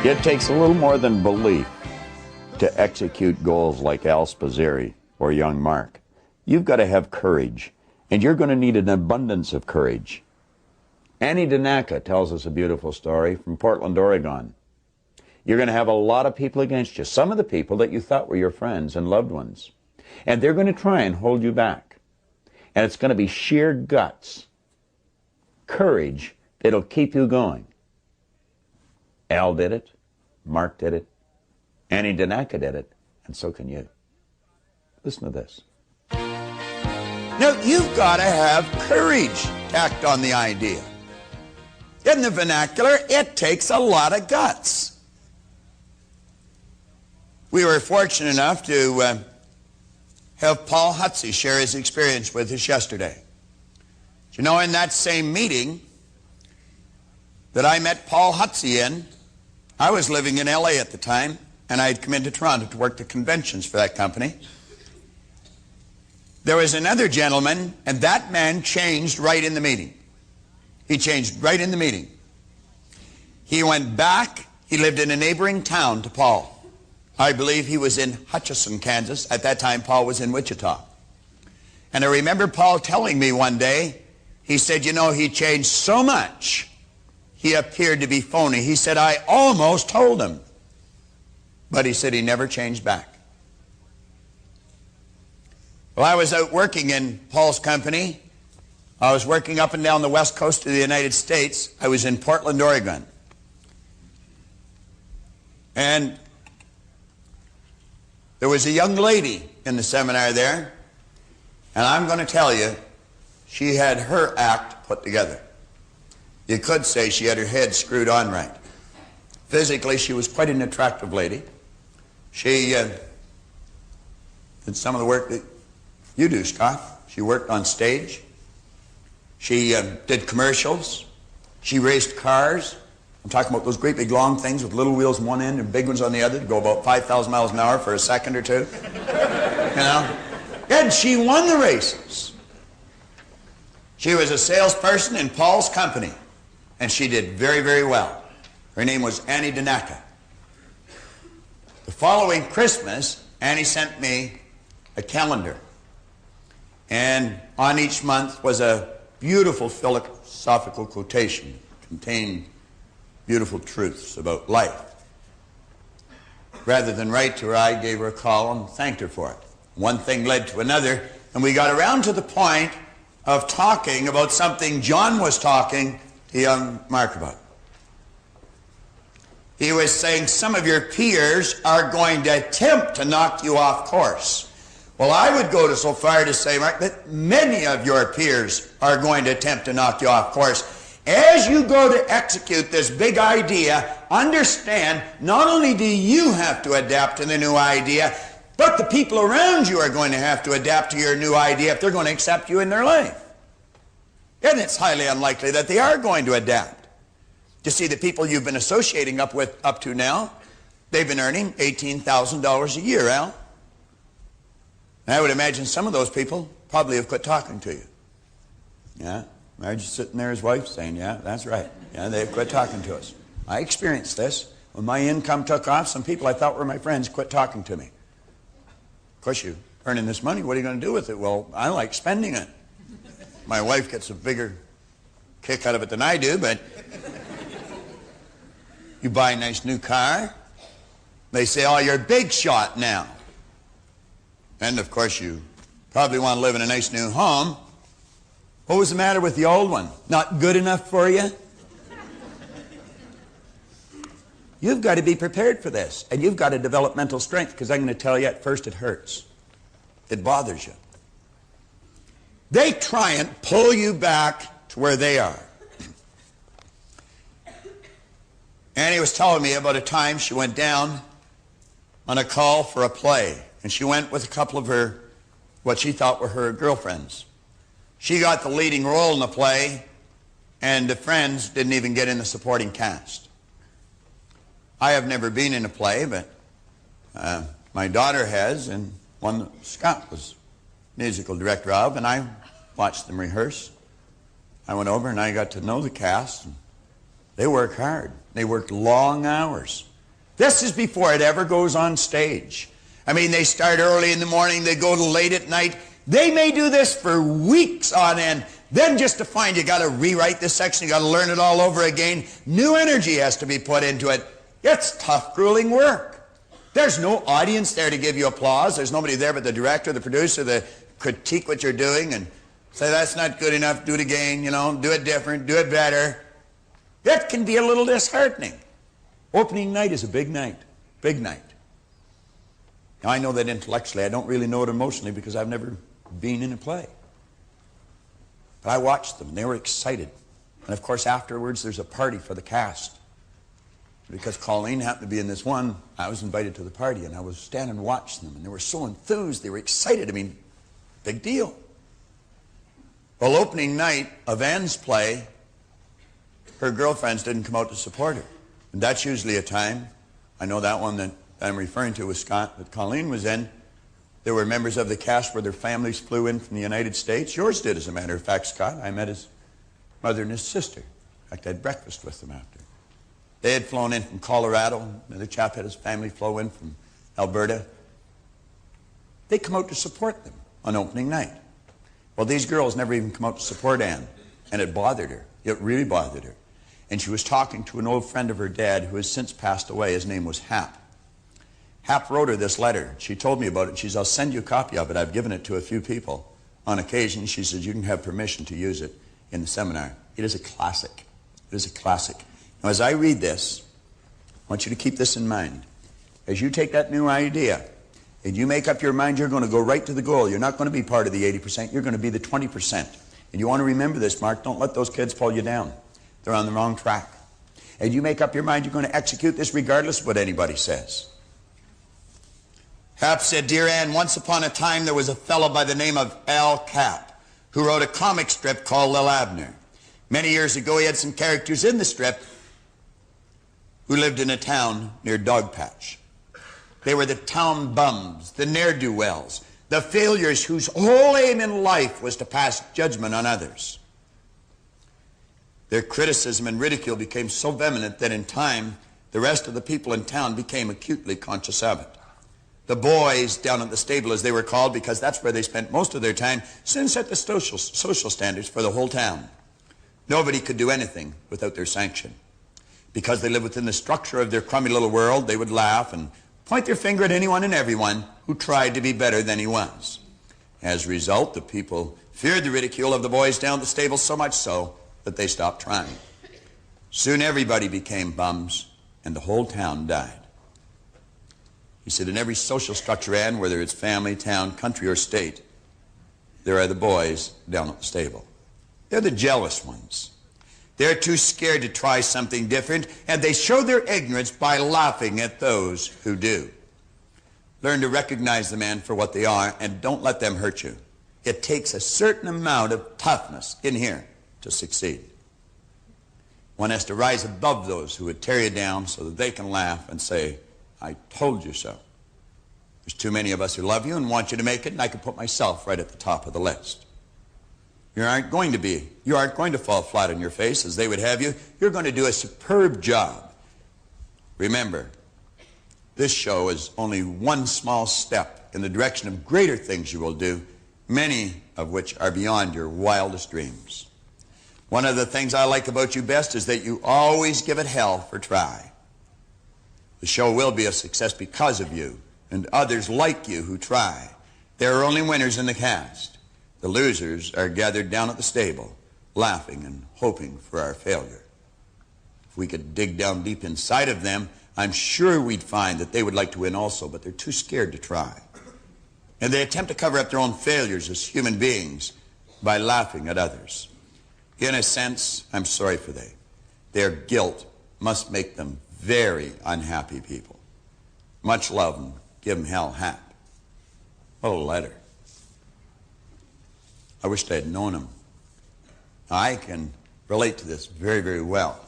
It takes a little more than belief to execute goals like Al Spazzeri or young Mark. You've got to have courage, and you're going to need an abundance of courage. Annie Danaka tells us a beautiful story from Portland, Oregon. You're going to have a lot of people against you, some of the people that you thought were your friends and loved ones. And they're going to try and hold you back. And it's going to be sheer guts, courage that'll keep you going. Al did it. Mark did it. Annie Danaka did it. And so can you. Listen to this. Now, you've got to have courage tacked on the idea. In the vernacular, it takes a lot of guts. We were fortunate enough to have Paul Hutsey share his experience with us yesterday. You know, in that same meeting that I met Paul Hutsey in, I was living in L.A. at the time, and I had come into Toronto to work the conventions for that company. There was another gentleman, and that man changed right in the meeting. He changed right in the meeting. He went back. He lived in a neighboring town to Paul. I believe he was in Hutchinson, Kansas. At that time, Paul was in Wichita. And I remember Paul telling me one day, he said, you know, he changed so much, he appeared to be phony. He said, I almost told him. But he said he never changed back. Well, I was out working in Paul's company. I was working up and down the west coast of the United States. I was in Portland, Oregon. And there was a young lady in the seminar there, and I'm going to tell you, she had her act put together. You could say she had her head screwed on right. Physically, she was quite an attractive lady. She did some of the work that you do, Scott. She worked on stage. She did commercials. She raced cars. I'm talking about those great big long things with little wheels on one end and big ones on the other to go about 5,000 miles an hour for a second or two. You know? And she won the races. She was a salesperson in Paul's company, and she did very, very well. Her name was Annie Danaka. The following Christmas, Annie sent me a calendar. And on each month was a beautiful philosophical quotation containing beautiful truths about life. Rather than write to her, I gave her a call and thanked her for it. One thing led to another, and we got around to the point of talking about something John was talking to young Mark about. He was saying some of your peers are going to attempt to knock you off course. Well, I would go so far to say, Mark, that many of your peers are going to attempt to knock you off course. As you go to execute this big idea, understand not only do you have to adapt to the new idea, but the people around you are going to have to adapt to your new idea if they're going to accept you in their life. And it's highly unlikely that they are going to adapt. You see, the people you've been associating up to now, they've been earning $18,000 a year, Al. And I would imagine some of those people probably have quit talking to you. Yeah, Marge sitting there, his wife, saying, yeah, that's right. Yeah, they've quit talking to us. I experienced this. When my income took off, some people I thought were my friends quit talking to me. Of course, you're earning this money. What are you going to do with it? Well, I like spending it. My wife gets a bigger kick out of it than I do, but you buy a nice new car. They say, oh, you're a big shot now. And, of course, you probably want to live in a nice new home. What was the matter with the old one? Not good enough for you? You've got to be prepared for this, and you've got to develop mental strength, because I'm going to tell you, at first it hurts. It bothers you. They try and pull you back to where they are. Annie was telling me about a time she went down on a call for a play, and she went with a couple of her, what she thought were her girlfriends. She got the leading role in the play, and the friends didn't even get in the supporting cast. I have never been in a play, but my daughter has, and one that Scott was musical director of, and I watched them rehearse. I went over and I got to know the cast. And they work hard. They worked long hours. This is before it ever goes on stage. I mean, they start early in the morning, they go till late at night. They may do this for weeks on end. Then just to find you got to rewrite this section, you got to learn it all over again. New energy has to be put into it. It's tough, grueling work. There's no audience there to give you applause. There's nobody there but the director, the producer, the critique what you're doing and say, that's not good enough, do it again, you know, do it different, do it better. It can be a little disheartening. Opening night is a big night, big night. Now, I know that intellectually. I don't really know it emotionally because I've never been in a play. But I watched them, and they were excited. And, of course, afterwards, there's a party for the cast. Because Colleen happened to be in this one, I was invited to the party, and I was standing watching them, and they were so enthused. They were excited. I mean, big deal. Well, opening night of Anne's play, her girlfriends didn't come out to support her. And that's usually a time, I know that one that I'm referring to with Scott, that Colleen was in. There were members of the cast where their families flew in from the United States. Yours did, as a matter of fact, Scott. I met his mother and his sister. In fact, I had breakfast with them after. They had flown in from Colorado. Another chap had his family flow in from Alberta. They come out to support them on opening night. Well, these girls never even come out to support Anne, and it bothered her. It really bothered her. And she was talking to an old friend of her dad who has since passed away. His name was Hap. Hap wrote her this letter. She told me about it. She said, I'll send you a copy of it. I've given it to a few people on occasion. She says, you can have permission to use it in the seminar. It is a classic. It is a classic. Now, as I read this, I want you to keep this in mind. As you take that new idea and you make up your mind you're going to go right to the goal, you're not going to be part of the 80%, you're going to be the 20%. And you want to remember this, Mark, don't let those kids pull you down. They're on the wrong track. And you make up your mind you're going to execute this regardless of what anybody says. Hap said, Dear Anne, once upon a time there was a fellow by the name of Al Cap who wrote a comic strip called Lil Abner. Many years ago he had some characters in the strip who lived in a town near Dogpatch. They were the town bums, the ne'er-do-wells, the failures whose whole aim in life was to pass judgment on others. Their criticism and ridicule became so vehement that in time the rest of the people in town became acutely conscious of it. The boys down at the stable, as they were called, because that's where they spent most of their time, soon set the social standards for the whole town. Nobody could do anything without their sanction. Because they lived within the structure of their crummy little world, they would laugh and point their finger at anyone and everyone who tried to be better than he was. As a result, the people feared the ridicule of the boys down at the stable so much so that they stopped trying. Soon everybody became bums, and the whole town died. He said, in every social structure, Anne, whether it's family, town, country, or state, there are the boys down at the stable. They're the jealous ones. They're too scared to try something different, and they show their ignorance by laughing at those who do. Learn to recognize the men for what they are, and don't let them hurt you. It takes a certain amount of toughness in here to succeed. One has to rise above those who would tear you down so that they can laugh and say, I told you so. There's too many of us who love you and want you to make it, and I can put myself right at the top of the list. You aren't going to fall flat on your face as they would have you. You're going to do a superb job. Remember, this show is only one small step in the direction of greater things you will do, many of which are beyond your wildest dreams. One of the things I like about you best is that you always give it hell for try. The show will be a success because of you and others like you who try. There are only winners in the cast. The losers are gathered down at the stable, laughing and hoping for our failure. If we could dig down deep inside of them, I'm sure we'd find that they would like to win also, but they're too scared to try. And they attempt to cover up their own failures as human beings by laughing at others. In a sense, I'm sorry for them. Their guilt must make them very unhappy people. Much love and give them hell, Hap. What a letter. I wished I had known him. I can relate to this very, very well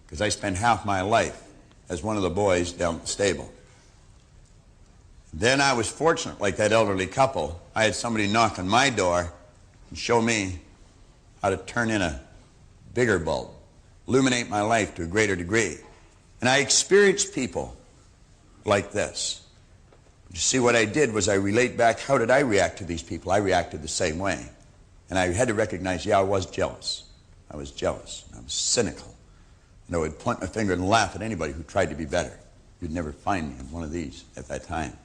because I spent half my life as one of the boys down at the stable. Then I was fortunate, like that elderly couple. I had somebody knock on my door and show me how to turn in a bigger bulb, illuminate my life to a greater degree. And I experienced people like this. You see, what I did was I relate back, how did I react to these people? I reacted the same way. And I had to recognize, yeah, I was jealous. I was jealous. I was cynical. And I would point my finger and laugh at anybody who tried to be better. You'd never find me in one of these at that time.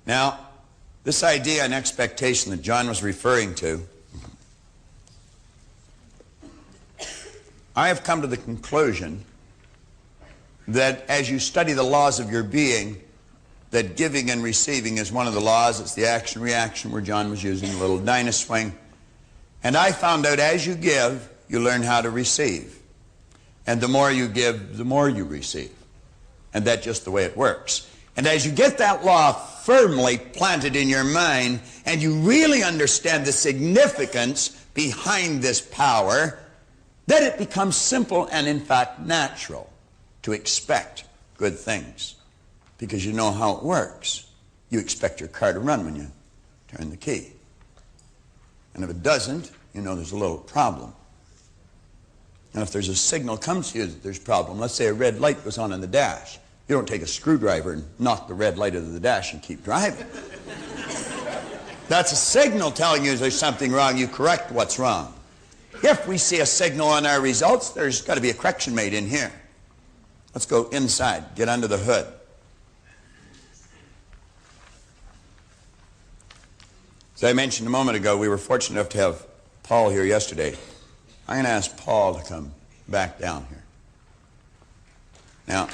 Now, this idea and expectation that John was referring to, I have come to the conclusion that as you study the laws of your being, that giving and receiving is one of the laws. It's the action-reaction where John was using a little dynaswing. And I found out as you give, you learn how to receive. And the more you give, the more you receive. And that's just the way it works. And as you get that law firmly planted in your mind, and you really understand the significance behind this power, then it becomes simple and in fact natural to expect good things. Because you know how it works. You expect your car to run when you turn the key. And if it doesn't, you know there's a little problem. And if there's a signal comes to you that there's a problem, let's say a red light goes on in the dash, you don't take a screwdriver and knock the red light out of the dash and keep driving. That's a signal telling you there's something wrong. You correct what's wrong. If we see a signal on our results, there's got to be a correction made in here. Let's go inside, get under the hood. As I mentioned a moment ago, we were fortunate enough to have Paul here yesterday. I'm going to ask Paul to come back down here. Now,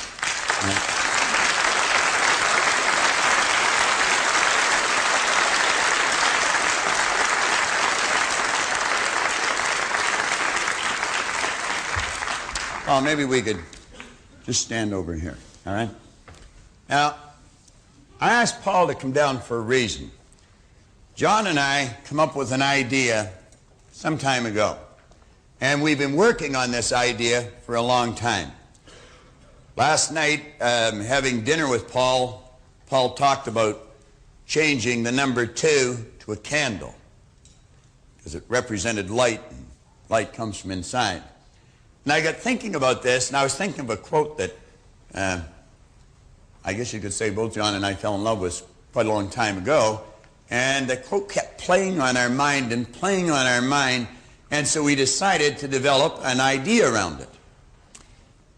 Paul, maybe we could just stand over here, all right? Now, I asked Paul to come down for a reason. John and I come up with an idea some time ago, and we've been working on this idea for a long time. Last night, having dinner with Paul talked about changing the number 2 to a candle, because it represented light, and light comes from inside. And I got thinking about this, and I was thinking of a quote that I guess you could say both John and I fell in love with quite a long time ago. And the quote kept playing on our mind and playing on our mind, and so we decided to develop an idea around it.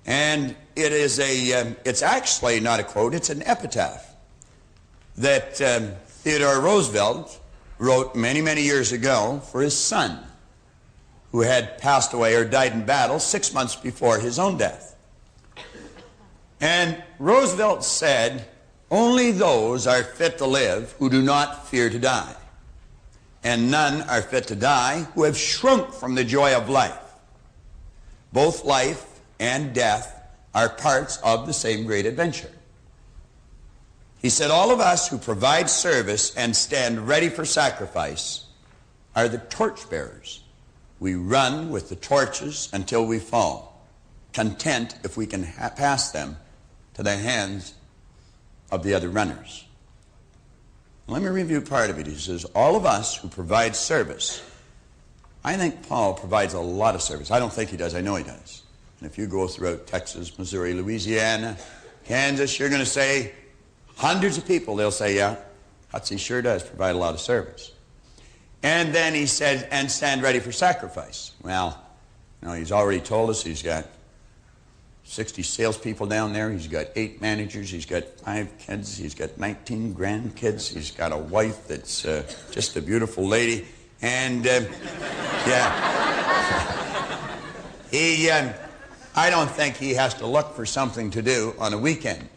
And it is it's actually not a quote, it's an epitaph that Theodore Roosevelt wrote many, many years ago for his son, who had passed away or died in battle 6 months before his own death. And Roosevelt said, "Only those are fit to live who do not fear to die, and none are fit to die who have shrunk from the joy of life. Both life and death are parts of the same great adventure." He said, "All of us who provide service and stand ready for sacrifice are the torchbearers. We run with the torches until we fall, content if we can pass them to the hands of the other runners." Let me review part of it. He says, all of us who provide service. I think Paul provides a lot of service. I don't think he does. I know he does. And if you go throughout Texas, Missouri, Louisiana, Kansas, you're going to say, hundreds of people, they'll say, yeah, Hutsy sure does provide a lot of service. And then he said, and stand ready for sacrifice. Well, you know, he's already told us he's got 60 salespeople down there. He's got 8 managers. He's got 5 kids. He's got 19 grandkids. He's got a wife that's just a beautiful lady. And, yeah. I don't think he has to look for something to do on a weekend.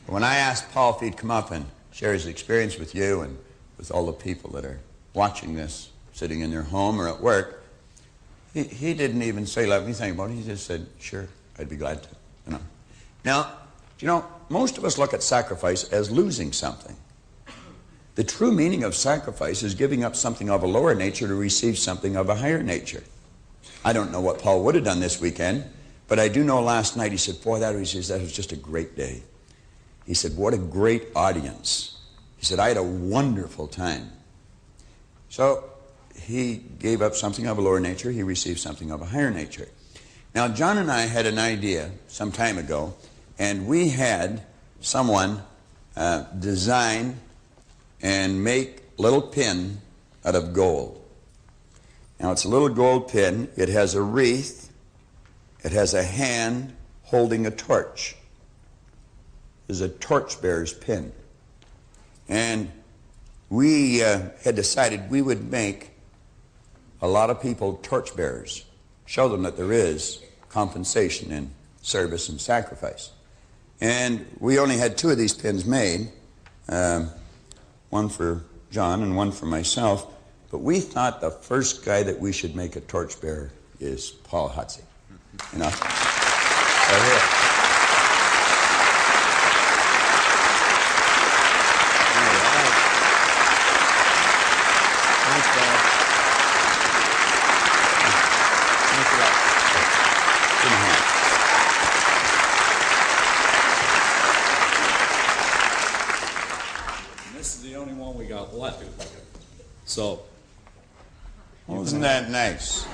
When I asked Paul if he'd come up and share his experience with you and with all the people that are watching this, sitting in their home or at work, he didn't even say, let me think about it. He just said, sure, I'd be glad to, you know. Now, you know, most of us look at sacrifice as losing something. The true meaning of sacrifice is giving up something of a lower nature to receive something of a higher nature. I don't know what Paul would have done this weekend, but I do know last night he said, boy, that was just a great day. He said, what a great audience. He said, I had a wonderful time. So he gave up something of a lower nature. He received something of a higher nature. Now, John and I had an idea some time ago And we had someone design and make a little pin out of gold. Now it's a little gold pin. It has a wreath. It has a hand holding a torch. It's a torchbearer's pin. And we had decided we would make a lot of people torchbearers, show them that there is compensation in service and sacrifice. And we only had 2 of these pins made, one for John and one for myself, but we thought the first guy that we should make a torchbearer is Paul Hutsey. You know? Right here. Left. So, wasn't that nice?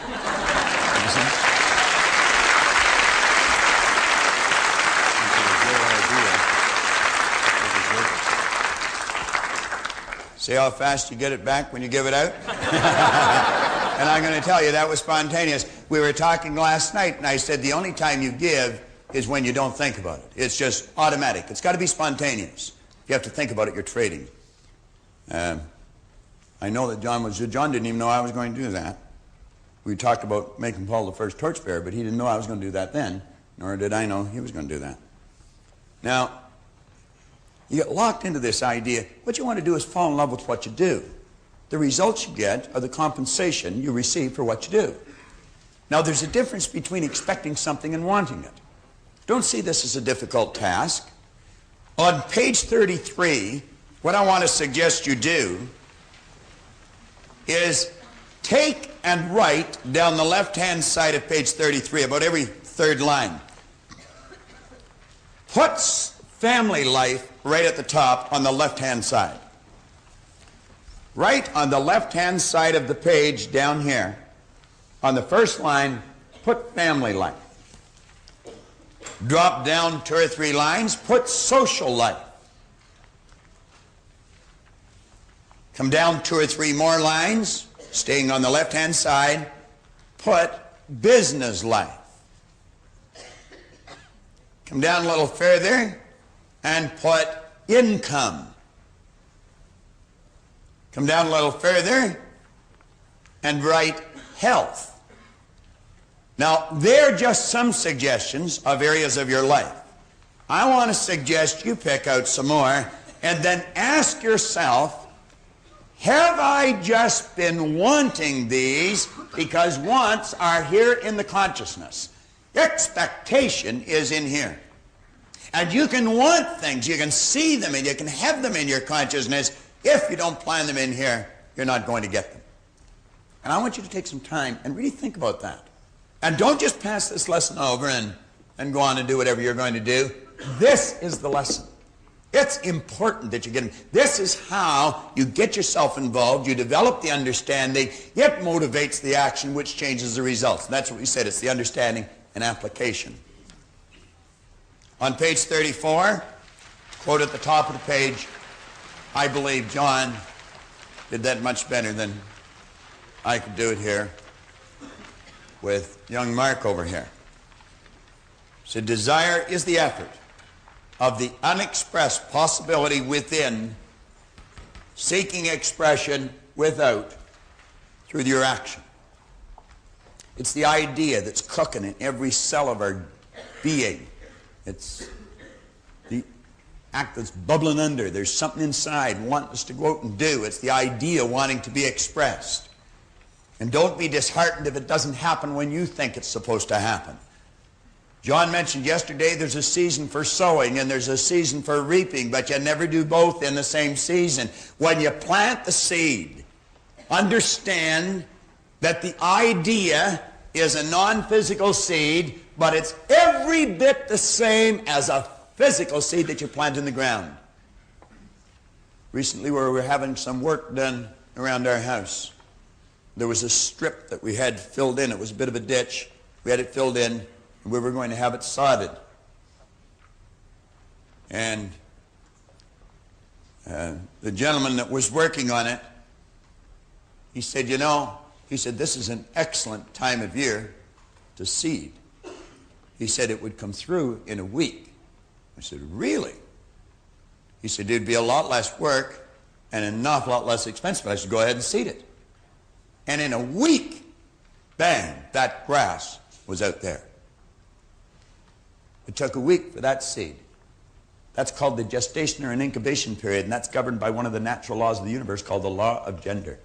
See how fast you get it back when you give it out? And I'm going to tell you, that was spontaneous. We were talking last night, and I said the only time you give is when you don't think about it. It's just automatic. It's got to be spontaneous. If you have to think about it, you're trading. I know that John didn't even know I was going to do that. We talked about making Paul the first torchbearer, but he didn't know I was going to do that then, nor did I know he was going to do that. Now, you get locked into this idea. What you want to do is fall in love with what you do. The results you get are the compensation you receive for what you do. Now, there's a difference between expecting something and wanting it. Don't see this as a difficult task. On page 33, what I want to suggest you do is take and write down the left-hand side of page 33, about every 3rd line. Put family life right at the top on the left-hand side. Right on the left-hand side of the page down here, on the first line, put family life. Drop down 2 or 3 lines, put social life. Come down 2 or 3 more lines, staying on the left-hand side, put business life. Come down a little further and put income. Come down a little further and write health. Now, they're just some suggestions of areas of your life. I want to suggest you pick out some more and then ask yourself, have I just been wanting these because wants are here in the consciousness? Expectation is in here. And you can want things, you can see them, and you can have them in your consciousness. If you don't plan them in here, you're not going to get them. And I want you to take some time and really think about that. And don't just pass this lesson over and go on and do whatever you're going to do. This is the lesson. It's important that you get them. This is how you get yourself involved. You develop the understanding. It motivates the action, which changes the results. And that's what we said. It's the understanding and application. On page 34, quote at the top of the page, I believe John did that much better than I could do it here with young Mark over here. So desire is the effort of the unexpressed possibility within, seeking expression without, through your action. It's the idea that's cooking in every cell of our being. It's the act that's bubbling under. There's something inside wanting us to go out and do. It's the idea wanting to be expressed. And don't be disheartened if it doesn't happen when you think it's supposed to happen. John mentioned yesterday there's a season for sowing and there's a season for reaping, but you never do both in the same season. When you plant the seed, understand that the idea is a non-physical seed, but it's every bit the same as a physical seed that you plant in the ground. Recently, we were having some work done around our house. There was a strip that we had filled in. It was a bit of a ditch. We had it filled in. We were going to have it sodded. And the gentleman that was working on it, he said, you know, he said, this is an excellent time of year to seed. He said it would come through in a week. I said, really? He said, it'd be a lot less work and an awful lot less expensive. I said, go ahead and seed it. And in a week, bang, that grass was out there. It took a week for that seed. That's called the gestation or an incubation period, and that's governed by one of the natural laws of the universe called the law of gender.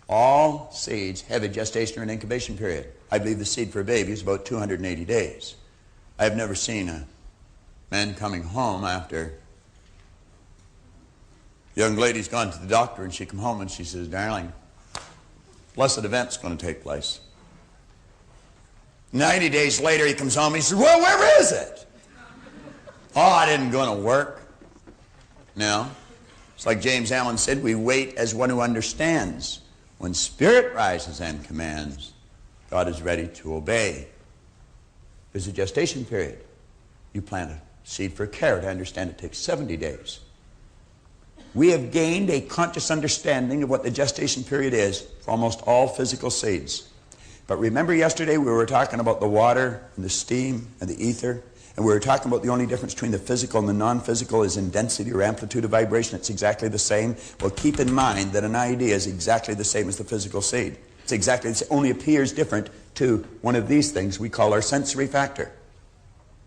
All seeds have a gestation or an incubation period. I believe the seed for a baby is about 280 days. I've never seen a man coming home after a young lady's gone to the doctor and she come home and she says, darling, blessed event's going to take place. 90 days later he comes home and he says, well, where is it? Oh, it isn't going to work. No. It's like James Allen said, we wait as one who understands. When spirit rises and commands, God is ready to obey. There's a gestation period. You plant a seed for a carrot. I understand it takes 70 days. We have gained a conscious understanding of what the gestation period is for almost all physical seeds. But remember yesterday we were talking about the water and the steam and the ether, and we were talking about the only difference between the physical and the non-physical is in density or amplitude of vibration. It's exactly the same. Well, keep in mind that an idea is exactly the same as the physical seed. It's exactly the same, only appears different to one of these things we call our sensory factor.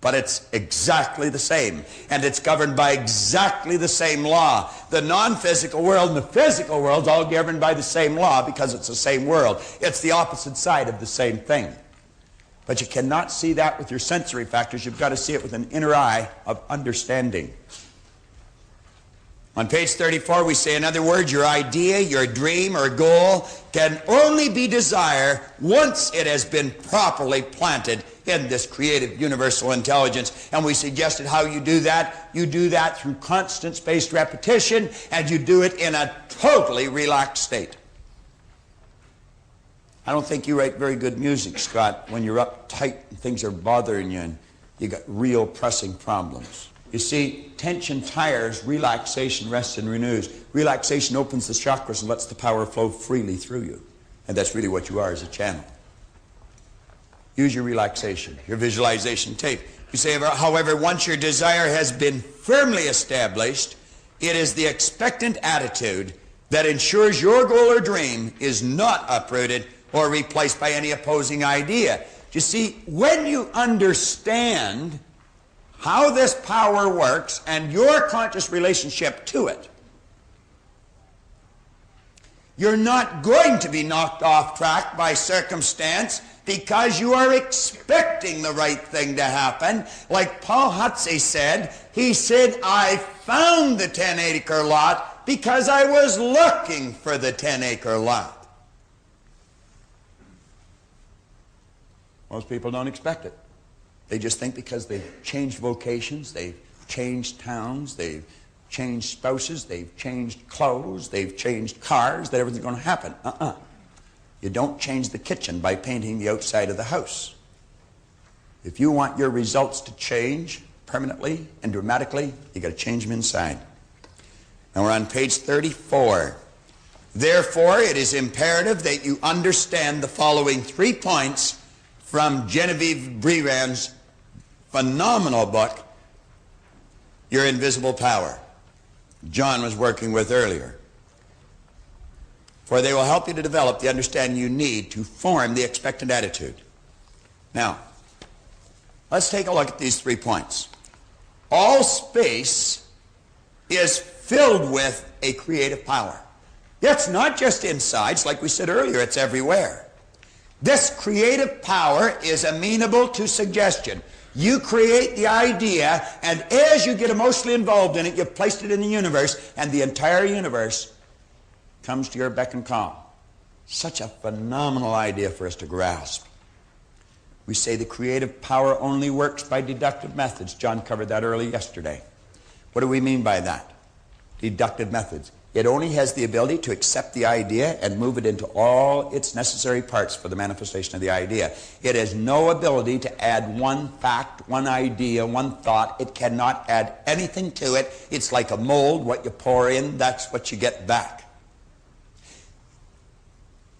But it's exactly the same, and it's governed by exactly the same law. The non-physical world and the physical world is all governed by the same law because it's the same world. It's the opposite side of the same thing. But you cannot see that with your sensory factors. You've got to see it with an inner eye of understanding. On page 34, we say, in other words, your idea, your dream, or goal can only be desired once it has been properly planted in this creative universal intelligence. And we suggested how you do that. You do that through constant spaced repetition, and you do it in a totally relaxed state. I don't think you write very good music, Scott, when you're uptight and things are bothering you and you got real pressing problems. You see, tension tires, relaxation rests and renews. Relaxation opens the chakras and lets the power flow freely through you. And that's really what you are as a channel. Use your relaxation, your visualization tape. You say, however, once your desire has been firmly established, it is the expectant attitude that ensures your goal or dream is not uprooted or replaced by any opposing idea. You see, when you understand how this power works and your conscious relationship to it, you're not going to be knocked off track by circumstance because you are expecting the right thing to happen. Like Paul Hutsey said, he said, I found the 10-acre lot because I was looking for the 10-acre lot. Most people don't expect it. They just think because they've changed vocations, they've changed towns, they've changed spouses, they've changed clothes, they've changed cars, that everything's going to happen. You don't change the kitchen by painting the outside of the house. If you want your results to change permanently and dramatically, you got to change them inside. Now we're on page 34. Therefore, it is imperative that you understand the following 3 points from Genevieve Breran's phenomenal book, Your Invisible Power, John was working with earlier. For they will help you to develop the understanding you need to form the expectant attitude. Now, let's take a look at these 3 points. All space is filled with a creative power. It's not just inside, it's like we said earlier, it's everywhere. This creative power is amenable to suggestion. You create the idea, and as you get emotionally involved in it, you've placed it in the universe, and the entire universe comes to your beck and call. Such a phenomenal idea for us to grasp. We say the creative power only works by deductive methods. John covered that early yesterday. What do we mean by that? Deductive methods. It only has the ability to accept the idea and move it into all its necessary parts for the manifestation of the idea. It has no ability to add one fact, one idea, one thought. It cannot add anything to it. It's like a mold. What you pour in, that's what you get back.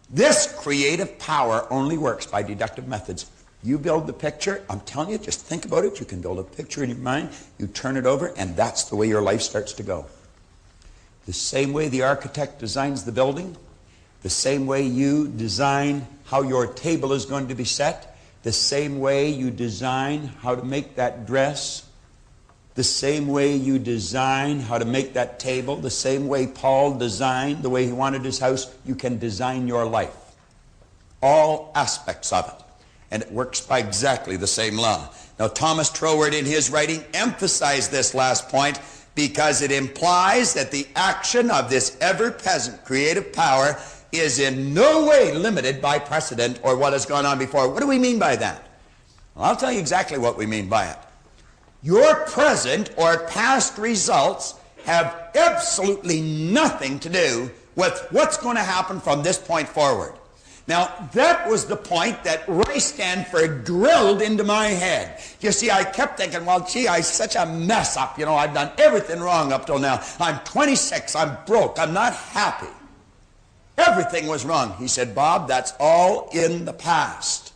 This creative power only works by deductive methods. You build the picture, I'm telling you, just think about it. You can build a picture in your mind, you turn it over, and that's the way your life starts to go. The same way the architect designs the building, the same way you design how your table is going to be set, the same way you design how to make that dress, the same way you design how to make that table, the same way Paul designed the way he wanted his house, you can design your life. All aspects of it. And it works by exactly the same law. Now, Thomas Troward in his writing emphasized this last point because it implies that the action of this ever-present creative power is in no way limited by precedent or what has gone on before. What do we mean by that? Well, I'll tell you exactly what we mean by it. Your present or past results have absolutely nothing to do with what's going to happen from this point forward. Now, that was the point that Roy Stanford drilled into my head. You see, I kept thinking, well, gee, I'm such a mess up. You know, I've done everything wrong up till now. I'm 26. I'm broke. I'm not happy. Everything was wrong. He said, Bob, that's all in the past.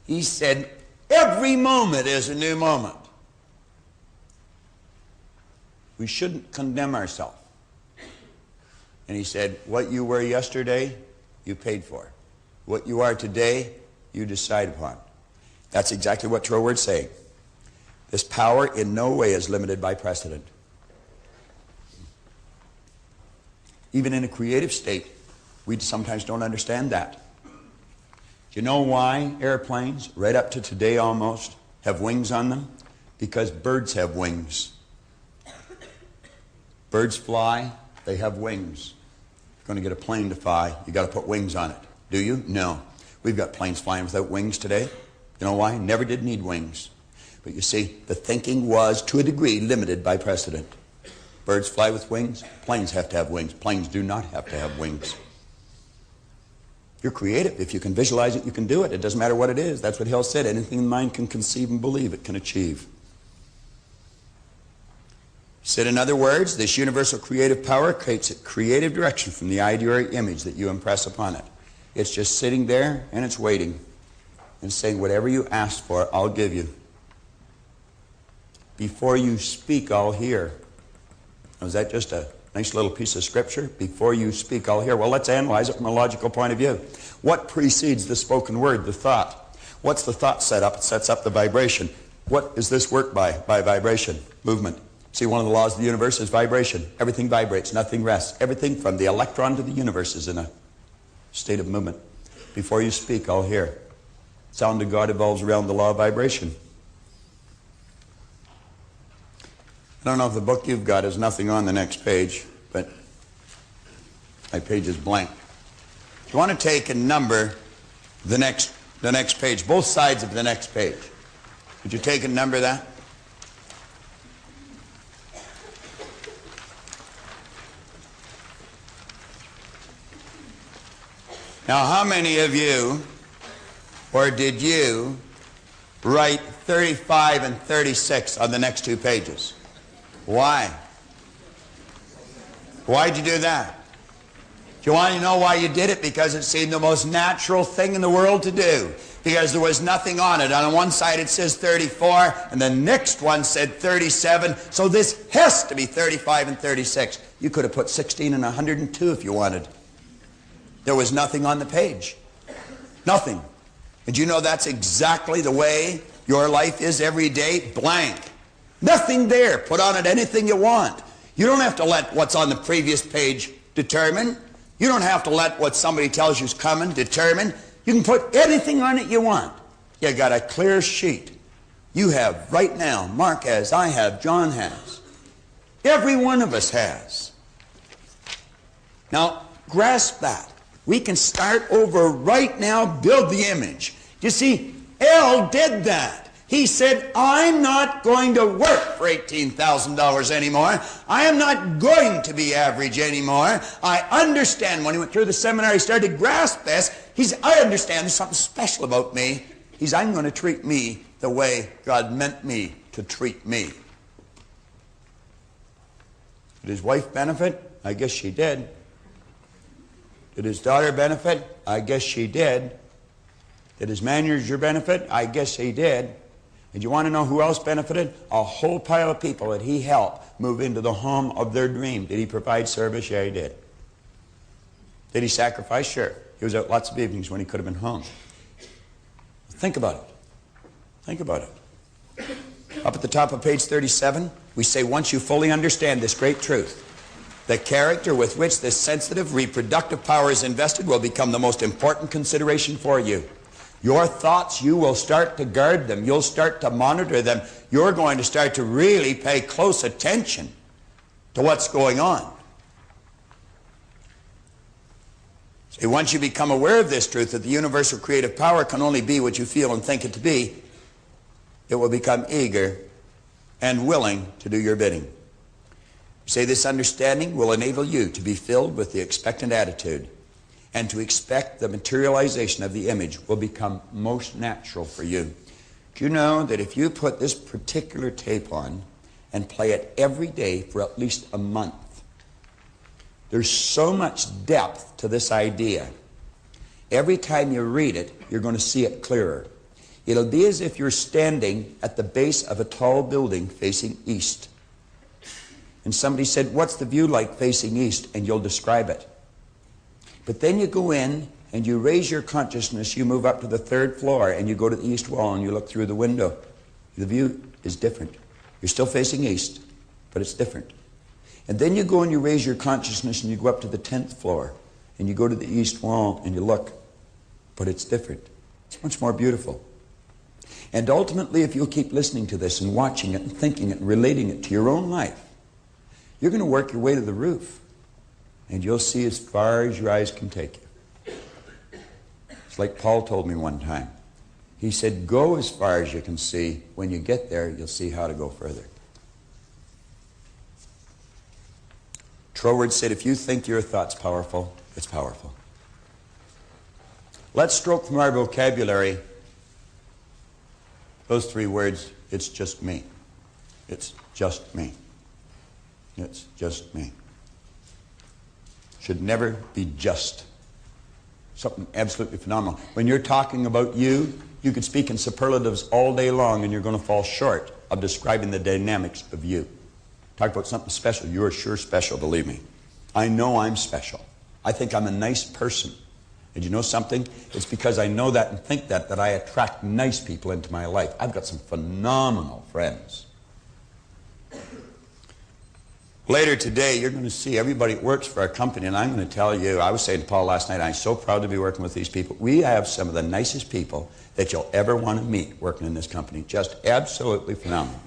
He said, every moment is a new moment. We shouldn't condemn ourselves. And he said, what you were yesterday, you paid for. What you are today, you decide upon. That's exactly what Troward's saying. This power in no way is limited by precedent. Even in a creative state, we sometimes don't understand that. Do you know why airplanes, right up to today almost, have wings on them? Because birds have wings. Birds fly. They have wings. If you're going to get a plane to fly, you've got to put wings on it. Do you? No. We've got planes flying without wings today. You know why? Never did need wings. But you see, the thinking was, to a degree, limited by precedent. Birds fly with wings. Planes have to have wings. Planes do not have to have wings. You're creative. If you can visualize it, you can do it. It doesn't matter what it is. That's what Hill said. Anything the mind can conceive and believe, it can achieve. Said in other words, this universal creative power creates a creative direction from the idea or image that you impress upon it. It's just sitting there and it's waiting and saying, whatever you ask for, I'll give you. Before you speak, I'll hear. Was that just a nice little piece of scripture? Before you speak, I'll hear. Well, let's analyze it from a logical point of view. What precedes the spoken word, the thought? What's the thought set up? It sets up the vibration. What is this work by? By vibration, movement. See, one of the laws of the universe is vibration. Everything vibrates, nothing rests. Everything from the electron to the universe is in a state of movement. Before you speak, I'll hear. Sound of God evolves around the law of vibration. I don't know if the book you've got has nothing on the next page, but my page is blank. If you want to take and number the next page, both sides of the next page, would you take and number that? Now, how many of you, or did you, write 35 and 36 on the next two pages? Why? Why'd you do that? Do you want to know why you did it? Because it seemed the most natural thing in the world to do. Because there was nothing on it. On one side it says 34, and the next one said 37. So this has to be 35 and 36. You could have put 16 and 102 if you wanted. There was nothing on the page. Nothing. And you know that's exactly the way your life is every day? Blank. Nothing there. Put on it anything you want. You don't have to let what's on the previous page determine. You don't have to let what somebody tells you's coming determine. You can put anything on it you want. You got a clear sheet. You have right now, Mark has, I have, John has. Every one of us has. Now, grasp that. We can start over right now, build the image. You see, L did that. He said, I'm not going to work for $18,000 anymore. I am not going to be average anymore. I understand. When he went through the seminar, he started to grasp this. He said, I understand there's something special about me. He said, I'm going to treat me the way God meant me to treat me. Did his wife benefit? I guess she did. Did his daughter benefit? I guess she did. Did his manager benefit? I guess he did. And you want to know who else benefited? A whole pile of people that he helped move into the home of their dream. Did he provide service? Yeah, he did. Did he sacrifice? Sure. He was out lots of evenings when he could have been home. Think about it. Think about it. Up at the top of page 37, we say, once you fully understand this great truth, the character with which this sensitive reproductive power is invested will become the most important consideration for you. Your thoughts, you will start to guard them. You'll start to monitor them. You're going to start to really pay close attention to what's going on. See, once you become aware of this truth, that the universal creative power can only be what you feel and think it to be, it will become eager and willing to do your bidding. Say this understanding will enable you to be filled with the expectant attitude, and to expect the materialization of the image will become most natural for you. Do you know that if you put this particular tape on and play it every day for at least a month, there's so much depth to this idea. Every time you read it, you're going to see it clearer. It'll be as if you're standing at the base of a tall building facing east. And somebody said, what's the view like facing east? And you'll describe it. But then you go in and you raise your consciousness, you move up to the third floor and you go to the east wall and you look through the window. The view is different. You're still facing east, but it's different. And then you go and you raise your consciousness and you go up to the 10th floor and you go to the east wall and you look, but it's different. It's much more beautiful. And ultimately, if you'll keep listening to this and watching it and thinking it and relating it to your own life, you're going to work your way to the roof. And you'll see as far as your eyes can take you. It's like Paul told me one time. He said, go as far as you can see. When you get there, you'll see how to go further. Troward said, if you think your thought's powerful, it's powerful. Let's stroke from our vocabulary those three words, it's just me. It's just me. It's just me. Should never be just. Something absolutely phenomenal. When you're talking about you, you could speak in superlatives all day long and you're going to fall short of describing the dynamics of you. Talk about something special. You're sure special, believe me. I know I'm special. I think I'm a nice person. And you know something? It's because I know that and think that I attract nice people into my life. I've got some phenomenal friends. Later today, you're going to see everybody that works for our company, and I'm going to tell you, I was saying to Paul last night, I'm so proud to be working with these people. We have some of the nicest people that you'll ever want to meet working in this company. Just absolutely phenomenal.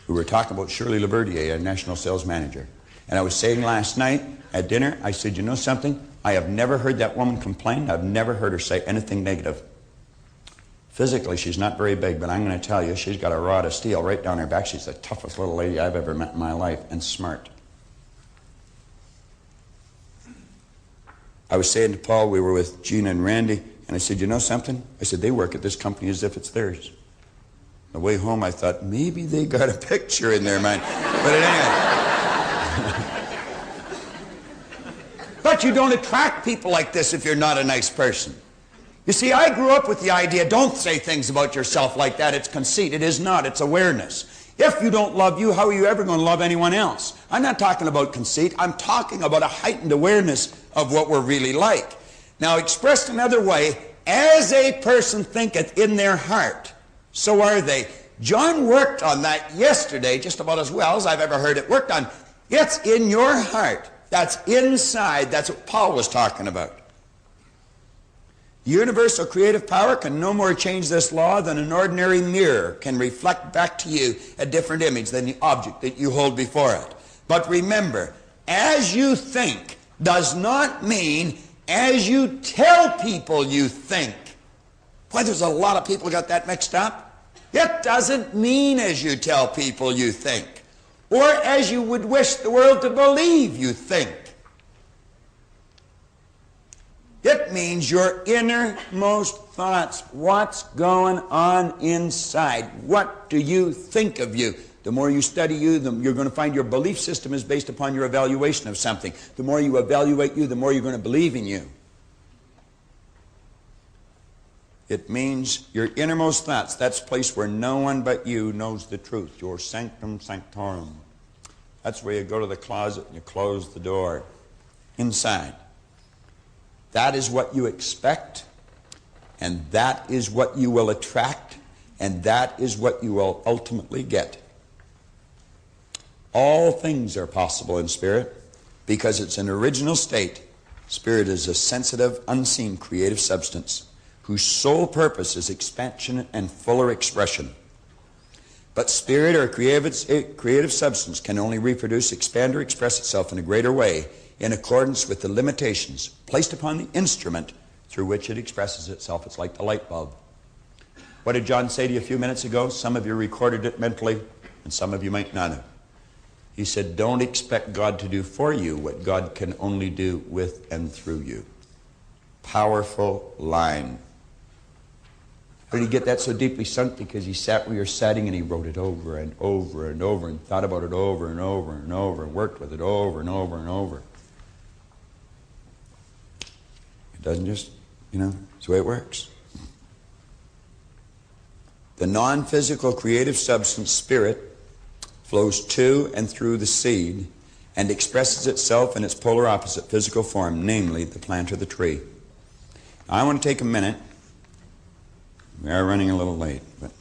We were talking about Shirley Laverdier, our national sales manager. And I was saying last night at dinner, I said, you know something? I have never heard that woman complain. I've never heard her say anything negative. Physically, she's not very big, but I'm going to tell you, she's got a rod of steel right down her back. She's the toughest little lady I've ever met in my life, and smart. I was saying to Paul, we were with Gina and Randy, and I said, you know something? I said, they work at this company as if it's theirs. On the way home, I thought, maybe they got a picture in their mind. But anyway. But you don't attract people like this if you're not a nice person. You see, I grew up with the idea, don't say things about yourself like that. It's conceit. It is not. It's awareness. If you don't love you, how are you ever going to love anyone else? I'm not talking about conceit. I'm talking about a heightened awareness of what we're really like. Now, expressed another way, as a person thinketh in their heart, so are they. John worked on that yesterday just about as well as I've ever heard it worked on. It's in your heart. That's inside. That's what Paul was talking about. Universal creative power can no more change this law than an ordinary mirror can reflect back to you a different image than the object that you hold before it. But remember, as you think does not mean as you tell people you think. Boy, there's a lot of people got that mixed up. It doesn't mean as you tell people you think, or as you would wish the world to believe you think. It means your innermost thoughts. What's going on inside? What do you think of you? The more you study you, you're going to find your belief system is based upon your evaluation of something. The more you evaluate you, the more you're going to believe in you. It means your innermost thoughts. That's a place where no one but you knows the truth. Your sanctum sanctorum. That's where you go to the closet and you close the door. Inside. That is what you expect, and that is what you will attract, and that is what you will ultimately get. All things are possible in spirit because it's an original state. Spirit is a sensitive, unseen, creative substance whose sole purpose is expansion and fuller expression. But spirit or creative substance can only reproduce, expand, or express itself in a greater way in accordance with the limitations placed upon the instrument through which it expresses itself. It's like the light bulb. What did John say to you a few minutes ago? Some of you recorded it mentally, and some of you might not have. He said, don't expect God to do for you what God can only do with and through you. Powerful line. Where did he get that so deeply sunk? Because he sat where you're sitting and he wrote it over and over and over and thought about it over and over and over and worked with it over and over and over. It doesn't just, it's the way it works. The non-physical creative substance, spirit, flows to and through the seed and expresses itself in its polar opposite physical form, namely the plant or the tree. Now, I want to take a minute. We are running a little late, but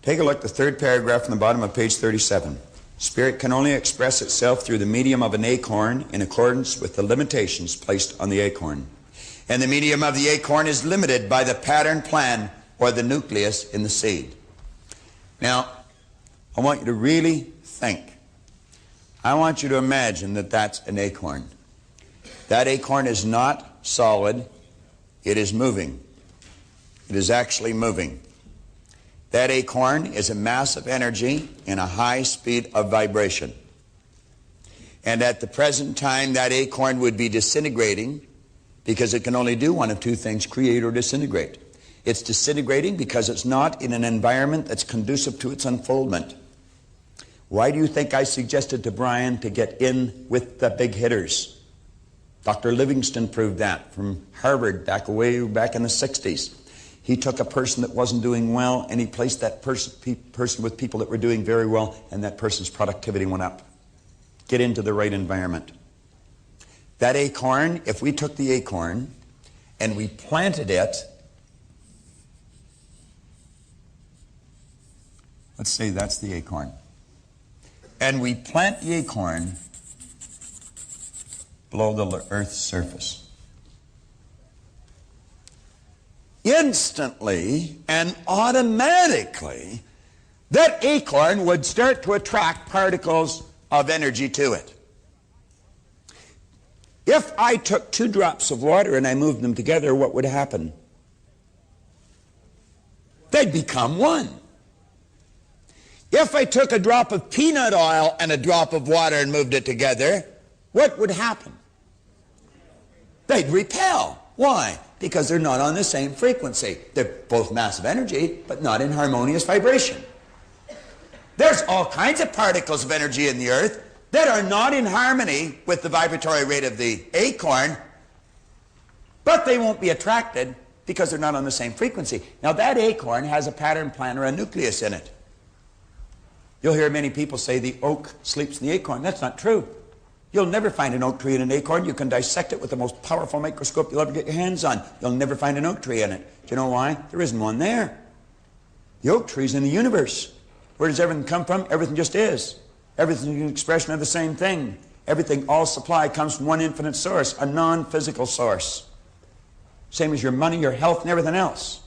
take a look at the third paragraph from the bottom of page 37. Spirit can only express itself through the medium of an acorn in accordance with the limitations placed on the acorn. And the medium of the acorn is limited by the pattern plan or the nucleus in the seed. Now, I want you to really think. I want you to imagine that that's an acorn. That acorn is not solid. It is moving. It is actually moving. That acorn is a mass of energy in a high speed of vibration. And at the present time, that acorn would be disintegrating because it can only do one of two things, create or disintegrate. It's disintegrating because it's not in an environment that's conducive to its unfoldment. Why do you think I suggested to Brian to get in with the big hitters? Dr. Livingston proved that from Harvard way back in the 60s. He took a person that wasn't doing well and he placed that person with people that were doing very well, and that person's productivity went up. Get into the right environment. That acorn, if we took the acorn and we planted it, let's say that's the acorn, and we plant the acorn below the earth's surface, instantly and automatically, that acorn would start to attract particles of energy to it. If I took 2 drops of water and I moved them together, what would happen? They'd become one. If I took a drop of peanut oil and a drop of water and moved it together, what would happen? They'd repel. Why? Because they're not on the same frequency. They're both massive energy, but not in harmonious vibration. There's all kinds of particles of energy in the earth that are not in harmony with the vibratory rate of the acorn, but they won't be attracted because they're not on the same frequency. Now, that acorn has a pattern plan or a nucleus in it. You'll hear many people say the oak sleeps in the acorn. That's not true. You'll never find an oak tree in an acorn. You can dissect it with the most powerful microscope you'll ever get your hands on. You'll never find an oak tree in it. Do you know why? There isn't one there. The oak tree's in the universe. Where does everything come from? Everything just is. Everything is an expression of the same thing. Everything, all supply comes from one infinite source, a non-physical source. Same as your money, your health, and everything else.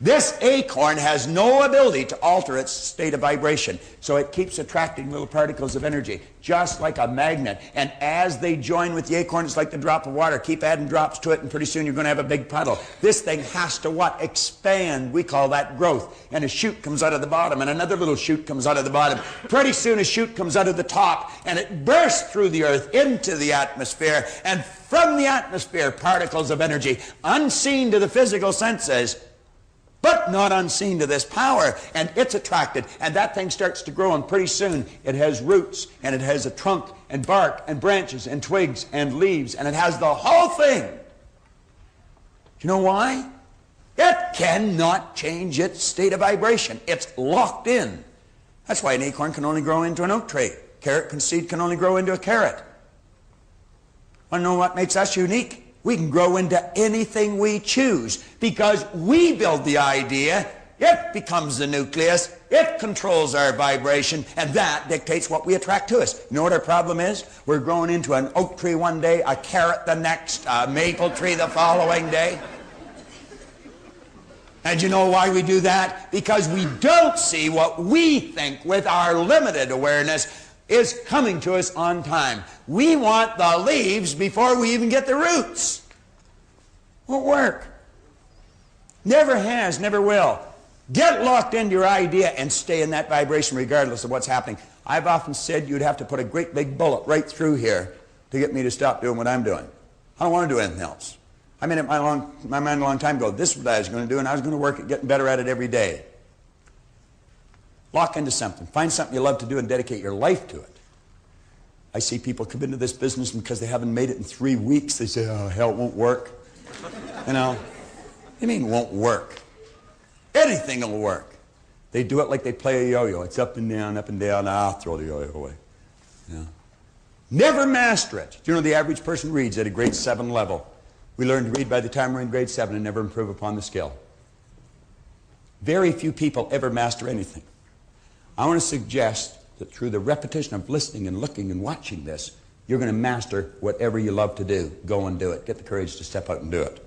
This acorn has no ability to alter its state of vibration, so it keeps attracting little particles of energy, just like a magnet. And as they join with the acorn, it's like the drop of water. Keep adding drops to it, and pretty soon you're going to have a big puddle. This thing has to what? Expand. We call that growth. And a shoot comes out of the bottom, and another little shoot comes out of the bottom. Pretty soon a shoot comes out of the top, and it bursts through the earth into the atmosphere. And from the atmosphere, particles of energy, unseen to the physical senses, but not unseen to this power, and it's attracted, and that thing starts to grow, and pretty soon it has roots, and it has a trunk, and bark, and branches, and twigs, and leaves, and it has the whole thing. Do you know why? It cannot change its state of vibration. It's locked in. That's why an acorn can only grow into an oak tree. Carrot seed can only grow into a carrot. Want to know what makes us unique? We can grow into anything we choose because we build the idea, it becomes the nucleus, it controls our vibration, and that dictates what we attract to us. You know what our problem is? We're growing into an oak tree one day, a carrot the next, a maple tree the following day. And you know why we do that? Because we don't see what we think with our limited awareness is coming to us on time. We want the leaves before we even get the roots. Won't work. Never has, never will. Get locked into your idea and stay in that vibration regardless of what's happening. I've often said you'd have to put a great big bullet right through here to get me to stop doing what I'm doing. I don't want to do anything else. I made up my mind a long time ago. This is what I was going to do, and I was going to work at getting better at it every day. Lock into something. Find something you love to do and dedicate your life to it. I see people come into this business, and because they haven't made it in 3 weeks, they say, oh, hell, it won't work. You know, what do you mean won't work? Anything will work. They do it like they play a yo-yo. It's up and down, I'll throw the yo-yo away. You know? Never master it. Do you know the average person reads at a grade 7 level? We learn to read by the time we're in grade 7 and never improve upon the skill. Very few people ever master anything. I want to suggest that through the repetition of listening and looking and watching this, you're going to master whatever you love to do. Go and do it. Get the courage to step out and do it.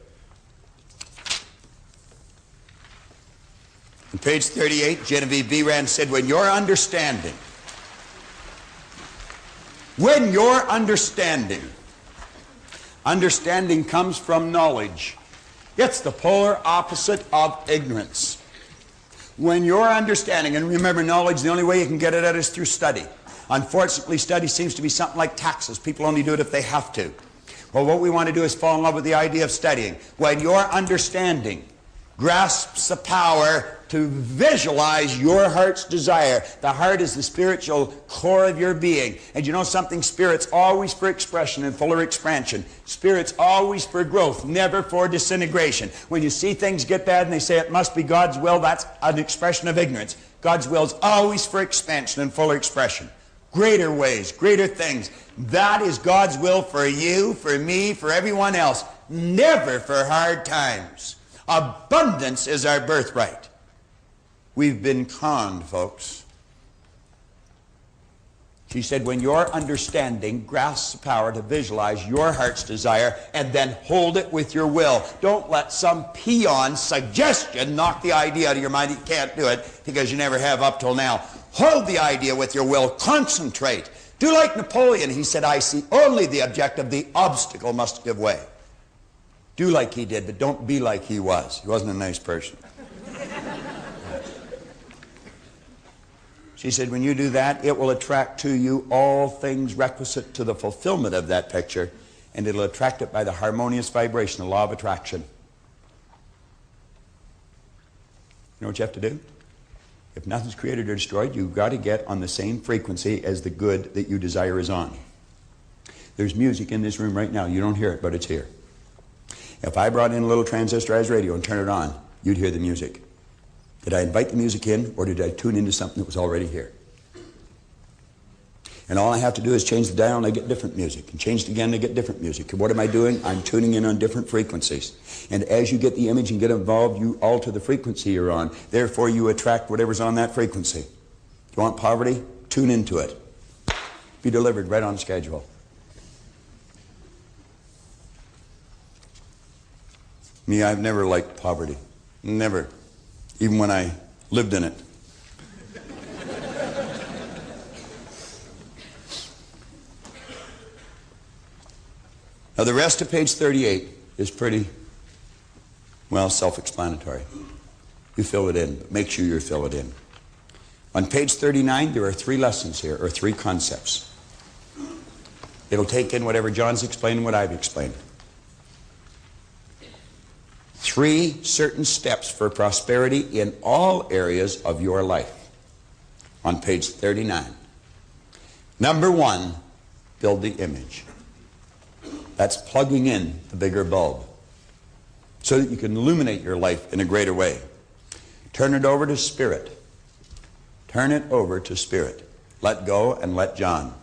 On page 38, Genevieve B. Rand said, when your understanding comes from knowledge, it's the polar opposite of ignorance. When your understanding, and remember, knowledge, the only way you can get it at is through study. Unfortunately, study seems to be something like taxes. People only do it if they have to. Well, what we want to do is fall in love with the idea of studying. When your understanding grasps the power to visualize your heart's desire. The heart is the spiritual core of your being. And you know something? Spirit's always for expression and fuller expansion. Spirit's always for growth, never for disintegration. When you see things get bad and they say it must be God's will, that's an expression of ignorance. God's will is always for expansion and fuller expression. Greater ways, greater things. That is God's will for you, for me, for everyone else. Never for hard times. Abundance is our birthright. We've been conned, folks. She said, when your understanding grasps the power to visualize your heart's desire and then hold it with your will. Don't let some peon suggestion knock the idea out of your mind that you can't do it because you never have up till now. Hold the idea with your will. Concentrate. Do like Napoleon. He said, I see only the objective. The obstacle must give way. Do like he did, but don't be like he was. He wasn't a nice person. She said, when you do that, it will attract to you all things requisite to the fulfillment of that picture, and it'll attract it by the harmonious vibration, the law of attraction. You know what you have to do? If nothing's created or destroyed, you've got to get on the same frequency as the good that you desire is on. There's music in this room right now. You don't hear it, but it's here. If I brought in a little transistorized radio and turned it on, you'd hear the music. Did I invite the music in, or did I tune into something that was already here? And all I have to do is change the dial and I get different music, and change it again and I get different music. And what am I doing? I'm tuning in on different frequencies. And as you get the image and get involved, you alter the frequency you're on. Therefore, you attract whatever's on that frequency. You want poverty? Tune into it. Be delivered right on schedule. Me, I've never liked poverty. Never. even when I lived in it. Now, the rest of page 38 is pretty, well, self-explanatory. You fill it in, but make sure you fill it in. On page 39, there are 3 lessons here, or 3 concepts. It'll take in whatever John's explained and what I've explained. 3 certain steps for prosperity in all areas of your life. On page 39. Number 1, build the image. That's plugging in the bigger bulb so that you can illuminate your life in a greater way. Turn it over to Spirit. Turn it over to Spirit. Let go and let John.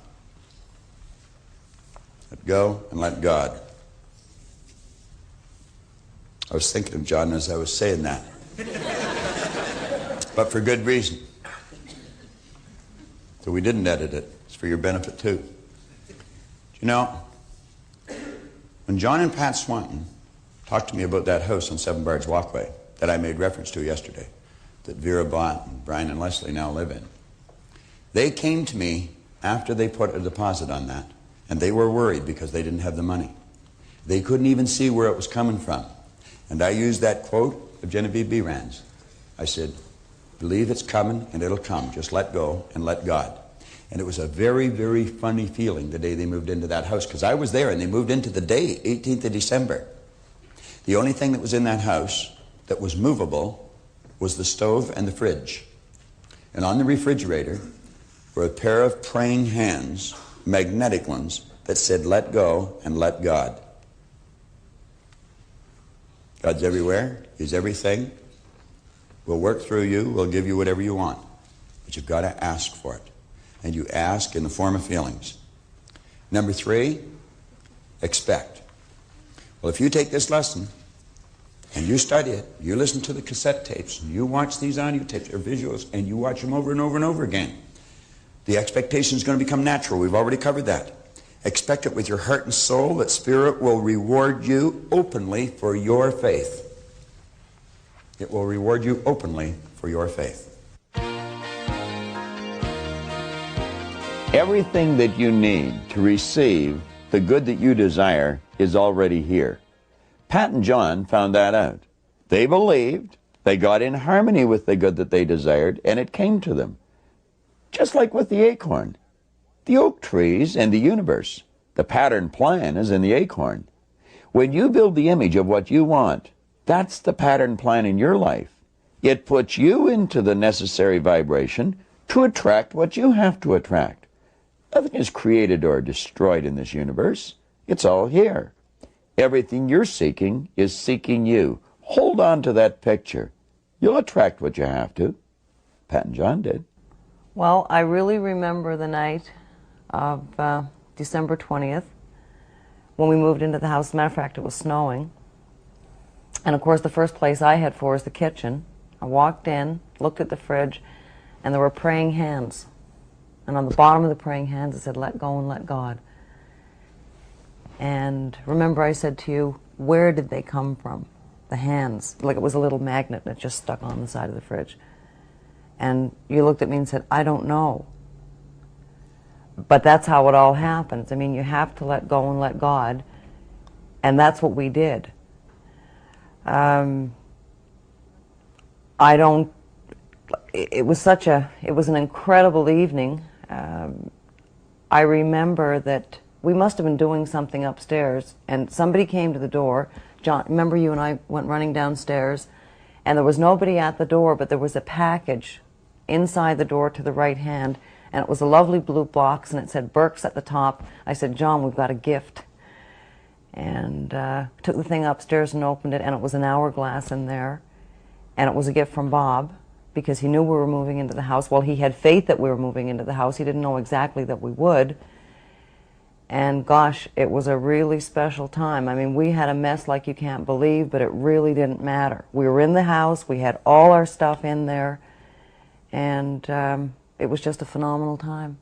Let go and let God. I was thinking of John as I was saying that. But for good reason. So we didn't edit it. It's for your benefit too. You know, when John and Pat Swanton talked to me about that house on Seven Barge Walkway that I made reference to yesterday, that Vera Bott and Brian and Leslie now live in, they came to me after they put a deposit on that, and they were worried because they didn't have the money. They couldn't even see where it was coming from. And I used that quote of Genevieve B. Rand's. I said, believe it's coming and it'll come. Just let go and let God. And it was a very, very funny feeling the day they moved into that house, because I was there and they moved into the day, 18th of December. The only thing that was in that house that was movable was the stove and the fridge. And on the refrigerator were a pair of praying hands, magnetic ones, that said, let go and let God. God's everywhere. He's everything. We'll work through you. We'll give you whatever you want. But you've got to ask for it. And you ask in the form of feelings. Number 3, expect. Well, if you take this lesson and you study it, you listen to the cassette tapes, and you watch these audio tapes or visuals, and you watch them over and over and over again, the expectation is going to become natural. We've already covered that. Expect it with your heart and soul that Spirit will reward you openly for your faith. It will reward you openly for your faith. Everything that you need to receive the good that you desire is already here. Pat and John found that out. They believed, they got in harmony with the good that they desired, and it came to them. Just like with the acorn, the oak trees, and the universe. The pattern plan is in the acorn. When you build the image of what you want, that's the pattern plan in your life. It puts you into the necessary vibration to attract what you have to attract. Nothing is created or destroyed in this universe. It's all here. Everything you're seeking is seeking you. Hold on to that picture. You'll attract what you have to. Pat and John did. Well, I really remember the night of December 20th when we moved into the house. As a matter of fact, it was snowing. And of course, the first place I had for was the kitchen. I walked in, looked at the fridge, and there were praying hands. And on the bottom of the praying hands, it said, let go and let God. And remember I said to you, where did they come from? The hands. Like it was a little magnet and it just stuck on the side of the fridge. And you looked at me and said, I don't know. But that's how it all happens. I mean, you have to let go and let God. And that's what we did. It was an incredible evening. I remember that we must have been doing something upstairs, and somebody came to the door. John, remember you and I went running downstairs, and there was nobody at the door, but there was a package inside the door to the right hand, and it was a lovely blue box, and it said Burke's at the top. I said, John, we've got a gift. And took the thing upstairs and opened it, and it was an hourglass in there, and it was a gift from Bob, because he knew we were moving into the house. Well, he had faith that we were moving into the house. He didn't know exactly that we would. And gosh, it was a really special time. I mean, we had a mess like you can't believe, but it really didn't matter. We were in the house, we had all our stuff in there, and it was just a phenomenal time.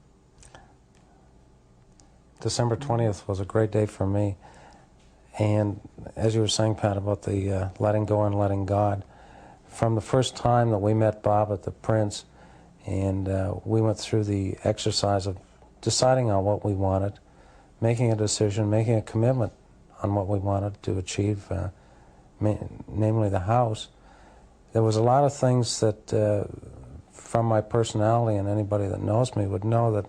December 20th was a great day for me. And as you were saying, Pat, about the letting go and letting God, from the first time that we met Bob at the Prince, and we went through the exercise of deciding on what we wanted, making a decision, making a commitment on what we wanted to achieve, namely the house. There was a lot of things that, from my personality, and anybody that knows me would know that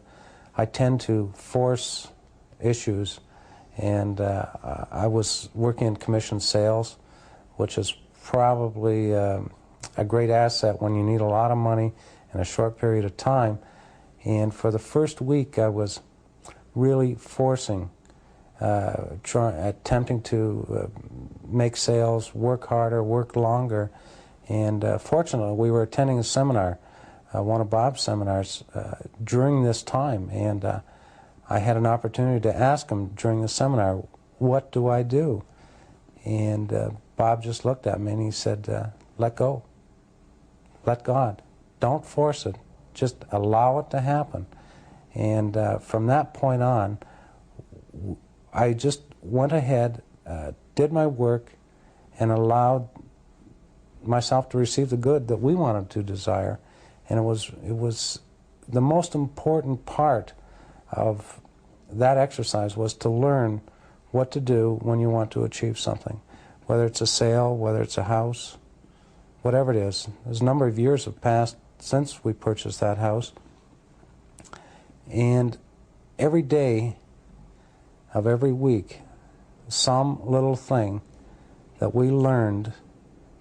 I tend to force issues, and I was working in commission sales, which is probably a great asset when you need a lot of money in a short period of time. And for the first week, I was really forcing, attempting to make sales, work harder, work longer. And fortunately, we were attending a seminar, one of Bob's seminars, during this time. And I had an opportunity to ask him during the seminar, what do I do? And Bob just looked at me and he said, let go. Let God. Don't force it. Just allow it to happen. And from that point on, I just went ahead, did my work, and allowed myself to receive the good that we wanted to desire. And it was the most important part of that exercise was to learn what to do when you want to achieve something, whether it's a sale, whether it's a house, whatever it is. There's a number of years have passed since we purchased that house, and every day of every week, some little thing that we learned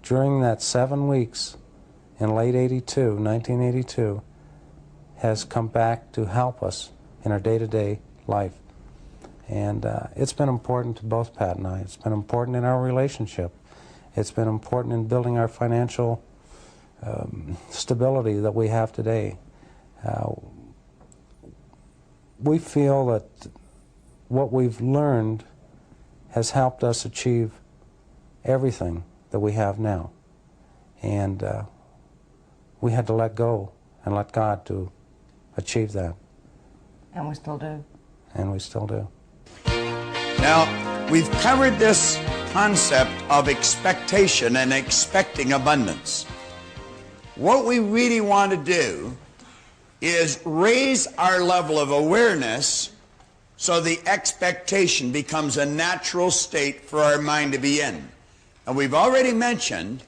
during that 7 weeks in late 1982, has come back to help us in our day-to-day life. And it's been important to both Pat and I. It's been important in our relationship. It's been important in building our financial stability that we have today. We feel that what we've learned has helped us achieve everything that we have now. And we had to let go and let God to achieve that. And we still do. And we still do. Now, we've covered this concept of expectation and expecting abundance. What we really want to do is raise our level of awareness so the expectation becomes a natural state for our mind to be in. And we've already mentioned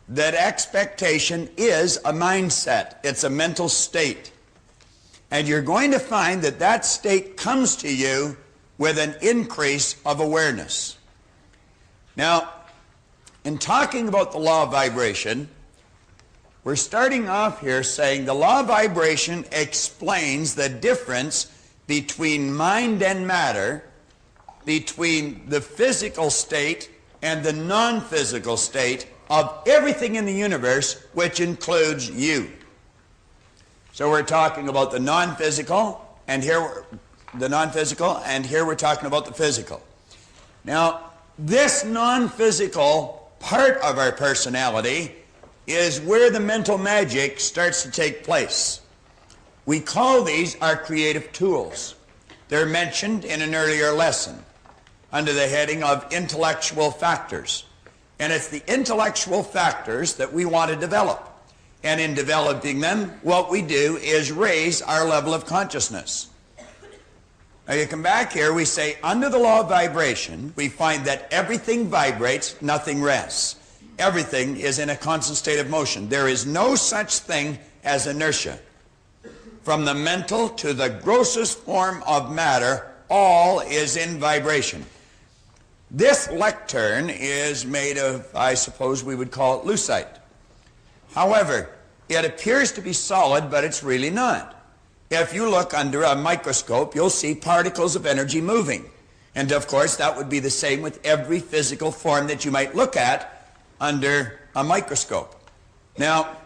that expectation is a mindset. It's a mental state. And you're going to find that that state comes to you with an increase of awareness. Now, in talking about the law of vibration, we're starting off here saying the law of vibration explains the difference between mind and matter, between the physical state and the non-physical state of everything in the universe, which includes you. So we're talking about the non-physical, and here we're talking about the physical. Now, this non-physical part of our personality is where the mental magic starts to take place. We call these our creative tools. They're mentioned in an earlier lesson under the heading of intellectual factors. And it's the intellectual factors that we want to develop. And in developing them, what we do is raise our level of consciousness. Now you come back here, we say under the law of vibration, we find that everything vibrates, nothing rests. Everything is in a constant state of motion. There is no such thing as inertia. From the mental to the grossest form of matter, all is in vibration. This lectern is made of, I suppose we would call it lucite. However, it appears to be solid, but it's really not. If you look under a microscope, you'll see particles of energy moving. And of course, that would be the same with every physical form that you might look at under a microscope. Now,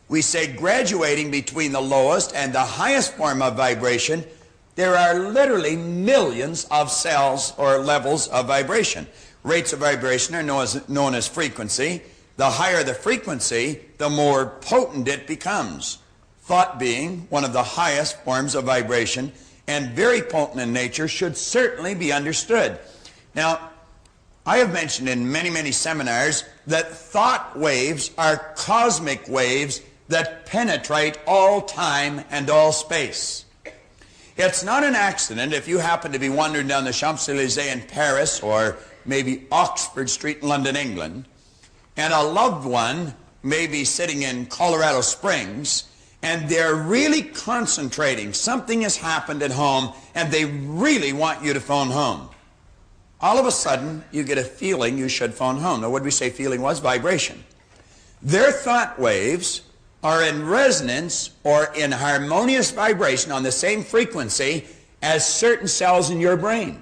we say graduating between the lowest and the highest form of vibration, there are literally millions of cells or levels of vibration. Rates of vibration are known as frequency. The higher the frequency, the more potent it becomes. Thought being one of the highest forms of vibration and very potent in nature should certainly be understood. Now, I have mentioned in many, many seminars that thought waves are cosmic waves that penetrate all time and all space. It's not an accident if you happen to be wandering down the Champs-Élysées in Paris or maybe Oxford Street in London, England, and a loved one may be sitting in Colorado Springs, and they're really concentrating. Something has happened at home, and they really want you to phone home. All of a sudden, you get a feeling you should phone home. Now, what did we say feeling was? Vibration. Their thought waves are in resonance or in harmonious vibration on the same frequency as certain cells in your brain.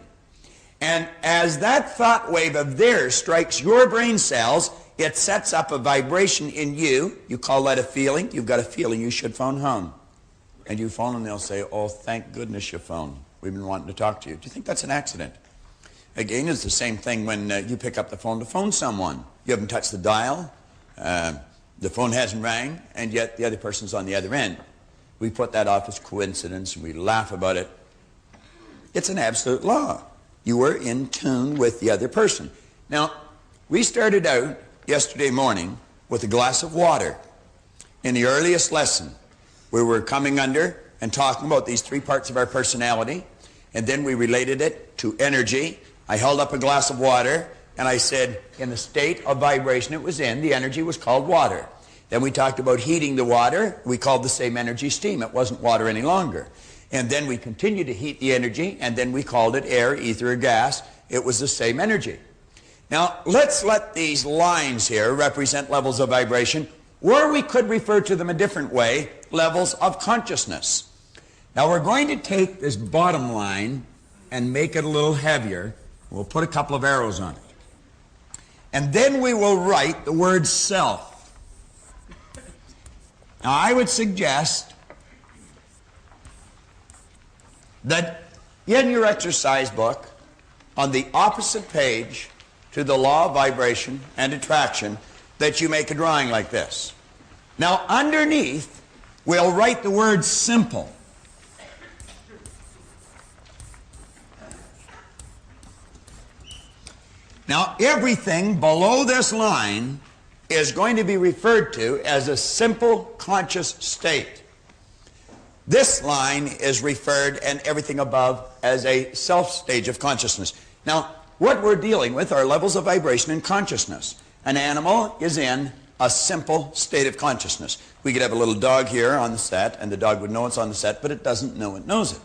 And as that thought wave of theirs strikes your brain cells, it sets up a vibration in you. You call that a feeling. You've got a feeling you should phone home. And you phone and they'll say, oh, thank goodness you phoned. We've been wanting to talk to you. Do you think that's an accident? Again, it's the same thing when you pick up the phone to phone someone. You haven't touched the dial. The phone hasn't rang, and yet the other person's on the other end. We put that off as coincidence, and we laugh about it. It's an absolute law. You were in tune with the other person. Now, we started out yesterday morning with a glass of water. In the earliest lesson, we were coming under and talking about these three parts of our personality, and then we related it to energy. I held up a glass of water, and I said, in the state of vibration it was in, the energy was called water. Then we talked about heating the water. We called the same energy steam. It wasn't water any longer. And then we continued to heat the energy, and then we called it air, ether, or gas. It was the same energy. Now, let's let these lines here represent levels of vibration, or we could refer to them a different way, levels of consciousness. Now, we're going to take this bottom line and make it a little heavier. We'll put a couple of arrows on it. And then we will write the word self. Now, I would suggest that in your exercise book, on the opposite page to the law of vibration and attraction, that you make a drawing like this. Now, underneath, we'll write the word simple. Now, everything below this line is going to be referred to as a simple conscious state. This line is referred, and everything above, as a self stage of consciousness. Now, what we're dealing with are levels of vibration in consciousness. An animal is in a simple state of consciousness. We could have a little dog here on the set, and the dog would know it's on the set, but it doesn't know it knows it.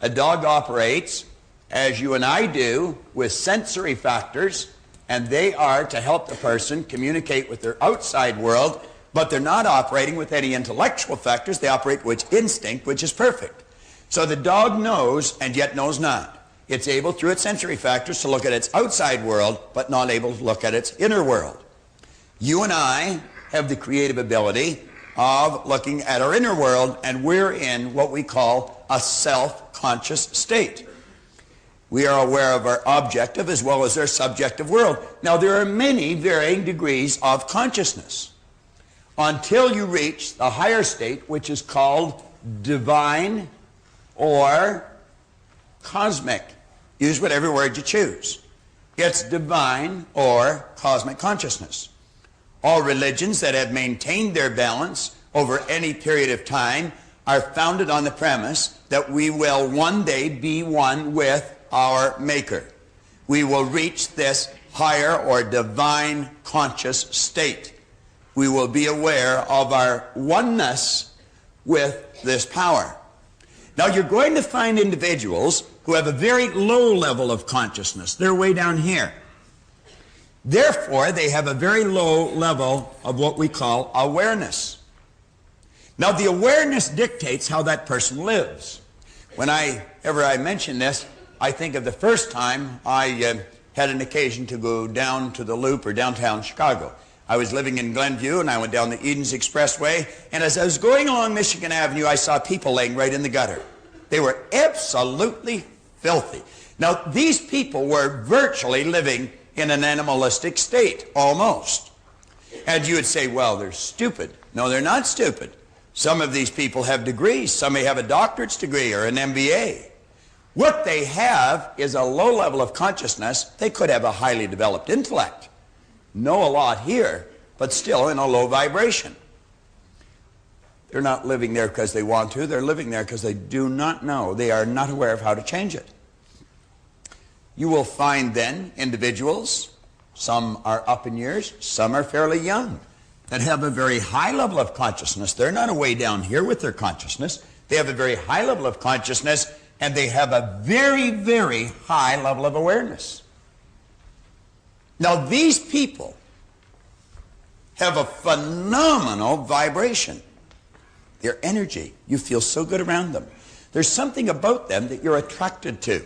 A dog operates, as you and I do, with sensory factors, and they are to help the person communicate with their outside world, but they're not operating with any intellectual factors. They operate with instinct, which is perfect. So the dog knows and yet knows not. It's able, through its sensory factors, to look at its outside world, but not able to look at its inner world. You and I have the creative ability of looking at our inner world, and we're in what we call a self-conscious state. We are aware of our objective as well as our subjective world. Now, there are many varying degrees of consciousness until you reach the higher state, which is called divine or cosmic. Use whatever word you choose. It's divine or cosmic consciousness. All religions that have maintained their balance over any period of time are founded on the premise that we will one day be one with our Maker. We will reach this higher or divine conscious state. We will be aware of our oneness with this power. Now, you're going to find individuals who have a very low level of consciousness. They're way down here. Therefore, they have a very low level of what we call awareness. Now, the awareness dictates how that person lives. Whenever I mention this, I think of the first time I had an occasion to go down to the Loop or downtown Chicago. I was living in Glenview, and I went down the Edens Expressway, and as I was going along Michigan Avenue, I saw people laying right in the gutter. They were absolutely filthy. Now, these people were virtually living in an animalistic state, almost. And you would say, well, they're stupid. No, they're not stupid. Some of these people have degrees. Some may have a doctorate's degree or an MBA. What they have is a low level of consciousness. They could have a highly developed intellect, know a lot here, but still in a low vibration. They're not living there because they want to. They're living there because they do not know. They are not aware of how to change it. You will find then individuals, some are up in years, some are fairly young, that have a very high level of consciousness. They're not away down here with their consciousness. They have a very high level of consciousness, and they have a very, very high level of awareness. Now, these people have a phenomenal vibration. Their energy, you feel so good around them. There's something about them that you're attracted to.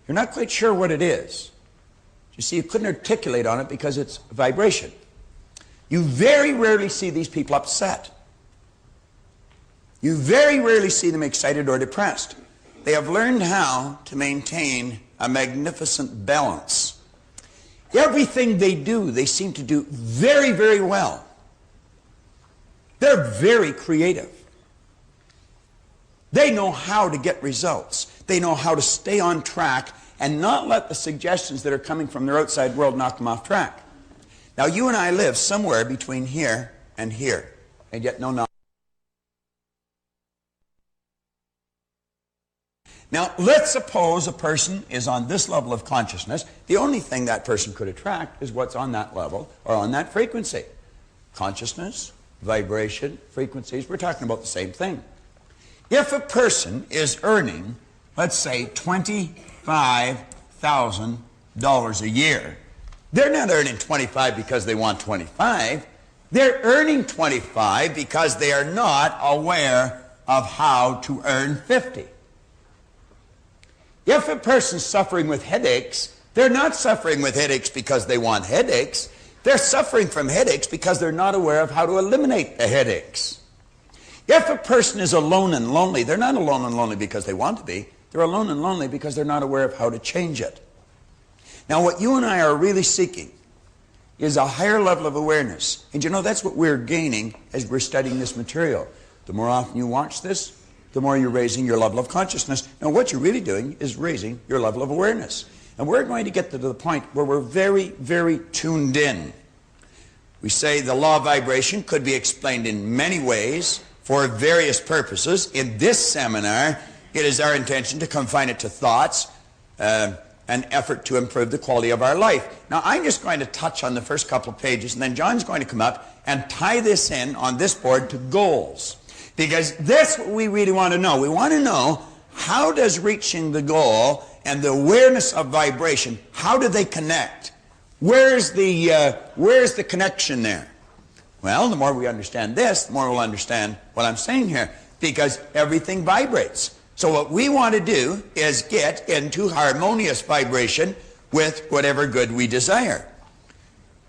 You're not quite sure what it is. You see, you couldn't articulate on it because it's vibration. You very rarely see these people upset. You very rarely see them excited or depressed. They have learned how to maintain a magnificent balance. Everything they do, they seem to do very, very well. They're very creative. They know how to get results. They know how to stay on track and not let the suggestions that are coming from their outside world knock them off track. Now, you and I live somewhere between here, and yet no knowledge. Now, let's suppose a person is on this level of consciousness. The only thing that person could attract is what's on that level or on that frequency. Consciousness, vibration, frequencies, we're talking about the same thing. If a person is earning, let's say, $25,000 a year, they're not earning 25 because they want 25. They're earning 25 because they are not aware of how to earn 50. If a person's suffering with headaches, they're not suffering with headaches because they want headaches. They're suffering from headaches because they're not aware of how to eliminate the headaches. If a person is alone and lonely, they're not alone and lonely because they want to be. They're alone and lonely because they're not aware of how to change it. Now, what you and I are really seeking is a higher level of awareness. And you know, that's what we're gaining as we're studying this material. The more often you watch this, the more you're raising your level of consciousness. Now, what you're really doing is raising your level of awareness. And we're going to get to the point where we're very, very tuned in. We say the law of vibration could be explained in many ways for various purposes. In this seminar, it is our intention to confine it to thoughts, an effort to improve the quality of our life. Now, I'm just going to touch on the first couple of pages, and then John's going to come up and tie this in on this board to goals. Because that's what we really want to know. We want to know, how does reaching the goal and the awareness of vibration, how do they connect? Where's the connection there? Well, the more we understand this, the more we'll understand what I'm saying here. Because everything vibrates. So what we want to do is get into harmonious vibration with whatever good we desire.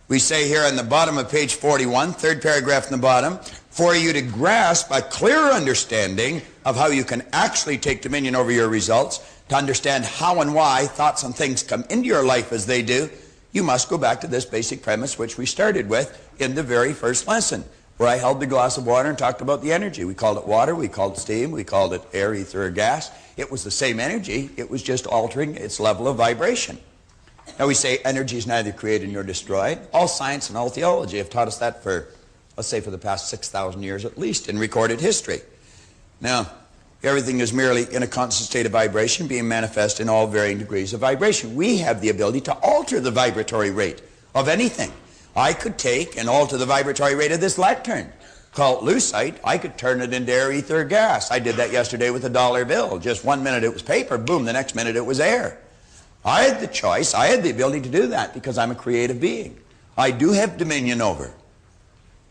We say here on the bottom of page 41, third paragraph in the bottom, for you to grasp a clearer understanding of how you can actually take dominion over your results, to understand how and why thoughts and things come into your life as they do, you must go back to this basic premise which we started with in the very first lesson, where I held the glass of water and talked about the energy. We called it water, we called it steam, we called it air, ether, or gas. It was the same energy, it was just altering its level of vibration. Now we say energy is neither created nor destroyed. All science and all theology have taught us that for, let's say, for the past 6,000 years at least in recorded history. Now, everything is merely in a constant state of vibration, being manifest in all varying degrees of vibration. We have the ability to alter the vibratory rate of anything. I could take and alter the vibratory rate of this lectern. Call it lucite. I could turn it into air, ether, or gas. I did that yesterday with a dollar bill. Just 1 minute it was paper, boom, the next minute it was air. I had the choice, I had the ability to do that because I'm a creative being. I do have dominion over.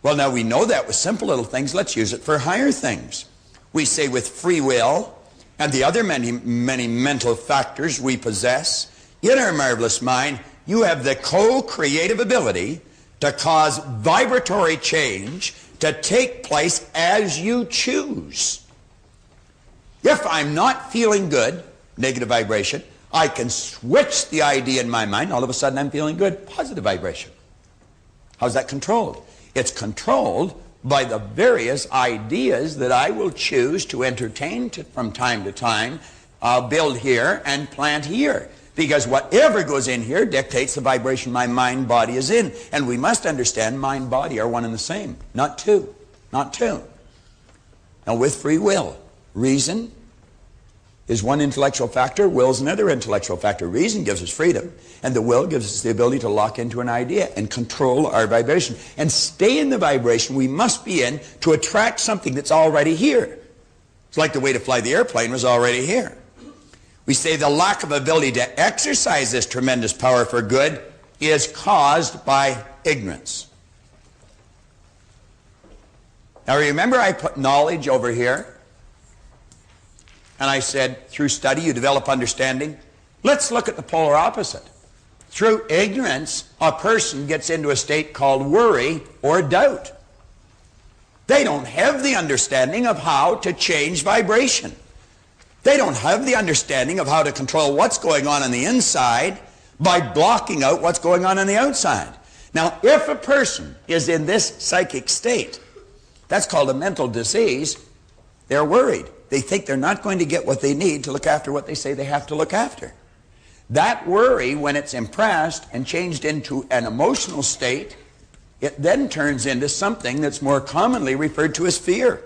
Well, now we know that with simple little things. Let's use it for higher things. We say with free will and the other many mental factors we possess, in our marvelous mind, you have the co-creative ability to cause vibratory change to take place as you choose. If I'm not feeling good, negative vibration, I can switch the idea in my mind. All of a sudden I'm feeling good, positive vibration. How's that controlled? It's controlled by the various ideas that I will choose to entertain from time to time, I'll build here and plant here. Because whatever goes in here dictates the vibration my mind body is in. And we must understand mind body are one and the same, not two. Not two. Now with free will, reason is one intellectual factor, will is another intellectual factor. Reason gives us freedom, and the will gives us the ability to lock into an idea and control our vibration. And stay in the vibration we must be in to attract something that's already here. It's like the way to fly the airplane was already here. We say the lack of ability to exercise this tremendous power for good is caused by ignorance. Now remember I put knowledge over here? And I said, through study you develop understanding. Let's look at the polar opposite. Through ignorance, a person gets into a state called worry or doubt. They don't have the understanding of how to change vibration. They don't have the understanding of how to control what's going on the inside by blocking out what's going on the outside. Now, if a person is in this psychic state, that's called a mental disease, they're worried. They think they're not going to get what they need to look after what they say they have to look after. That worry, when it's impressed and changed into an emotional state, it then turns into something that's more commonly referred to as fear.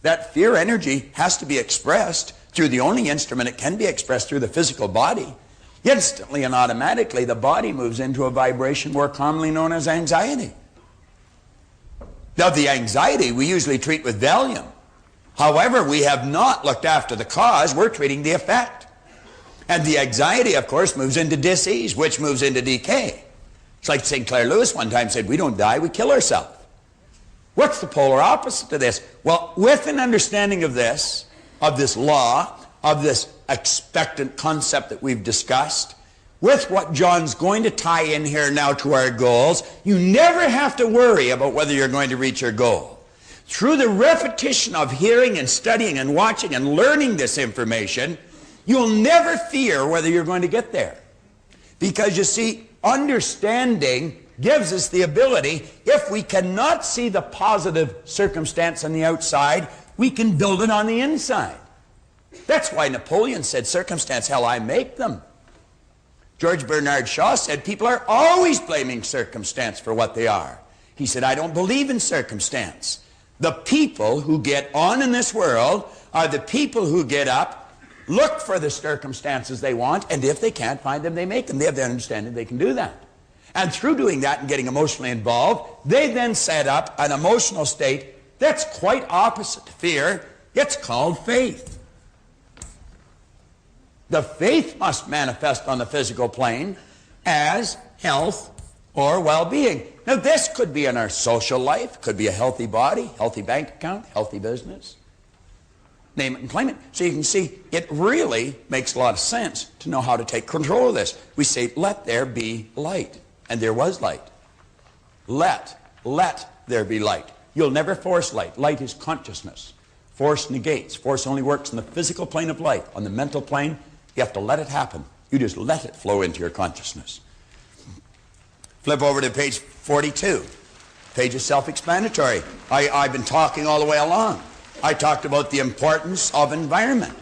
That fear energy has to be expressed through the only instrument it can be expressed through, the physical body. Instantly and automatically, the body moves into a vibration more commonly known as anxiety. Now, the anxiety we usually treat with Valium. However, we have not looked after the cause, we're treating the effect. And the anxiety, of course, moves into disease, which moves into decay. It's like St. Clair Lewis one time said, we don't die, we kill ourselves. What's the polar opposite to this? Well, with an understanding of this law, of this expectant concept that we've discussed, with what John's going to tie in here now to our goals, you never have to worry about whether you're going to reach your goal. Through the repetition of hearing and studying and watching and learning this information, you'll never fear whether you're going to get there. Because you see, understanding gives us the ability, if we cannot see the positive circumstance on the outside, we can build it on the inside. That's why Napoleon said, circumstance, hell, I make them. George Bernard Shaw said, people are always blaming circumstance for what they are. He said, I don't believe in circumstance. The people who get on in this world are the people who get up, look for the circumstances they want, and if they can't find them, they make them. They have the understanding they can do that. And through doing that and getting emotionally involved, they then set up an emotional state that's quite opposite to fear. It's called faith. The faith must manifest on the physical plane as health or well-being. Now, this could be in our social life, could be a healthy body, healthy bank account, healthy business. Name it and claim it. So you can see, it really makes a lot of sense to know how to take control of this. We say, let there be light. And there was light. Let there be light. You'll never force light. Light is consciousness. Force negates. Force only works in the physical plane of light. On the mental plane, you have to let it happen. You just let it flow into your consciousness. Flip over to page 42. Page is self-explanatory. I've been talking all the way along. I talked about the importance of environment.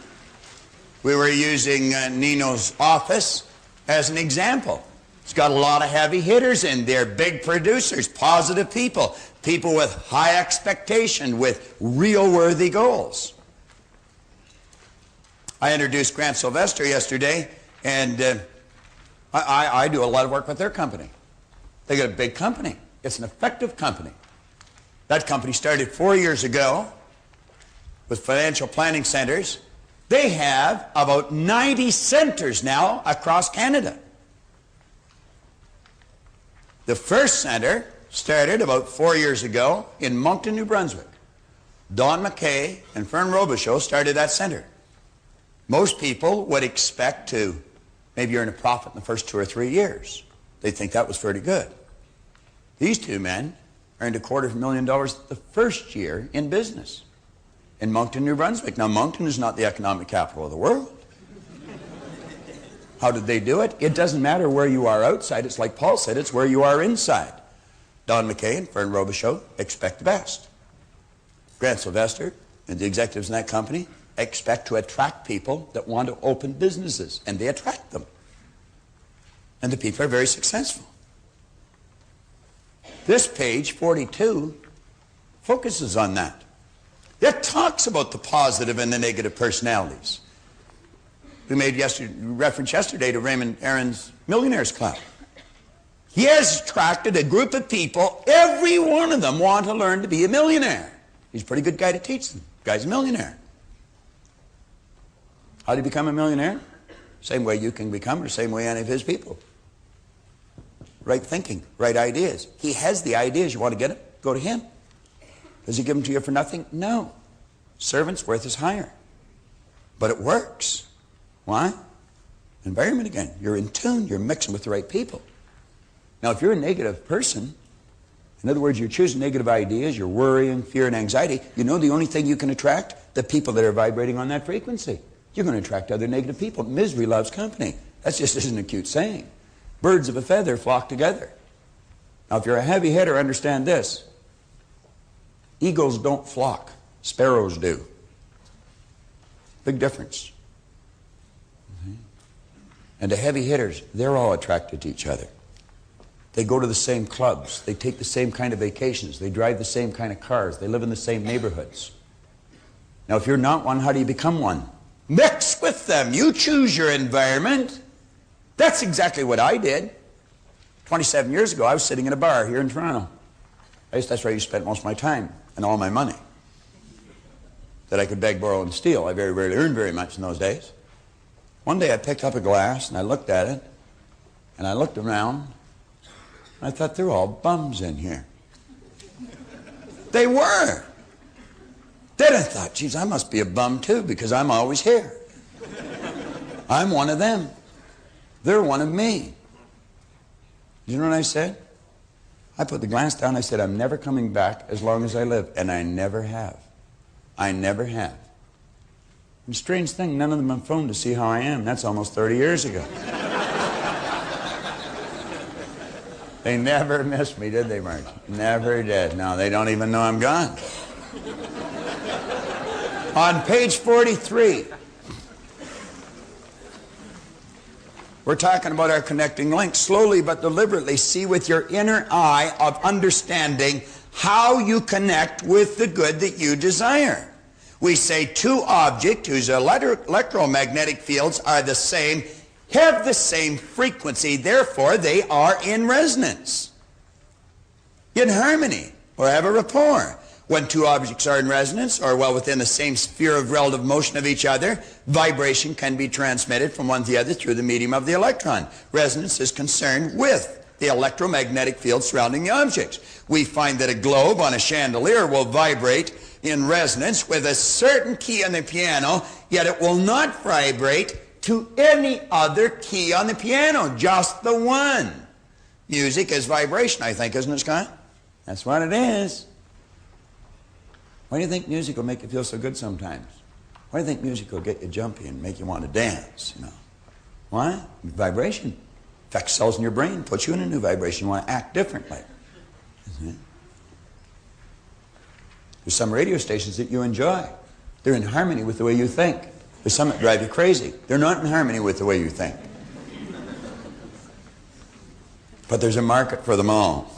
We were using Nino's office as an example. It's got a lot of heavy hitters in there, big producers, positive people, people with high expectation, with real worthy goals. I introduced Grant Sylvester yesterday, and I do a lot of work with their company. They got a big company. It's an effective company. That company started 4 years ago with financial planning centers. They have about 90 centers now across Canada. The first center started about 4 years ago in Moncton, New Brunswick. Don McKay and Fern Robichaud started that center. Most people would expect to maybe earn a profit in the first 2 or 3 years. They think that was pretty good. These two men earned $250,000 the first year in business in Moncton, New Brunswick. Now, Moncton is not the economic capital of the world. How did they do it? It doesn't matter where you are outside. It's like Paul said, it's where you are inside. Don McKay and Fern Robichaud expect the best. Grant Sylvester and the executives in that company expect to attract people that want to open businesses, and they attract them. And the people are very successful. This page, 42, focuses on that. It talks about the positive and the negative personalities. We made reference yesterday to Raymond Aaron's Millionaires Club. He has attracted a group of people, every one of them want to learn to be a millionaire. He's a pretty good guy to teach them. The guy's a millionaire. How do you become a millionaire? Same way you can become, or same way any of his people. Right thinking, right ideas. He has the ideas. You want to get them? Go to him. Does he give them to you for nothing? No. Servant's worth is higher. But it works. Why? Environment again. You're in tune. You're mixing with the right people. Now, if you're a negative person, in other words, you're choosing negative ideas, you're worrying, fear, and anxiety, you know the only thing you can attract? The people that are vibrating on that frequency. You're going to attract other negative people. Misery loves company. That just isn't a cute saying. Birds of a feather flock together. Now, if you're a heavy hitter, understand this. Eagles don't flock. Sparrows do. Big difference. And the heavy hitters, they're all attracted to each other. They go to the same clubs. They take the same kind of vacations. They drive the same kind of cars. They live in the same neighborhoods. Now, if you're not one, how do you become one? Mix with them. You choose your environment. That's exactly what I did. 27 years ago, I was sitting in a bar here in Toronto. That's where I used to spend most of my time and all my money that I could beg, borrow, and steal. I very rarely earned very much in those days. One day I picked up a glass and I looked at it and I looked around and I thought, they're all bums in here. They were. Then I thought, geez, I must be a bum too because I'm always here. I'm one of them. They're one of me. You know what I said? I put the glass down. I said, I'm never coming back as long as I live. And I never have. I never have. And strange thing, none of them have phoned to see how I am. That's almost 30 years ago. They never missed me, did they, Mark? Never did. No, they don't even know I'm gone. On page 43, we're talking about our connecting links. Slowly but deliberately see with your inner eye of understanding how you connect with the good that you desire. We say two objects whose electromagnetic fields are the same, have the same frequency, therefore they are in resonance, in harmony, or have a rapport. When two objects are in resonance, or well within the same sphere of relative motion of each other, vibration can be transmitted from one to the other through the medium of the electron. Resonance is concerned with the electromagnetic field surrounding the objects. We find that a globe on a chandelier will vibrate in resonance with a certain key on the piano, yet it will not vibrate to any other key on the piano, just the one. Music is vibration, I think, isn't it, Scott? That's what it is. Why do you think music will make you feel so good sometimes? Why do you think music will get you jumpy and make you want to dance, you know? Why? Vibration. Affects cells in your brain, puts you in a new vibration. You want to act differently. There's some radio stations that you enjoy. They're in harmony with the way you think. There's some that drive you crazy. They're not in harmony with the way you think. But there's a market for them all.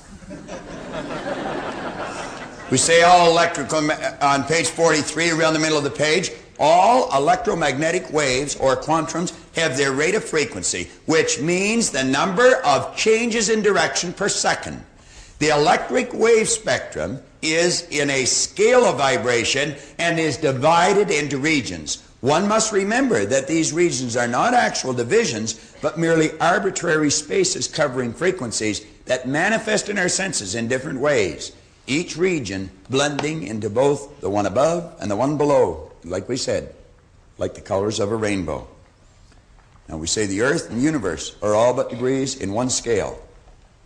We say all electrical, on page 43, around the middle of the page, all electromagnetic waves or quantums have their rate of frequency, which means the number of changes in direction per second. The electric wave spectrum is in a scale of vibration and is divided into regions. One must remember that these regions are not actual divisions, but merely arbitrary spaces covering frequencies that manifest in our senses in different ways. Each region blending into both the one above and the one below, like we said, like the colors of a rainbow. Now we say the earth and the universe are all but degrees in one scale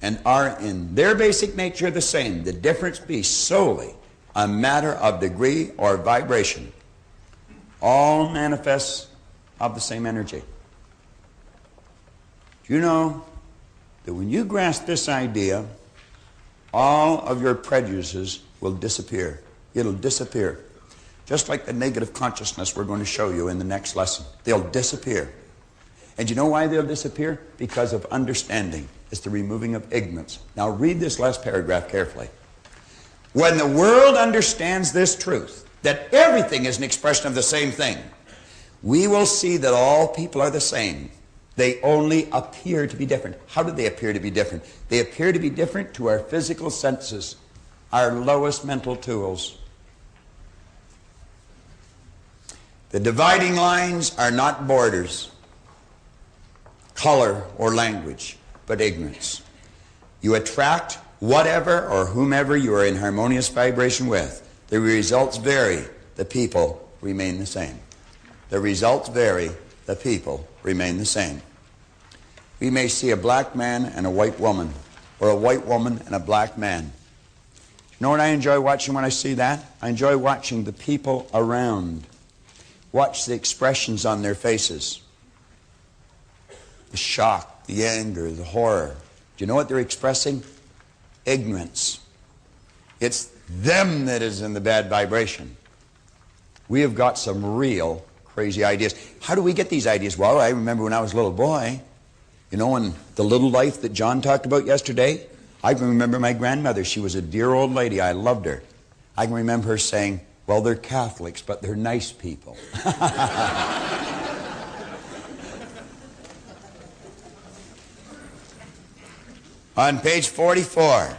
and are in their basic nature the same. The difference be solely a matter of degree or vibration. All manifests of the same energy. Do you know that when you grasp this idea, all of your prejudices will disappear. It'll disappear. just like the negative consciousness we're going to show you in the next lesson. They'll disappear. And you know why they'll disappear? Because of understanding. It's the removing of ignorance. Now read this last paragraph carefully. When the world understands this truth, that everything is an expression of the same thing, we will see that all people are the same. They only appear to be different. How do they appear to be different? They appear to be different to our physical senses, our lowest mental tools. The dividing lines are not borders, color, or language, but ignorance. You attract whatever or whomever you are in harmonious vibration with. The results vary, the people remain the same. The results vary, the people remain the same. We may see a black man and a white woman, or a white woman and a black man. You know what I enjoy watching when I see that? I enjoy watching the people around. Watch the expressions on their faces. The shock, the anger, the horror. Do you know what they're expressing? Ignorance. It's them that is in the bad vibration. We have got some real crazy ideas. How do we get these ideas? Well, I remember when I was a little boy, you know, in the little life that John talked about yesterday, I can remember my grandmother. She was a dear old lady. I loved her. I can remember her saying, well, they're Catholics, but they're nice people. On page 44,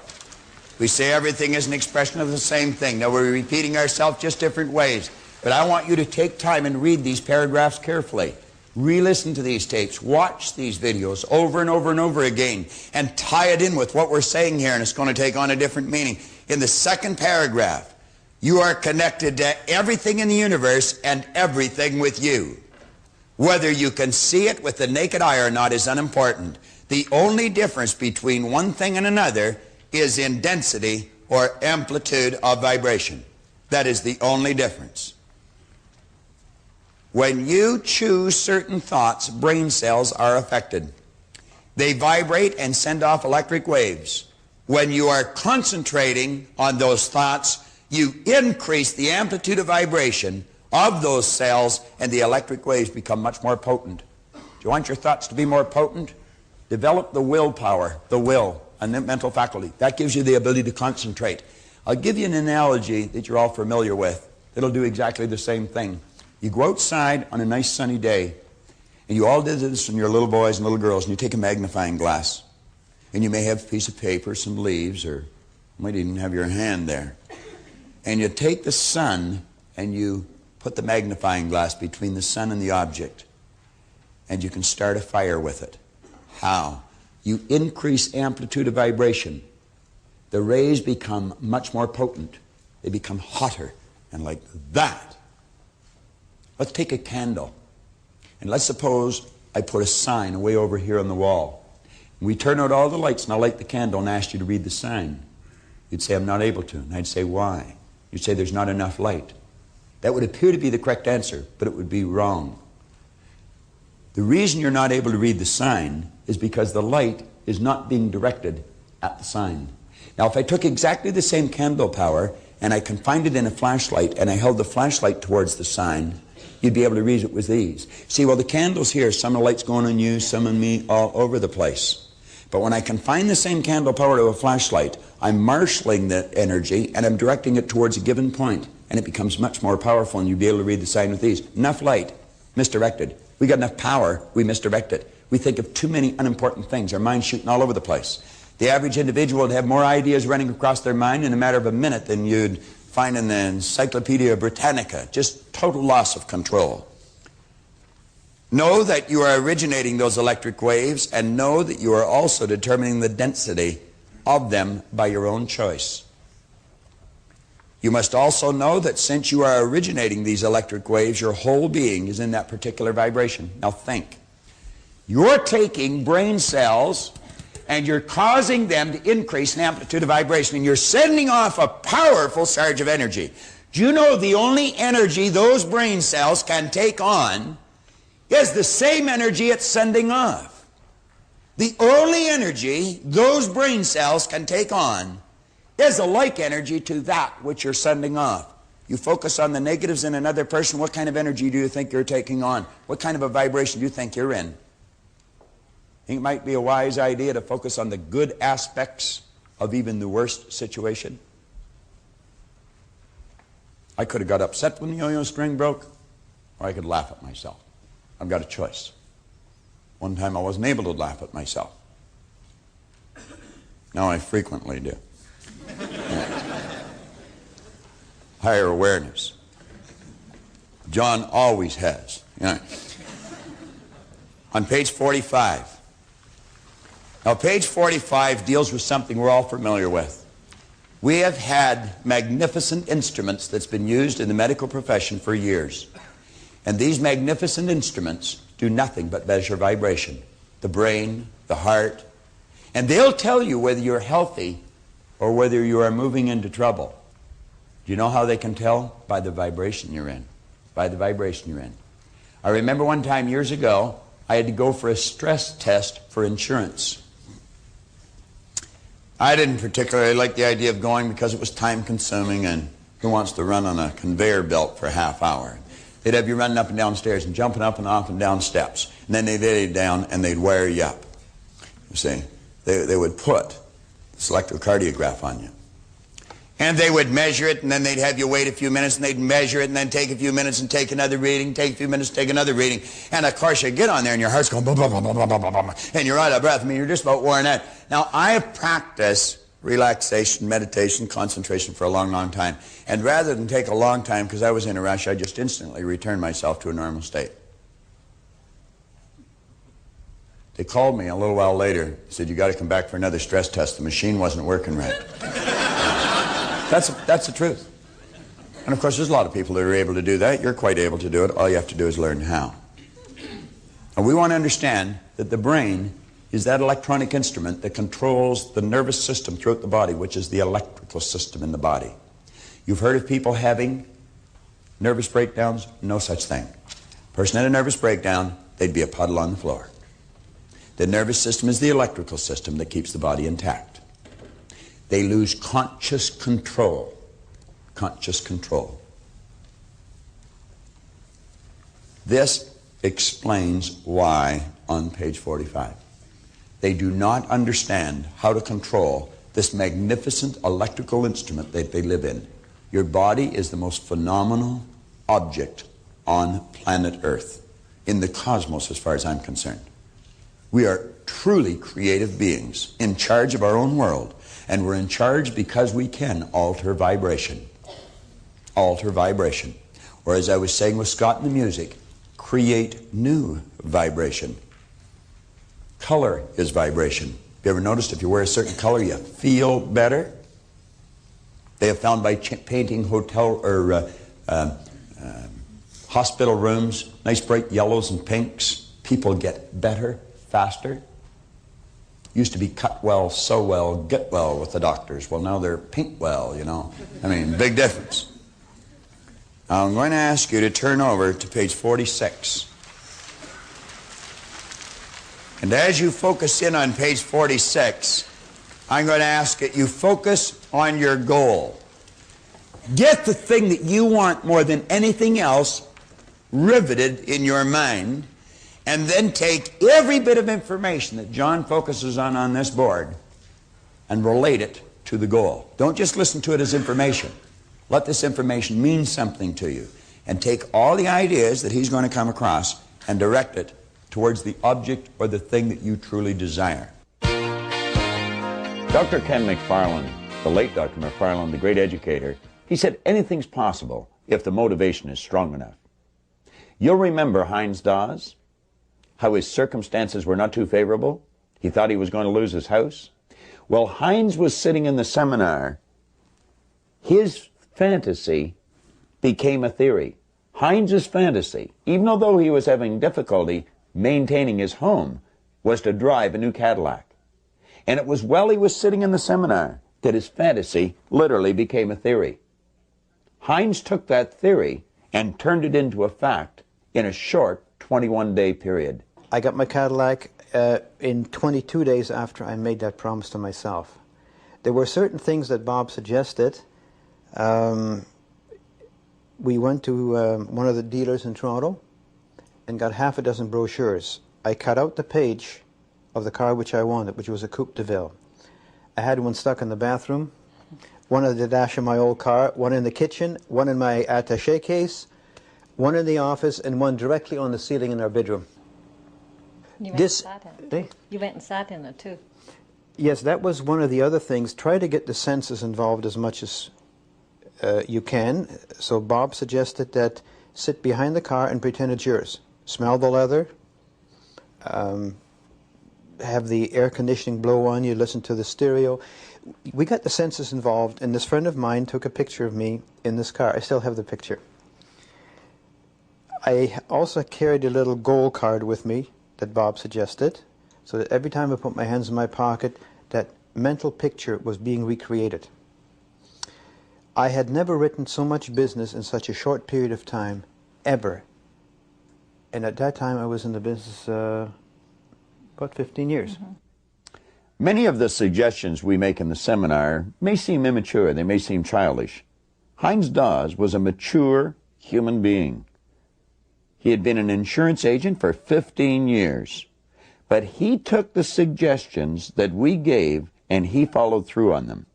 we say everything is an expression of the same thing. Now, we're repeating ourselves just different ways. But I want you to take time and read these paragraphs carefully. Re-listen to these tapes. Watch these videos over and over and over again. And tie it in with what we're saying here, and it's going to take on a different meaning. In the second paragraph, you are connected to everything in the universe and everything with you. Whether you can see it with the naked eye or not is unimportant. The only difference between one thing and another is in density or amplitude of vibration. That is the only difference. When you choose certain thoughts, brain cells are affected. They vibrate and send off electric waves. When you are concentrating on those thoughts, you increase the amplitude of vibration of those cells, and the electric waves become much more potent. Do you want your thoughts to be more potent? Develop the willpower, the will, and the mental faculty. That gives you the ability to concentrate. I'll give you an analogy that you're all familiar with. It'll do exactly the same thing. You go outside on a nice sunny day, and you all did this from your little boys and little girls, and you take a magnifying glass, and you may have a piece of paper, some leaves, or you might even have your hand there. And you take the sun, and you put the magnifying glass between the sun and the object, and you can start a fire with it. How? You increase amplitude of vibration. The rays become much more potent. They become hotter, and like that. Let's take a candle, and let's suppose I put a sign way over here on the wall. We turn out all the lights, and I'll light the candle and ask you to read the sign. You'd say, I'm not able to. And I'd say, why? You'd say, there's not enough light. That would appear to be the correct answer, but it would be wrong. The reason you're not able to read the sign is because the light is not being directed at the sign. Now, if I took exactly the same candle power and I confined it in a flashlight and I held the flashlight towards the sign, you'd be able to read it with ease. See, well, the candle's here. Some of the light's going on you, some on me, all over the place. But when I confine the same candle power to a flashlight, I'm marshalling the energy and I'm directing it towards a given point, and it becomes much more powerful, and you'll be able to read the sign with ease. Enough light, misdirected. We got enough power, we misdirect it. We think of too many unimportant things. Our mind's shooting all over the place. The average individual would have more ideas running across their mind in a matter of a minute than you'd find in the Encyclopedia Britannica. Just total loss of control. Know that you are originating those electric waves, and know that you are also determining the density of them by your own choice. You must also know that since you are originating these electric waves, your whole being is in that particular vibration. Now think. You're taking brain cells and you're causing them to increase in amplitude of vibration, and you're sending off a powerful surge of energy. Do you know the only energy those brain cells can take on is the same energy it's sending off? The only energy those brain cells can take on is a like energy to that which you're sending off. You focus on the negatives in another person, what kind of energy do you think you're taking on? What kind of a vibration do you think you're in? Think it might be a wise idea to focus on the good aspects of even the worst situation? I could have got upset when the yo-yo string broke, or I could laugh at myself. I've got a choice. One time I wasn't able to laugh at myself. Now I frequently do. Higher awareness. John always has. On page 45. Now page 45 deals with something we're all familiar with. We have had magnificent instruments that's been used in the medical profession for years. And these magnificent instruments do nothing but measure vibration. The brain, the heart. And they'll tell you whether you're healthy or whether you are moving into trouble. Do you know how they can tell? By the vibration you're in. By the vibration you're in. I remember one time years ago, I had to go for a stress test for insurance. I didn't particularly like the idea of going because it was time-consuming, and who wants to run on a conveyor belt for a half hour? They'd have you running up and down stairs and jumping up and down steps. And then they'd lay you down and they'd wire you up. You see, they would put this electrocardiograph on you. And they would measure it, and then they'd have you wait a few minutes, and they'd measure it, and then take a few minutes and take another reading, take a few minutes, take another reading. And of course you get on there and your heart's going blah, blah, blah, blah, blah, blah, blah, and you're out of breath. I mean, you're just about worn out. Now, I have practiced relaxation, meditation, concentration for a long, long time. And rather than take a long time, because I was in a rush, I just instantly returned myself to a normal state. They called me a little while later, said, you got to come back for another stress test. The machine wasn't working right. That's the truth. And of course, there's a lot of people that are able to do that. You're quite able to do it. All you have to do is learn how. And we want to understand that the brain is that electronic instrument that controls the nervous system throughout the body, which is the electrical system in the body. You've heard of people having nervous breakdowns? No such thing. Person had a nervous breakdown, they'd be a puddle on the floor. The nervous system is the electrical system that keeps the body intact. They lose conscious control. Conscious control. This explains why on page 45 they do not understand how to control this magnificent electrical instrument that they live in. Your body is the most phenomenal object on planet Earth, in the cosmos as far as I'm concerned. We are truly creative beings in charge of our own world. And we're in charge because we can alter vibration. Alter vibration. Or as I was saying with Scott in the music, create new vibration. Color is vibration. Have you ever noticed if you wear a certain color, you feel better? They have found by painting hotel or hospital rooms, nice bright yellows and pinks, people get better faster. Used to be cut well, sew well, get well with the doctors. Well, now they're paint well, you know. I mean, big difference. Now, I'm going to ask you to turn over to page 46. And as you focus in on page 46, I'm going to ask that you focus on your goal. Get the thing that you want more than anything else riveted in your mind. And then take every bit of information that John focuses on this board and relate it to the goal. Don't just listen to it as information. Let this information mean something to you. And take all the ideas that he's going to come across and direct it towards the object or the thing that you truly desire. Dr. Ken McFarland, the late Dr. McFarland, the great educator, he said anything's possible if the motivation is strong enough. You'll remember Heinz Dawes, how his circumstances were not too favorable. He thought he was going to lose his house. Well, Heinz was sitting in the seminar. His fantasy became a theory. Heinz's fantasy, even though he was having difficulty maintaining his home, was to drive a new Cadillac. And it was while he was sitting in the seminar that his fantasy literally became a theory. Heinz took that theory and turned it into a fact in a short 21-day period. I got my Cadillac in 22 days after I made that promise to myself. There were certain things that Bob suggested we went to one of the dealers in Toronto and got half a dozen brochures. I cut out the page of the car which I wanted, which was a Coupe de Ville. I had one stuck in the bathroom, one on the dash of my old car, one in the kitchen, one in my attaché case, one in the office, and one directly on the ceiling in our bedroom. You went and sat in it. Eh? You went and sat in it too. Yes, that was one of the other things. Try to get the senses involved as much as you can. So Bob suggested that sit behind the car and pretend it's yours. Smell the leather, have the air conditioning blow on you, listen to the stereo. We got the senses involved, and this friend of mine took a picture of me in this car. I still have the picture. I also carried a little goal card with me that Bob suggested, so that every time I put my hands in my pocket, that mental picture was being recreated. I had never written so much business in such a short period of time, ever. And at that time, I was in the business about 15 years. Mm-hmm. Many of the suggestions we make in the seminar may seem immature, they may seem childish. Heinz Dawes was a mature human being. He had been an insurance agent for 15 years. But he took the suggestions that we gave and he followed through on them.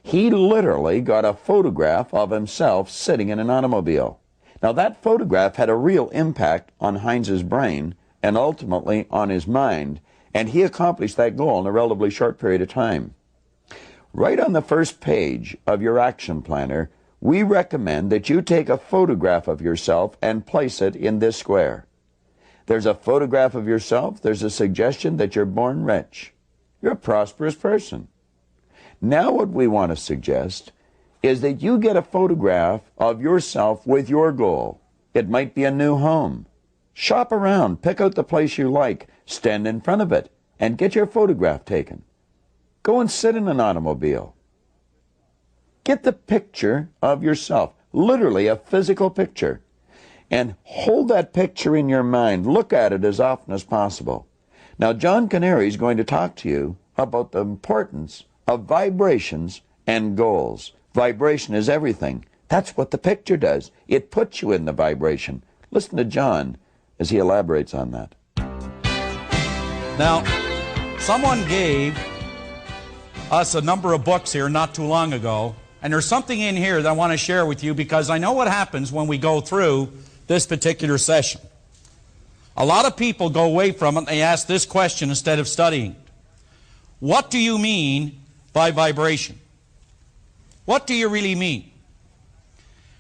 He literally got a photograph of himself sitting in an automobile. Now that photograph had a real impact on Heinz's brain and ultimately on his mind, and he accomplished that goal in a relatively short period of time. Right on the first page of your action planner, we recommend that you take a photograph of yourself and place it in this square. There's a photograph of yourself. There's a suggestion that you're born rich. You're a prosperous person. Now what we want to suggest is that you get a photograph of yourself with your goal. It might be a new home. Shop around, pick out the place you like, stand in front of it, and get your photograph taken. Go and sit in an automobile. Get the picture of yourself, literally a physical picture, and hold that picture in your mind. Look at it as often as possible. Now, John Kanary is going to talk to you about the importance of vibrations and goals. Vibration is everything. That's what the picture does. It puts you in the vibration. Listen to John as he elaborates on that. Now, someone gave us a number of books here not too long ago, and there's something in here that I want to share with you because I know what happens when we go through this particular session. A lot of people go away from it and they ask this question instead of studying it. What do you mean by vibration? What do you really mean?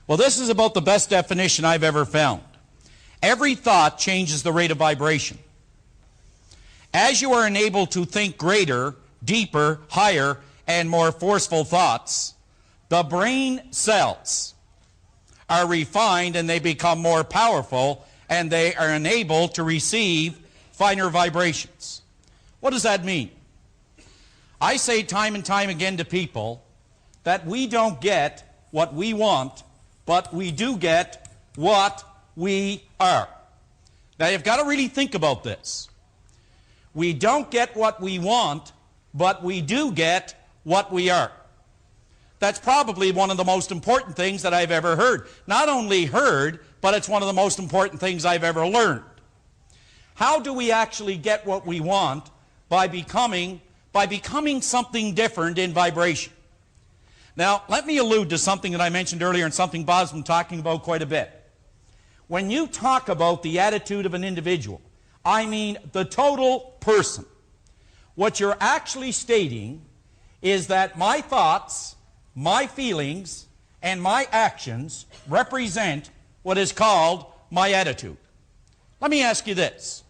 Well, this is about the best definition I've ever found. Every thought changes the rate of vibration. As you are enabled to think greater, deeper, higher, and more forceful thoughts, the brain cells are refined and they become more powerful and they are enabled to receive finer vibrations. What does that mean? I say time and time again to people that we don't get what we want, but we do get what we are. Now you've got to really think about this. We don't get what we want, but we do get what we are. That's probably one of the most important things that I've ever heard. Not only heard, but it's one of the most important things I've ever learned. How do we actually get what we want? By becoming something different in vibration. Now, let me allude to something that I mentioned earlier and something Bob's been talking about quite a bit. When you talk about the attitude of an individual, I mean the total person. What you're actually stating is that my thoughts, my feelings, and my actions represent what is called my attitude. Let me ask you this.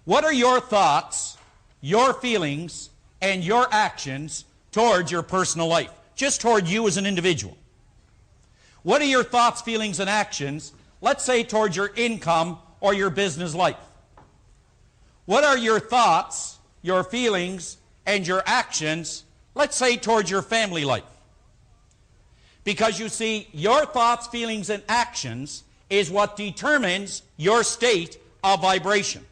What are your thoughts, your feelings, and your actions towards your personal life? Just toward you as an individual. What are your thoughts, feelings, and actions, let's say, towards your income or your business life? What are your thoughts, your feelings, and your actions, let's say, towards your family life? Because you see, your thoughts, feelings, and actions is what determines your state of vibration.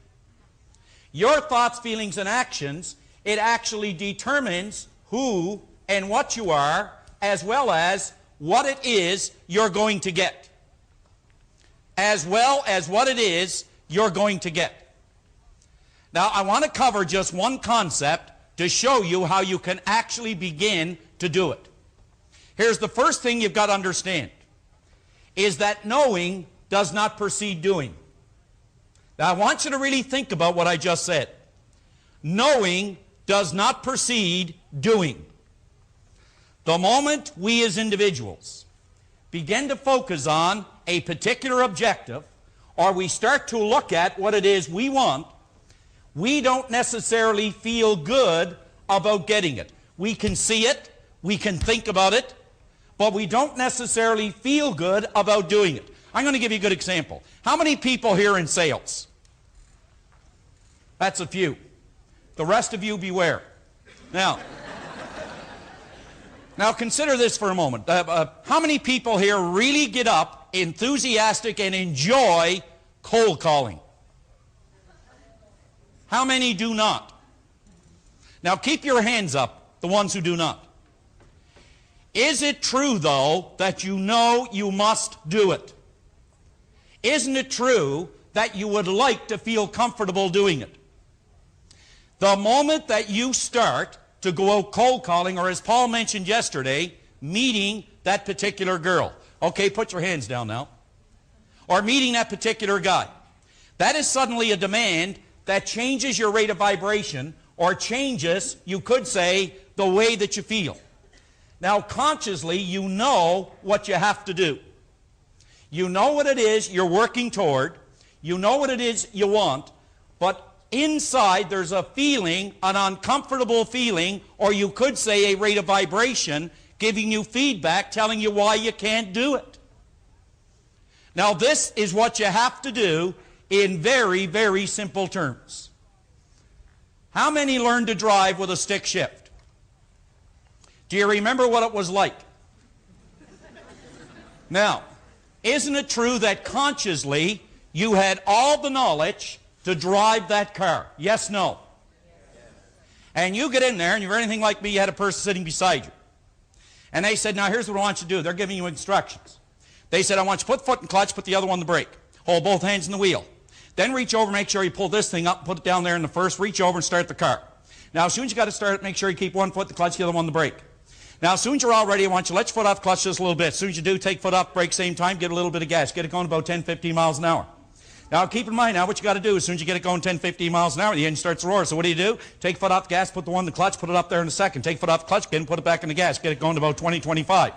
Your thoughts, feelings, and actions, it actually determines who and what you are, as well as what it is you're going to get, as well as what it is you're going to get. Now, I want to cover just one concept to show you how you can actually begin to do it. Here's the first thing you've got to understand, is that knowing does not precede doing. Now, I want you to really think about what I just said. Knowing does not precede doing. The moment we as individuals begin to focus on a particular objective, or we start to look at what it is we want, we don't necessarily feel good about getting it. We can see it, we can think about it, but we don't necessarily feel good about doing it. I'm going to give you a good example. How many people here in sales? That's a few. The rest of you beware. Now consider this for a moment. How many people here really get up, enthusiastic, and enjoy cold calling? How many do not? Now keep your hands up, the ones who do not. Is it true, though, that you know you must do it? Isn't it true that you would like to feel comfortable doing it? The moment that you start to go out cold calling, or as Paul mentioned yesterday, meeting that particular girl. Okay, put your hands down now. Or meeting that particular guy. That is suddenly a demand that changes your rate of vibration, or changes, you could say, the way that you feel. Now, consciously, you know what you have to do. You know what it is you're working toward. You know what it is you want. But inside, there's a feeling, an uncomfortable feeling, or you could say a rate of vibration, giving you feedback, telling you why you can't do it. Now, this is what you have to do in very, very simple terms. How many learned to drive with a stick shift? Do you remember what it was like? Now, isn't it true that consciously you had all the knowledge to drive that car? Yes, no? And you get in there, and you're anything like me, you had a person sitting beside you. And they said, now here's what I want you to do. They're giving you instructions. They said, I want you to put foot in clutch, put the other one in the brake. Hold both hands in the wheel. Then reach over, make sure you pull this thing up, put it down there in the first, reach over and start the car. Now, as soon as you got to start it, make sure you keep one foot in the clutch, the other one in the brake. Now, as soon as you're all ready, I want you to let your foot off the clutch just a little bit. As soon as you do, take foot off, brake, same time, get a little bit of gas. Get it going about 10, 15 miles an hour. Now, keep in mind, now what you got to do, as soon as you get it going 10, 15 miles an hour, the engine starts to roar. So what do? Take foot off the gas, put the one in the clutch, put it up there in a second. Take foot off the clutch again, put it back in the gas. Get it going to about 20, 25.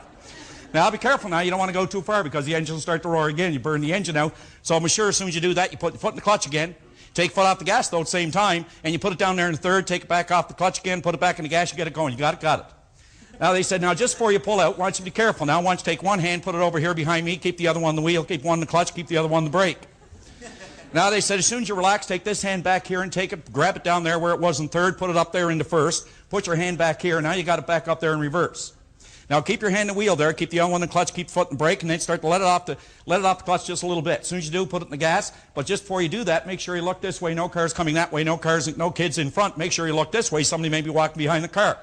Now, be careful now. You don't want to go too far because the engine will start to roar again. You burn the engine out. So I'm sure as soon as you do that, you put the foot in the clutch again. Take foot off the gas, though, at the same time, and you put it down there in the third, take it back off the clutch again, put it back in the gas, you get it going. You got it? Got it. Now, they said, now, just before you pull out, I want you to be careful. Now, I want you to take one hand, put it over here behind me, keep the other one in the wheel, keep one in the clutch, keep the other one in the brake. Now, they said, as soon as you relax, take this hand back here and take it, grab it down there where it was in third, put it up there into first, put your hand back here, now you got it back up there in reverse. Now, keep your hand in the wheel there, keep the other one in the clutch, keep the foot in the brake, and then start to let it off the clutch just a little bit. As soon as you do, put it in the gas, but just before you do that, make sure you look this way, no cars coming that way, no kids in front, make sure you look this way, somebody may be walking behind the car.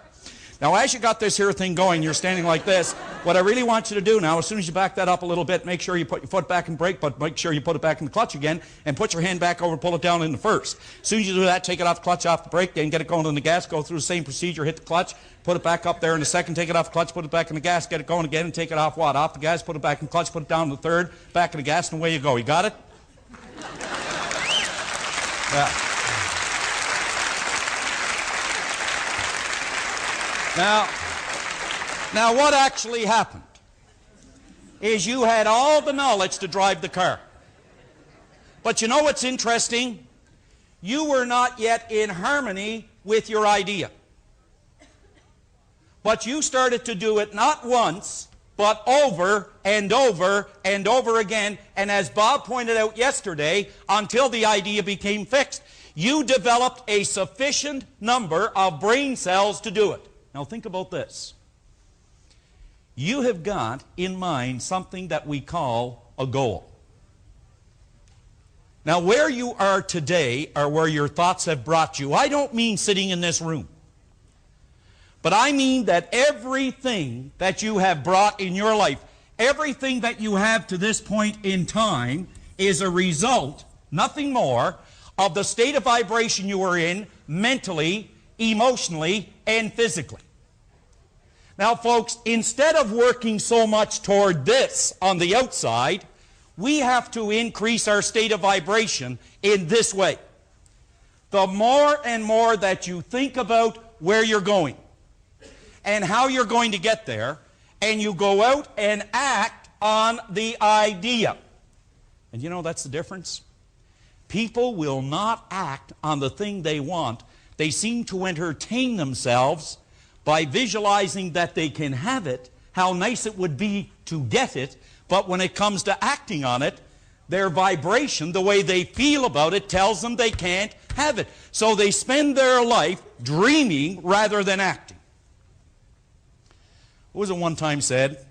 Now, as you got this here thing going, you're standing like this, what I really want you to do now, as soon as you back that up a little bit, make sure you put your foot back in brake, but make sure you put it back in the clutch again, and put your hand back over, pull it down in the first. As soon as you do that, take it off the clutch, off the brake, then get it going in the gas, go through the same procedure, hit the clutch, put it back up there in a second, take it off the clutch, put it back in the gas, get it going again, and take it off what? Off the gas, put it back in the clutch, put it down in the third, back in the gas, and away you go. You got it? Yeah. Now, what actually happened is you had all the knowledge to drive the car. But you know what's interesting? You were not yet in harmony with your idea. But you started to do it not once, but over and over and over again. And as Bob pointed out yesterday, until the idea became fixed, you developed a sufficient number of brain cells to do it. Now think about this. You have got in mind something that we call a goal. Now, where you are today, or where your thoughts have brought you, I don't mean sitting in this room. But I mean that everything that you have brought in your life, everything that you have to this point in time, is a result, nothing more, of the state of vibration you are in mentally, emotionally, and physically. Now, folks, instead of working so much toward this on the outside, we have to increase our state of vibration in this way. The more and more that you think about where you're going and how you're going to get there, and you go out and act on the idea. And you know, that's the difference. People will not act on the thing they want. They seem to entertain themselves by visualizing that they can have it, how nice it would be to get it, but when it comes to acting on it, their vibration, the way they feel about it, tells them they can't have it. So they spend their life dreaming rather than acting. What was it one time said?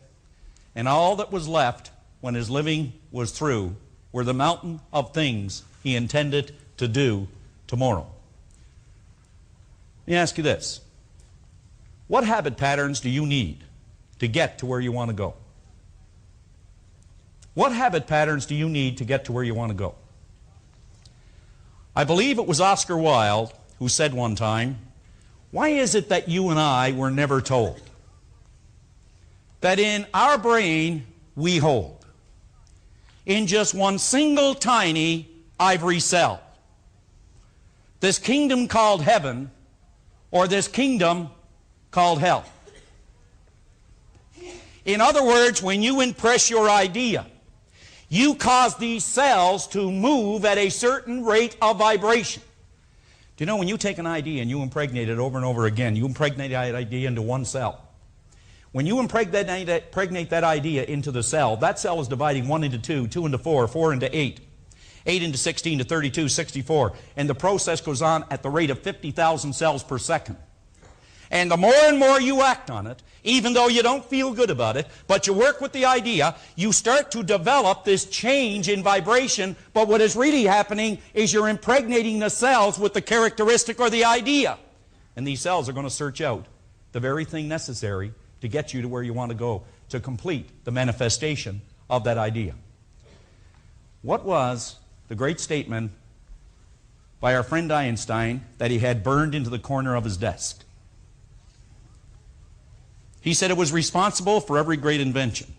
And all that was left when his living was through were the mountain of things he intended to do tomorrow. Let me ask you this. What habit patterns do you need to get to where you want to go? What habit patterns do you need to get to where you want to go? I believe it was Oscar Wilde who said one time, why is it that you and I were never told that in our brain we hold, in just one single tiny ivory cell, this kingdom called heaven or this kingdom called hell? In other words, when you impress your idea, you cause these cells to move at a certain rate of vibration. Do you know when you take an idea and you impregnate it over and over again, you impregnate that idea into one cell. When you impregnate that idea into the cell, that cell is dividing 1 into 2, 2 into 4, 4 into 8, 8 into 16 to 32, 64. And the process goes on at the rate of 50,000 cells per second. And the more and more you act on it, even though you don't feel good about it, but you work with the idea, you start to develop this change in vibration, but what is really happening is you're impregnating the cells with the characteristic or the idea. And these cells are going to search out the very thing necessary to get you to where you want to go, to complete the manifestation of that idea. What was the great statement by our friend Einstein that he had burned into the corner of his desk? He said it was responsible for every great invention.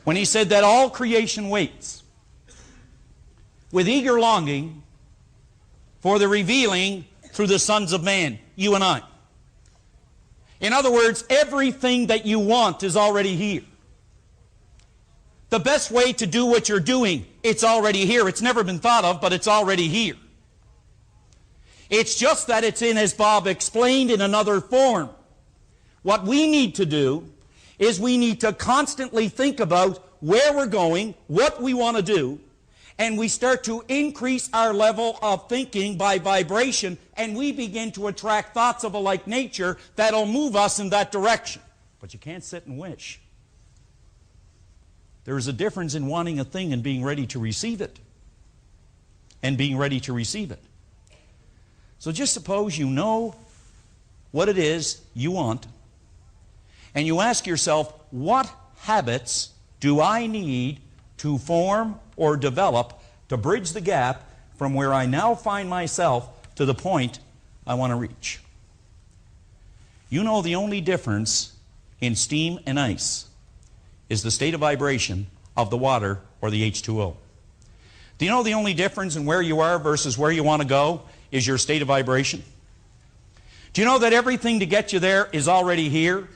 When he said that all creation waits with eager longing for the revealing through the sons of man, you and I. In other words, everything that you want is already here. The best way to do what you're doing, it's already here. It's never been thought of, but it's already here. It's just that it's in, as Bob explained, in another form. What we need to do is we need to constantly think about where we're going, what we want to do, and we start to increase our level of thinking by vibration, and we begin to attract thoughts of a like nature that'll move us in that direction. But you can't sit and wish. There is a difference in wanting a thing and being ready to receive it. And being ready to receive it. So just suppose you know what it is you want, and you ask yourself, what habits do I need to form or develop to bridge the gap from where I now find myself to the point I want to reach? You know the only difference in steam and ice is the state of vibration of the water or the H2O. Do you know the only difference in where you are versus where you want to go is your state of vibration? Do you know that everything to get you there is already here?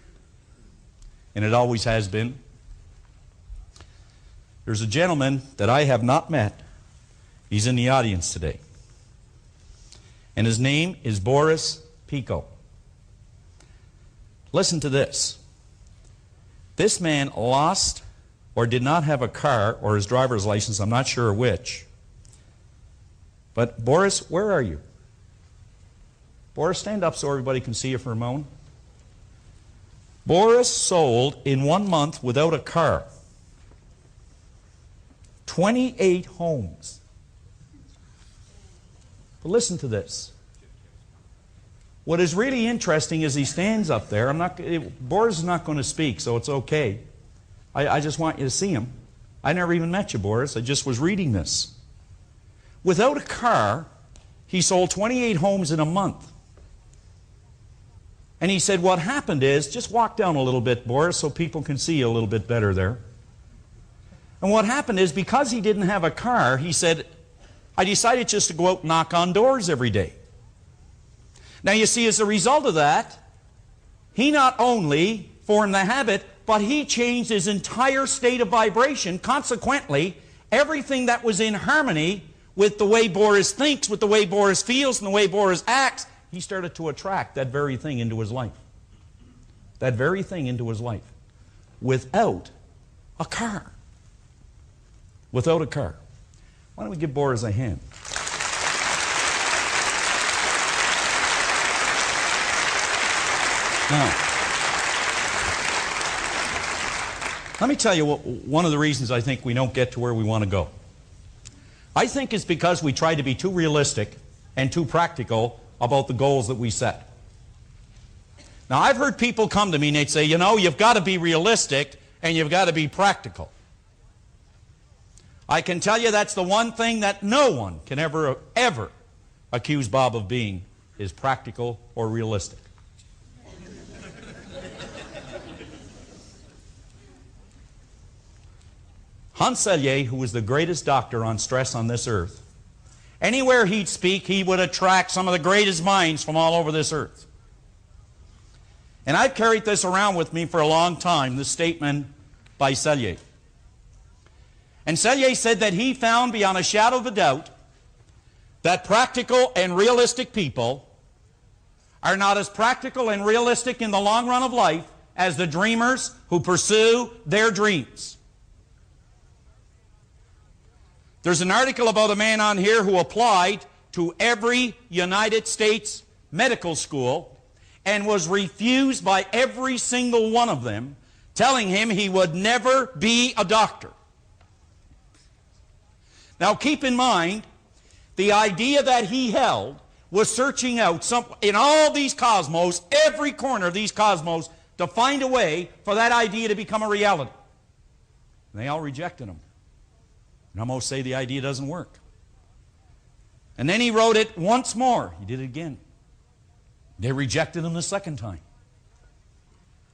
And it always has been. There's a gentleman that I have not met. He's in the audience today. And his name is Boris Pico. Listen to this. This man lost or did not have a car or his driver's license, I'm not sure which. But Boris, where are you? Boris, stand up so everybody can see you for a moment. Boris sold in 1 month without a car 28 homes. But listen to this. What is really interesting is he stands up there. Boris is not going to speak, so it's okay. I just want you to see him. I never even met you, Boris. I just was reading this. Without a car, he sold 28 homes in a month. And he said what happened is, just walk down a little bit, Boris, so people can see you a little bit better there. And what happened is, because he didn't have a car, he said, I decided just to go out and knock on doors every day. Now you see, as a result of that, he not only formed the habit, but he changed his entire state of vibration. Consequently, everything that was in harmony with the way Boris thinks, with the way Boris feels, and the way Boris acts, he started to attract that very thing into his life. That very thing into his life. Without a car. Without a car. Why don't we give Boris a hand? Now, let me tell you one of the reasons I think we don't get to where we want to go. I think it's because we try to be too realistic and too practical about the goals that we set. Now, I've heard people come to me and they'd say, you know, you've got to be realistic and you've got to be practical. I can tell you that's the one thing that no one can ever accuse Bob of being, is practical or realistic. Hans Selye, who was the greatest doctor on stress on this earth, anywhere he'd speak, he would attract some of the greatest minds from all over this earth. And I've carried this around with me for a long time, this statement by Selye. And Selye said that he found beyond a shadow of a doubt that practical and realistic people are not as practical and realistic in the long run of life as the dreamers who pursue their dreams. There's an article about a man on here who applied to every United States medical school and was refused by every single one of them, telling him he would never be a doctor. Now keep in mind, the idea that he held was searching out in all these cosmos, every corner of these cosmos, to find a way for that idea to become a reality. And they all rejected him. And almost say the idea doesn't work. And then he wrote it once more. He did it again. They rejected him the second time.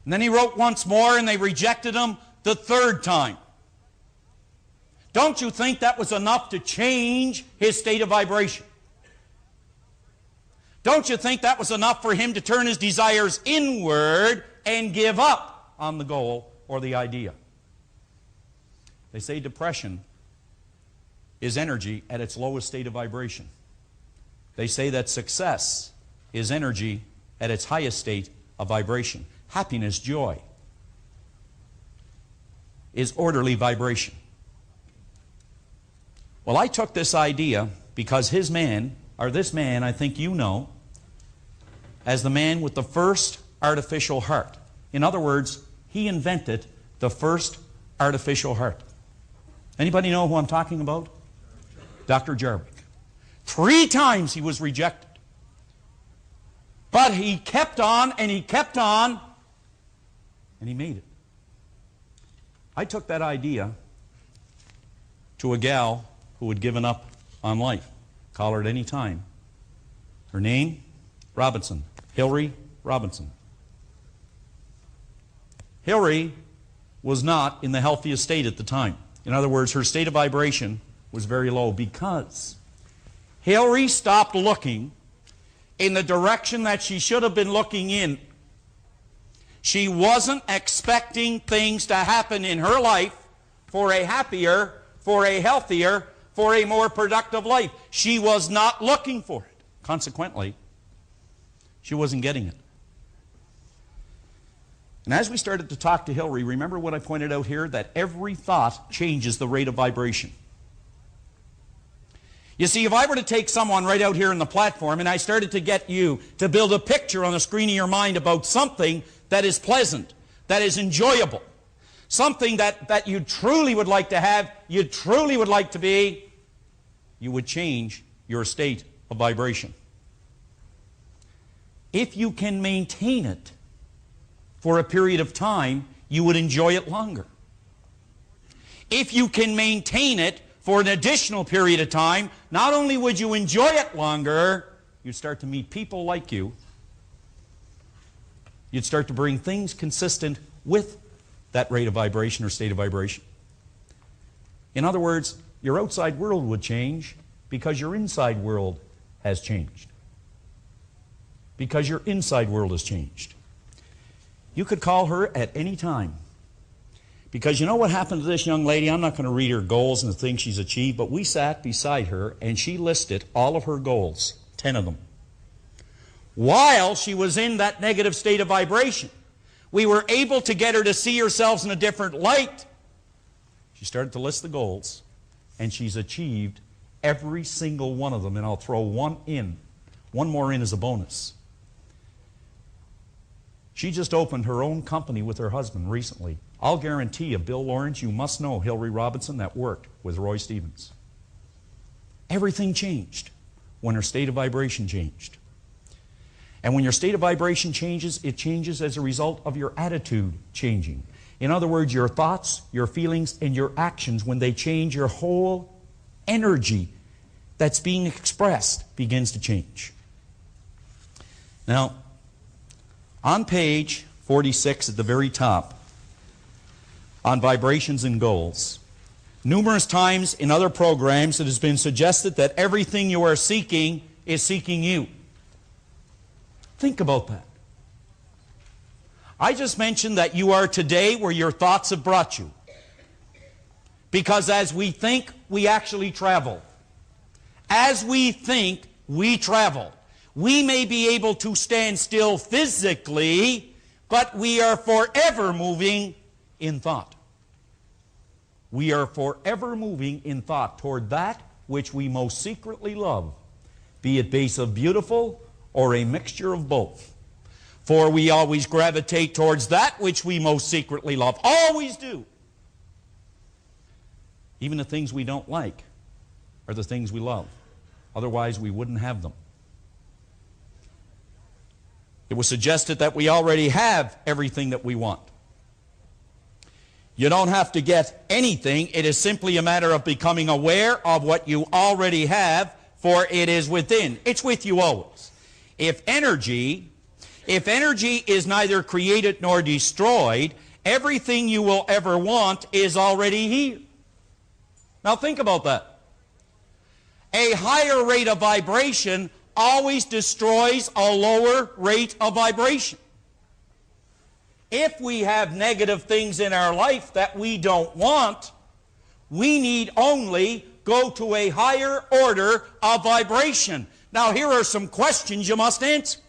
And then he wrote once more and they rejected him the third time. Don't you think that was enough to change his state of vibration? Don't you think that was enough for him to turn his desires inward and give up on the goal or the idea? They say depression is energy at its lowest state of vibration. They say that success is energy at its highest state of vibration. Happiness, joy, is orderly vibration. Well, I took this idea because this man, I think you know, as the man with the first artificial heart. In other words, he invented the first artificial heart. Anybody know who I'm talking about? Dr. Jarvik. 3 times he was rejected. But he kept on and he kept on and he made it. I took that idea to a gal who had given up on life. Call her at any time. Her name? Robinson. Hillary Robinson. Hillary was not in the healthiest state at the time. In other words, her state of vibration was very low because Hillary stopped looking in the direction that she should have been looking in. She wasn't expecting things to happen in her life for a happier, for a healthier, for a more productive life. She was not looking for it. Consequently, she wasn't getting it. And as we started to talk to Hillary, remember what I pointed out here? That every thought changes the rate of vibration. You see, if I were to take someone right out here on the platform and I started to get you to build a picture on the screen of your mind about something that is pleasant, that is enjoyable, something that you truly would like to have, you truly would like to be, you would change your state of vibration. if you can maintain it for a period of time, you would enjoy it longer. If you can maintain it for an additional period of time, not only would you enjoy it longer, you'd start to meet people like you. You'd start to bring things consistent with that rate of vibration or state of vibration. In other words, your outside world would change because your inside world has changed. Because your inside world has changed. You could call her at any time. Because you know what happened to this young lady? I'm not going to read her goals and the things she's achieved, but we sat beside her and she listed all of her goals, 10 of them. While she was in that negative state of vibration, we were able to get her to see herself in a different light. She started to list the goals, and she's achieved every single one of them, and I'll throw one more in as a bonus. She just opened her own company with her husband recently. I'll guarantee you, Bill Lawrence, you must know Hillary Robinson that worked with Roy Stevens. Everything changed when her state of vibration changed. And when your state of vibration changes, it changes as a result of your attitude changing. In other words, your thoughts, your feelings, and your actions, when they change, your whole energy that's being expressed begins to change. Now, on page 46 at the very top, on vibrations and goals, numerous times in other programs it has been suggested that everything you are seeking is seeking you. Think about that. I just mentioned that you are today where your thoughts have brought you. Because as we think, we actually travel. As we think, we travel. We may be able to stand still physically, but we are forever moving in thought. We are forever moving in thought toward that which we most secretly love, be it base of beautiful or a mixture of both. For we always gravitate towards that which we most secretly love. Always do. Even the things we don't like are the things we love. Otherwise, we wouldn't have them. It was suggested that we already have everything that we want. You don't have to get anything. It is simply a matter of becoming aware of what you already have, for it is within. It's with you always. If energy is neither created nor destroyed, everything you will ever want is already here. Now think about that. A higher rate of vibration always destroys a lower rate of vibration. If we have negative things in our life that we don't want, we need only go to a higher order of vibration. Now here are some questions you must answer,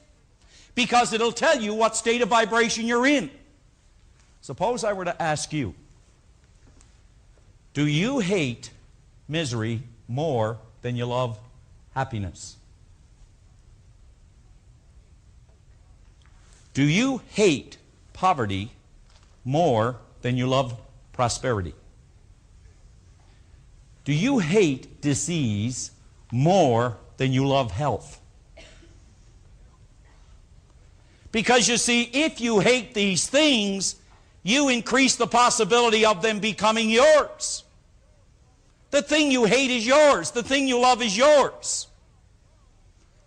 because it'll tell you what state of vibration you're in. Suppose I were to ask you, do you hate misery more than you love happiness? Do you hate poverty more than you love prosperity? Do you hate disease more than you love health? Because you see, if you hate these things, you increase the possibility of them becoming yours. The thing you hate is yours. The thing you love is yours.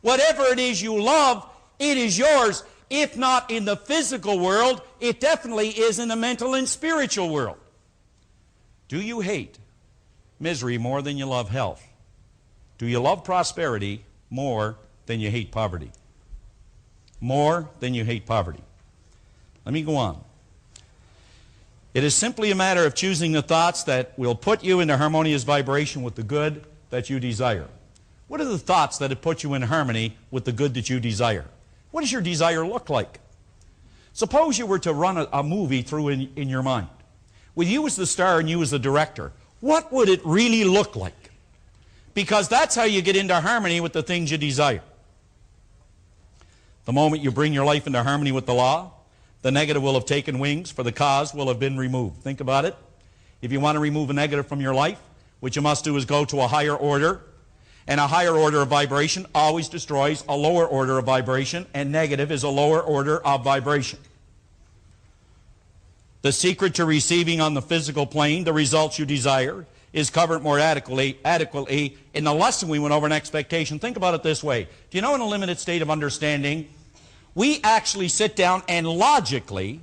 Whatever it is you love, it is yours. If not in the physical world, it definitely is in the mental and spiritual world. Do you hate misery more than you love health? Do you love prosperity more than you hate poverty? More than you hate poverty. Let me go on. It is simply a matter of choosing the thoughts that will put you into harmonious vibration with the good that you desire. What are the thoughts that have put you in harmony with the good that you desire? What does your desire look like? Suppose you were to run a movie through in your mind, with you as the star and you as the director. What would it really look like? Because that's how you get into harmony with the things you desire. The moment you bring your life into harmony with the law, the negative will have taken wings, for the cause will have been removed. Think about it. If you want to remove a negative from your life, what you must do is go to a higher order, And a higher order of vibration always destroys a lower order of vibration, and negative is a lower order of vibration. The secret to receiving on the physical plane the results you desire is covered more adequately in the lesson we went over in expectation. Think about it this way. Do you know, in a limited state of understanding, we actually sit down and logically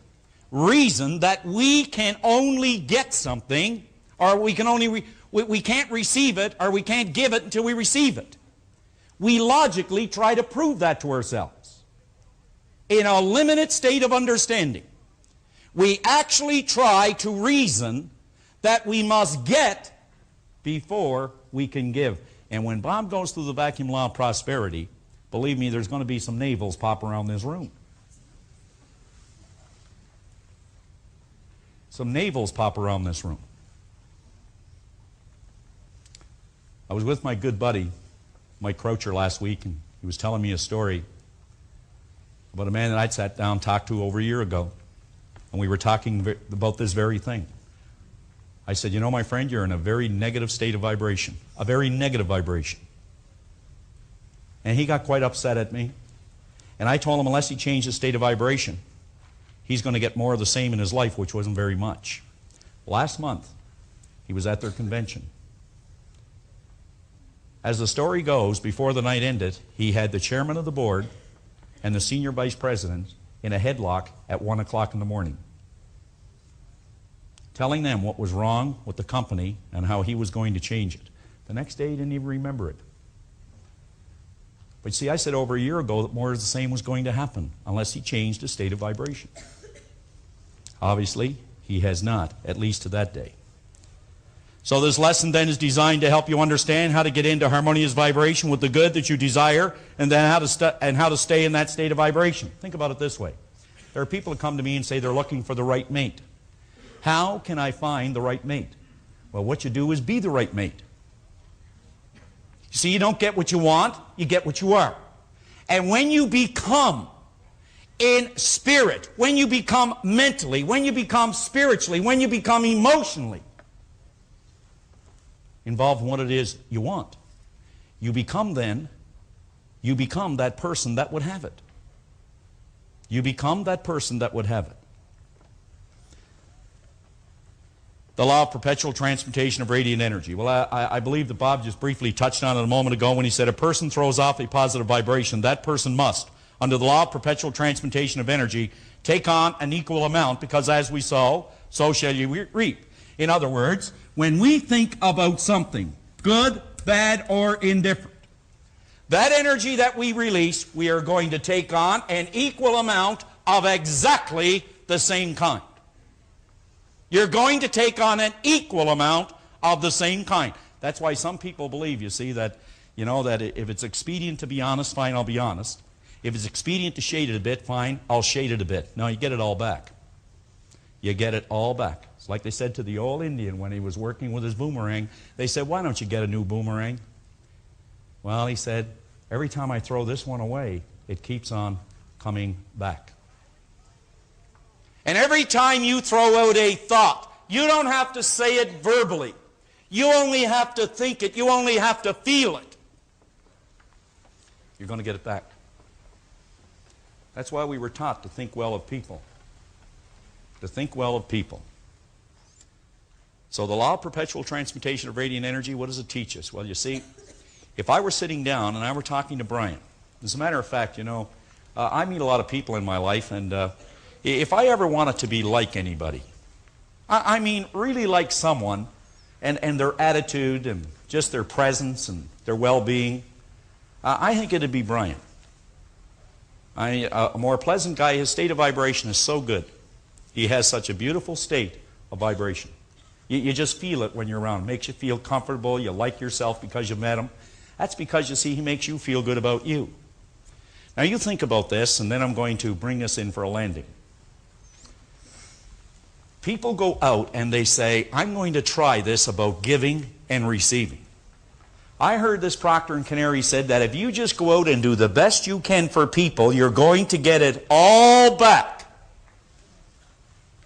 reason that we can only get something, or we can't receive it, or we can't give it until we receive it. We logically try to prove that to ourselves. In a limited state of understanding, we actually try to reason that we must get before we can give. And when Bob goes through the vacuum law of prosperity, believe me, there's going to be some navels pop around this room. Some navels pop around this room. I was with my good buddy, Mike Proctor, last week, and he was telling me a story about a man that I'd sat down and talked to over a year ago. And we were talking about this very thing. I said, you know, my friend, you're in a very negative state of vibration. A very negative vibration. And he got quite upset at me. And I told him unless he changed his state of vibration, he's going to get more of the same in his life, which wasn't very much. Last month, he was at their convention. As the story goes, before the night ended, he had the chairman of the board and the senior vice president in a headlock at 1 o'clock in the morning, telling them what was wrong with the company and how he was going to change it. The next day, he didn't even remember it. But see, I said over a year ago that more of the same was going to happen unless he changed his state of vibration. Obviously, he has not, at least to that day. So this lesson then is designed to help you understand how to get into harmonious vibration with the good that you desire, and then how to stay in that state of vibration. Think about it this way. There are people who come to me and say they're looking for the right mate. How can I find the right mate? Well, what you do is be the right mate. You see, you don't get what you want, you get what you are. And when you become in spirit, when you become mentally, when you become spiritually, when you become emotionally involved in what it is you want, you become that person that would have it. You become that person that would have it. The law of perpetual transmutation of radiant energy. Well, I believe that Bob just briefly touched on it a moment ago when he said a person throws off a positive vibration, that person must, under the law of perpetual transmutation of energy, take on an equal amount, because as we sow, so shall you reap. In other words, when we think about something, good, bad, or indifferent, that energy that we release, we are going to take on an equal amount of exactly the same kind. You're going to take on an equal amount of the same kind. That's why some people believe, you see, that, you know, that if it's expedient to be honest, fine, I'll be honest. If it's expedient to shade it a bit, fine, I'll shade it a bit. No, you get it all back. You get it all back. It's like they said to the old Indian when he was working with his boomerang. They said, why don't you get a new boomerang? Well, he said, every time I throw this one away, it keeps on coming back. And every time you throw out a thought, you don't have to say it verbally. You only have to think it. You only have to feel it. You're going to get it back. That's why we were taught to think well of people. To think well of people. So the law of perpetual transmutation of radiant energy, what does it teach us? Well, you see, if I were sitting down and I were talking to Brian, as a matter of fact, you know, I meet a lot of people in my life, and if I ever wanted to be like anybody, I mean really like someone, and their attitude and just their presence and their well-being, I think it'd be Brian. A more pleasant guy, his state of vibration is so good. He has such a beautiful state of vibration. You just feel it when you're around him. It makes you feel comfortable. You like yourself because you met him. That's because, you see, he makes you feel good about you. Now you think about this, and then I'm going to bring this in for a landing. People go out and they say, I'm going to try this about giving and receiving. I heard this Proctor and Kanary said that if you just go out and do the best you can for people, you're going to get it all back.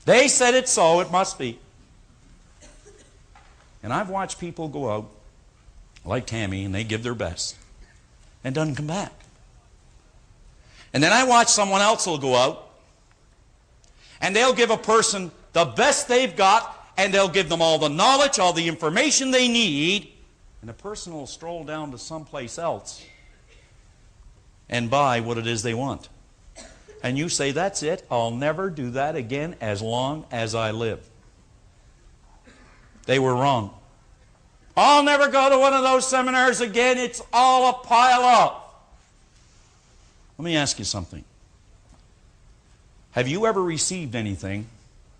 They said it, so it must be. And I've watched people go out like Tammy, and they give their best, and doesn't come back. And then I watch someone else will go out, and they'll give a person the best they've got, and they'll give them all the knowledge, all the information they need, and the person will stroll down to someplace else and buy what it is they want. And you say, that's it, I'll never do that again as long as I live. They were wrong. I'll never go to one of those seminars again, it's all a pile of. Let me ask you something. Have you ever received anything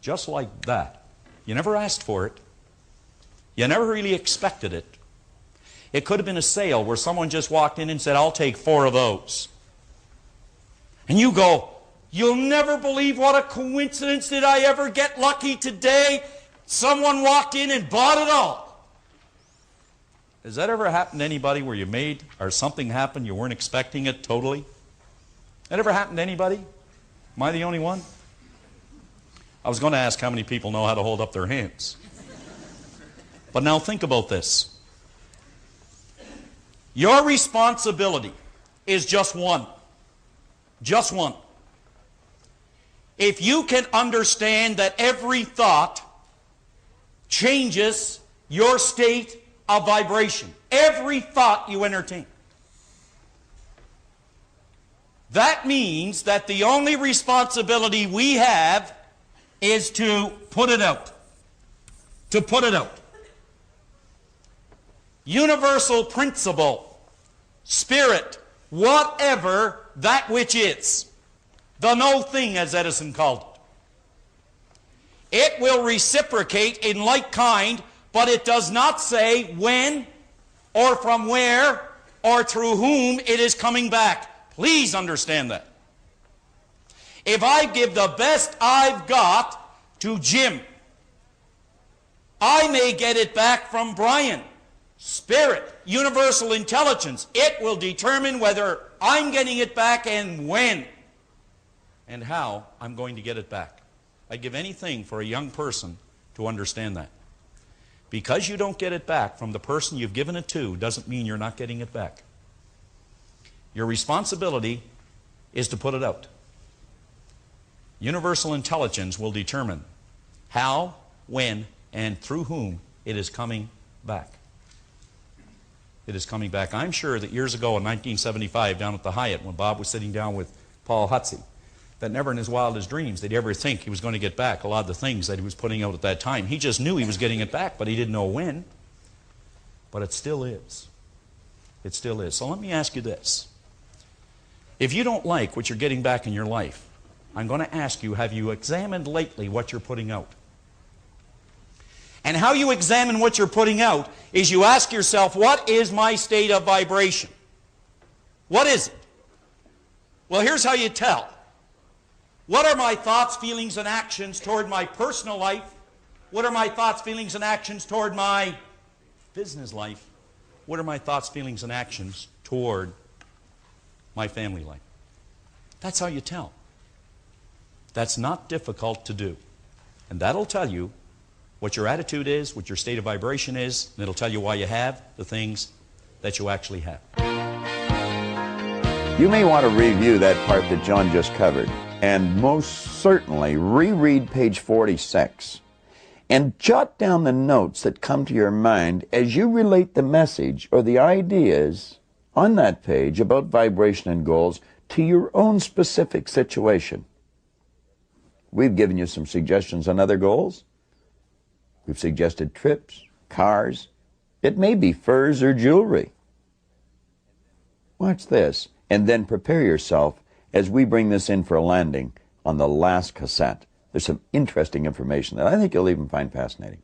just like that? You never asked for it. You never really expected it. It could have been a sale where someone just walked in and said, I'll take 4 of those. And you go, you'll never believe what a coincidence. Did I ever get lucky today? Someone walked in and bought it all. Has that ever happened to anybody where you made or something happened you weren't expecting it totally? That ever happened to anybody? Am I the only one? I was going to ask how many people know how to hold up their hands. But now think about this. Your responsibility is just one. Just one. If you can understand that every thought changes your state of vibration, every thought you entertain, that means that the only responsibility we have is to put it out. To put it out. Universal principle, spirit, whatever that which is. The no thing, as Edison called it. It will reciprocate in like kind, but it does not say when or from where or through whom it is coming back. Please understand that. If I give the best I've got to Jim, I may get it back from Brian. Spirit, universal intelligence, it will determine whether I'm getting it back and when and how I'm going to get it back. I'd give anything for a young person to understand that. Because you don't get it back from the person you've given it to doesn't mean you're not getting it back. Your responsibility is to put it out. Universal intelligence will determine how, when, and through whom it is coming back. It is coming back. I'm sure that years ago in 1975 down at the Hyatt when Bob was sitting down with Paul Hutsey, that never in his wildest dreams did he ever think he was going to get back a lot of the things that he was putting out at that time. He just knew he was getting it back, but he didn't know when. But it still is. It still is. So let me ask you this. If you don't like what you're getting back in your life, I'm going to ask you, have you examined lately what you're putting out? And how you examine what you're putting out is you ask yourself, what is my state of vibration? What is it? Well, here's how you tell. What are my thoughts, feelings, and actions toward my personal life? What are my thoughts, feelings, and actions toward my business life? What are my thoughts, feelings, and actions toward my family life? That's how you tell. That's not difficult to do. And that'll tell you what your attitude is, what your state of vibration is, and it'll tell you why you have the things that you actually have. You may want to review that part that John just covered, and most certainly reread page 46, and jot down the notes that come to your mind as you relate the message or the ideas on that page about vibration and goals to your own specific situation. We've given you some suggestions on other goals. We've suggested trips, cars. It may be furs or jewelry. Watch this, and then prepare yourself as we bring this in for a landing on the last cassette. There's some interesting information that I think you'll even find fascinating.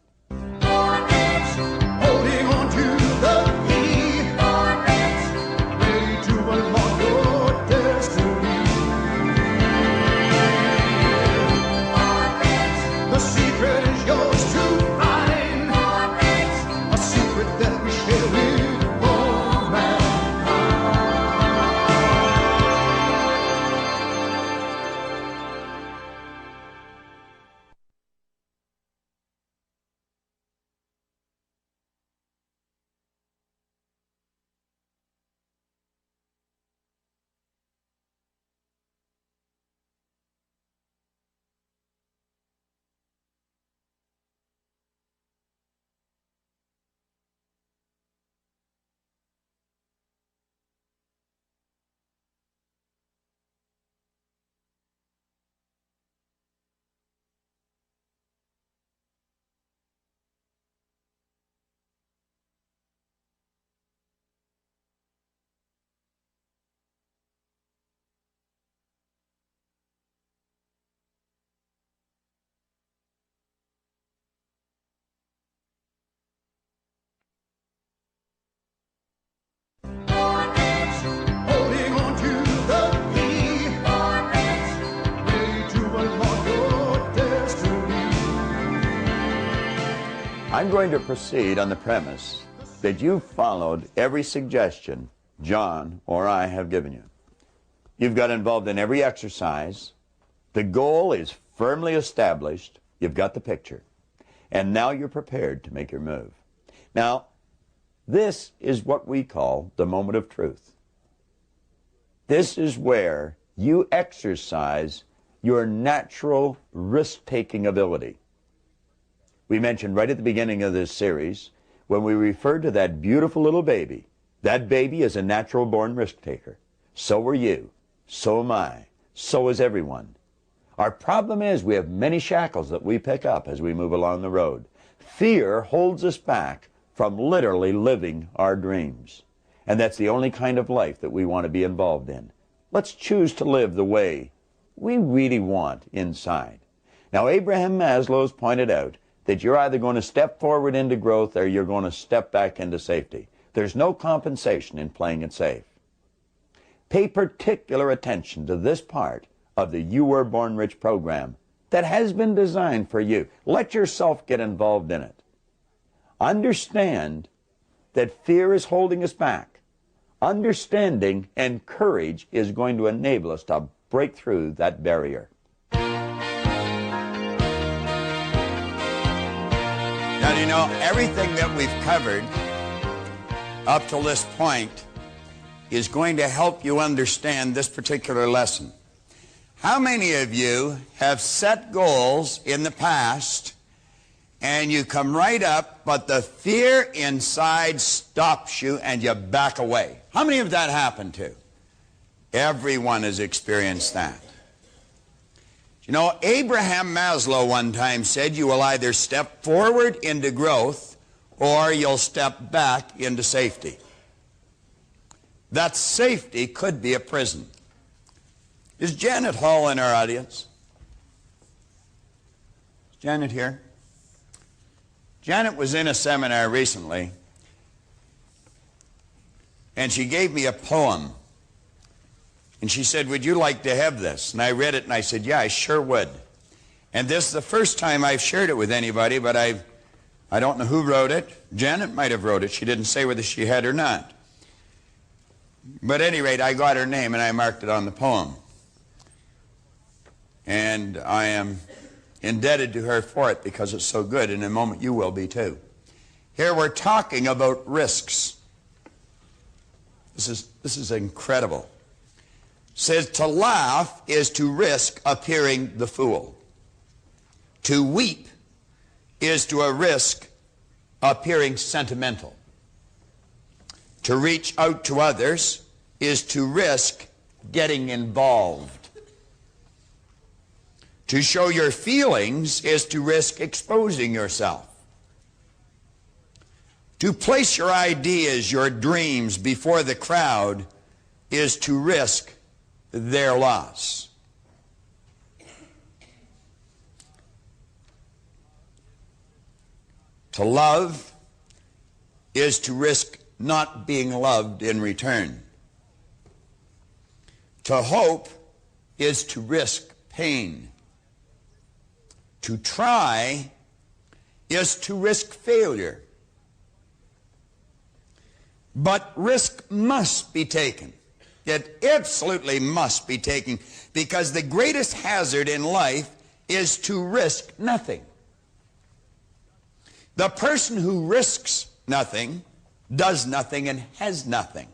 I'm going to proceed on the premise that you've followed every suggestion John or I have given you. You've got involved in every exercise. The goal is firmly established. You've got the picture. And now you're prepared to make your move. Now, this is what we call the moment of truth. This is where you exercise your natural risk-taking ability. We mentioned right at the beginning of this series, when we referred to that beautiful little baby, that baby is a natural-born risk-taker. So are you. So am I. So is everyone. Our problem is we have many shackles that we pick up as we move along the road. Fear holds us back from literally living our dreams. And that's the only kind of life that we want to be involved in. Let's choose to live the way we really want inside. Now, Abraham Maslow's pointed out that you're either going to step forward into growth or you're going to step back into safety. There's no compensation in playing it safe. Pay particular attention to this part of the You Were Born Rich program that has been designed for you. Let yourself get involved in it. Understand that fear is holding us back. Understanding and courage is going to enable us to break through that barrier. Now, you know, everything that we've covered up till this point is going to help you understand this particular lesson. How many of you have set goals in the past and you come right up, but the fear inside stops you and you back away? How many of that happened to? Everyone has experienced that. You know, Abraham Maslow one time said you will either step forward into growth or you'll step back into safety. That safety could be a prison. Is Janet Hall in our audience? Is Janet here? Janet was in a seminar recently, and she gave me a poem. And she said, would you like to have this? And I read it, and I said, yeah, I sure would. And this is the first time I've shared it with anybody, but I don't know who wrote it. Janet might have wrote it. She didn't say whether she had or not. But at any rate, I got her name, and I marked it on the poem. And I am indebted to her for it because it's so good. In a moment, you will be too. Here we're talking about risks. This is incredible. It says, to laugh is to risk appearing the fool. To weep is to a risk appearing sentimental. To reach out to others is to risk getting involved. To show your feelings is to risk exposing yourself. To place your ideas, your dreams before the crowd is to risk their loss. To love is to risk not being loved in return. To hope is to risk pain. To try is to risk failure. But risk must be taken. It absolutely must be taken, because the greatest hazard in life is to risk nothing. The person who risks nothing does nothing and has nothing.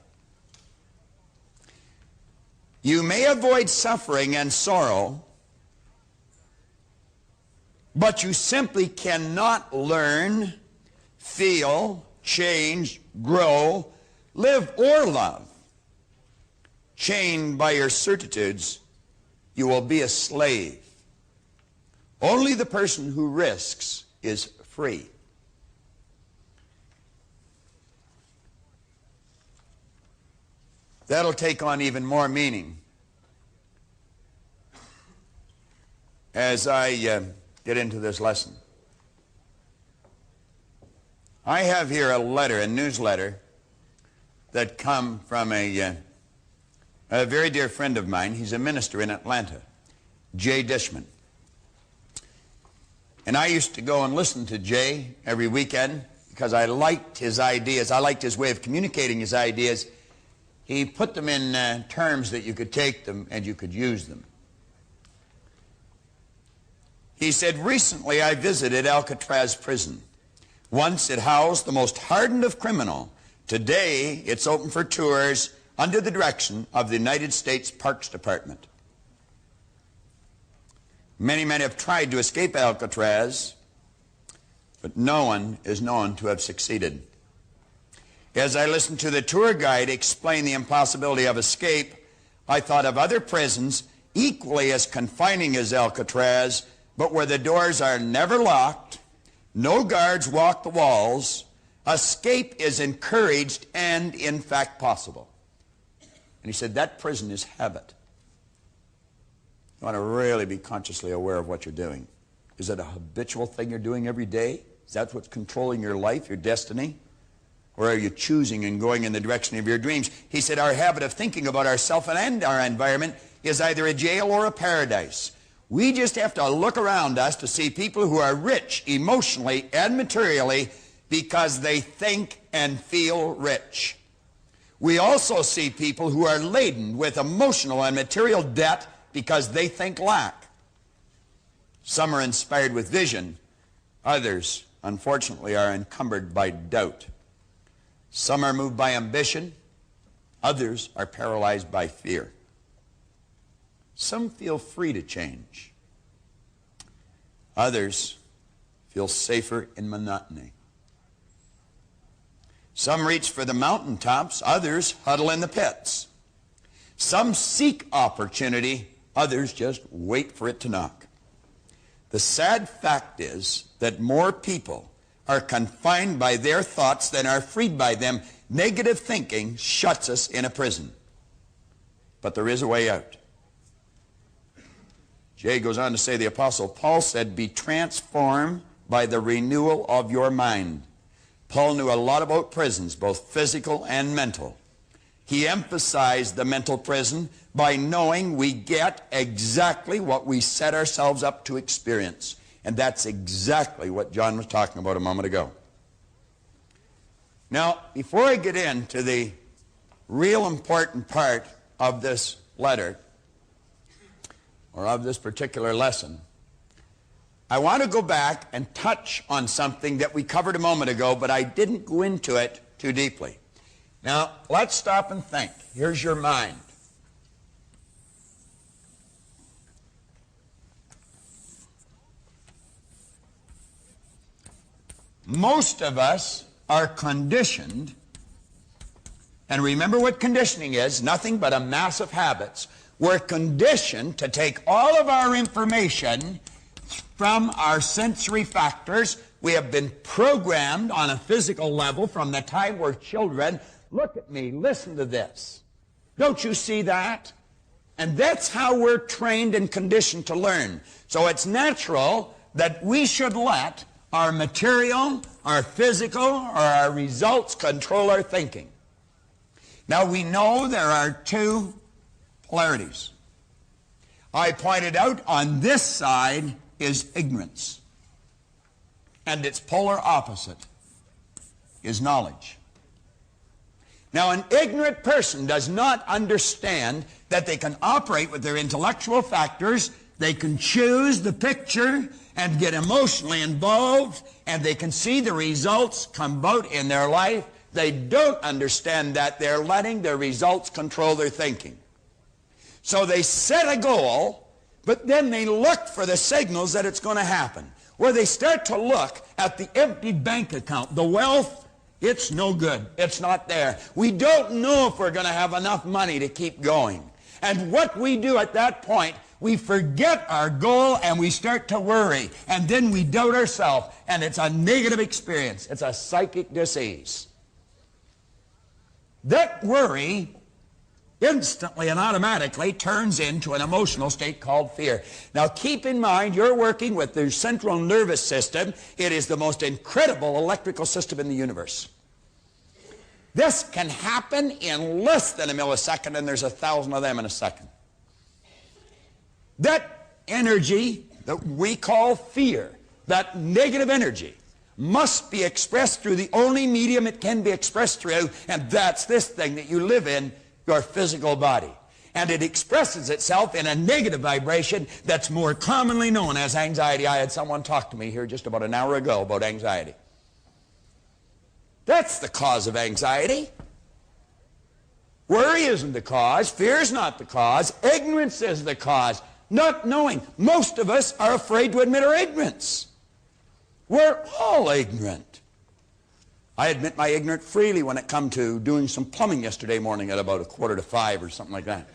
You may avoid suffering and sorrow, but you simply cannot learn, feel, change, grow, live, or love. Chained by your certitudes, you will be a slave. Only the person who risks is free. That'll take on even more meaning as I get into this lesson. I have here a letter, a newsletter, that come from a very dear friend of mine. He's a minister in Atlanta, Jay Dishman. And I used to go and listen to Jay every weekend because I liked his ideas. I liked his way of communicating his ideas. He put them in terms that you could take them and you could use them. He said, recently I visited Alcatraz prison. Once it housed the most hardened of criminals. Today it's open for tours under the direction of the United States Parks Department. Many men have tried to escape Alcatraz, but no one is known to have succeeded. As I listened to the tour guide explain the impossibility of escape, I thought of other prisons equally as confining as Alcatraz, but where the doors are never locked, no guards walk the walls, escape is encouraged and, in fact, possible. And he said that prison is habit. You want to really be consciously aware of what you're doing. Is it a habitual thing you're doing every day? Is that what's controlling your life, your destiny? Or are you choosing and going in the direction of your dreams? He said our habit of thinking about ourselves and our environment is either a jail or a paradise. We just have to look around us to see people who are rich emotionally and materially because they think and feel rich. We also see people who are laden with emotional and material debt because they think lack. Some are inspired with vision. Others, unfortunately, are encumbered by doubt. Some are moved by ambition. Others are paralyzed by fear. Some feel free to change. Others feel safer in monotony. Some reach for the mountaintops. Others huddle in the pits. Some seek opportunity. Others just wait for it to knock. The sad fact is that more people are confined by their thoughts than are freed by them. Negative thinking shuts us in a prison. But there is a way out. Jay goes on to say, the Apostle Paul said, be transformed by the renewal of your mind. Paul knew a lot about prisons, both physical and mental. He emphasized the mental prison by knowing we get exactly what we set ourselves up to experience. And that's exactly what John was talking about a moment ago. Now, before I get into the real important part of this letter, or of this particular lesson, I want to go back and touch on something that we covered a moment ago, but I didn't go into it too deeply. Now, let's stop and think. Here's your mind. Most of us are conditioned, and remember what conditioning is, nothing but a mass of habits. We're conditioned to take all of our information from our sensory factors. We have been programmed on a physical level from the time we're children. Look at me, listen to this. Don't you see that? And that's how we're trained and conditioned to learn. So it's natural that we should let our material, our physical, or our results control our thinking. Now we know there are two polarities. I pointed out on this side is ignorance, and its polar opposite is knowledge. Now, an ignorant person does not understand that they can operate with their intellectual factors, they can choose the picture and get emotionally involved, and they can see the results come about in their life. They don't understand that they're letting their results control their thinking. So they set a goal, but then they look for the signals that it's going to happen. Where they start to look at the empty bank account, the wealth, it's no good. It's not there. We don't know if we're going to have enough money to keep going. And what we do at that point, we forget our goal and we start to worry. And then we doubt ourselves, and it's a negative experience. It's a psychic disease. That worry instantly and automatically turns into an emotional state called fear. Now keep in mind, you're working with the central nervous system. It is the most incredible electrical system in the universe. This can happen in less than a millisecond, and there's 1,000 of them in a second. That energy that we call fear that negative energy must be expressed through the only medium it can be expressed through, and that's this thing that you live in, your physical body. And it expresses itself in a negative vibration that's more commonly known as anxiety. I had someone talk to me here just about an hour ago about anxiety. That's the cause of anxiety. Worry isn't the cause. Fear is not the cause. Ignorance is the cause. Not knowing. Most of us are afraid to admit our ignorance. We're all ignorant. I admit my ignorance freely when it come to doing some plumbing yesterday morning at about 4:45 or something like that.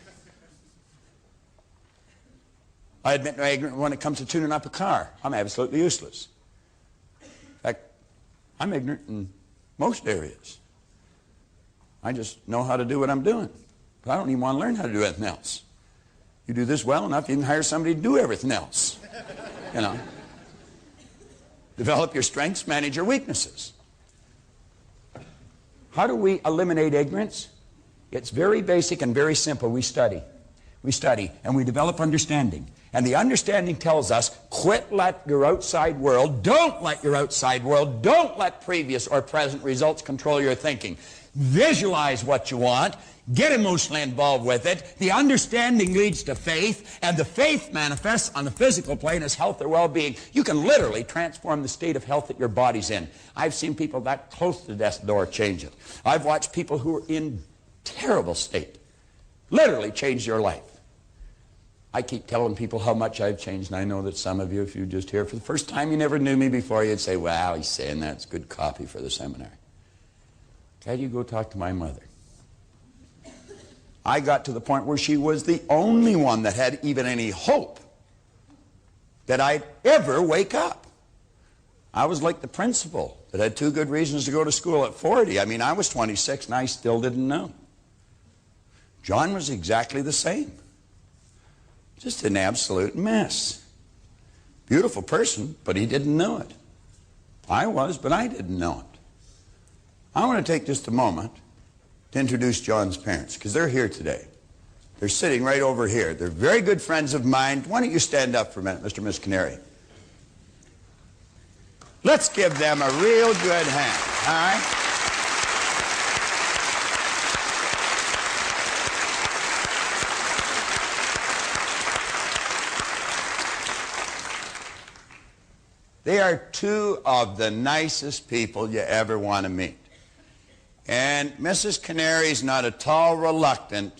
I admit my ignorance when it comes to tuning up a car. I'm absolutely useless. In fact, I'm ignorant in most areas. I just know how to do what I'm doing. But I don't even want to learn how to do anything else. You do this well enough, you can hire somebody to do everything else. You know. Develop your strengths, manage your weaknesses. How do we eliminate ignorance? It's very basic and very simple. We study. We study and we develop understanding. And the understanding tells us, quit let your outside world, don't let your outside world, don't let previous or present results control your thinking. Visualize what you want, get emotionally involved with it. The understanding leads to faith, and the faith manifests on the physical plane as health or well-being. You can literally transform the state of health that your body's in. I've seen people that close to death's door change it. I've watched people who are in terrible state literally change your life. I keep telling people how much I've changed, and I know that some of you, if you just hear for the first time, you never knew me before, you'd say, wow, he's saying that's good copy for the seminary. Had you go talk to my mother. I got to the point where she was the only one that had even any hope that I'd ever wake up. I was like the principal that had 2 good reasons to go to school at 40. I mean, I was 26 and I still didn't know. John was exactly the same. Just an absolute mess. Beautiful person, but he didn't know it. I was, but I didn't know it. I want to take just a moment to introduce John's parents, because they're here today. They're sitting right over here. They're very good friends of mine. Why don't you stand up for a minute, Mr. and Miss Kanary? Let's give them a real good hand, all right? They are 2 of the nicest people you ever want to meet. And Mrs. Kanary's not at all reluctant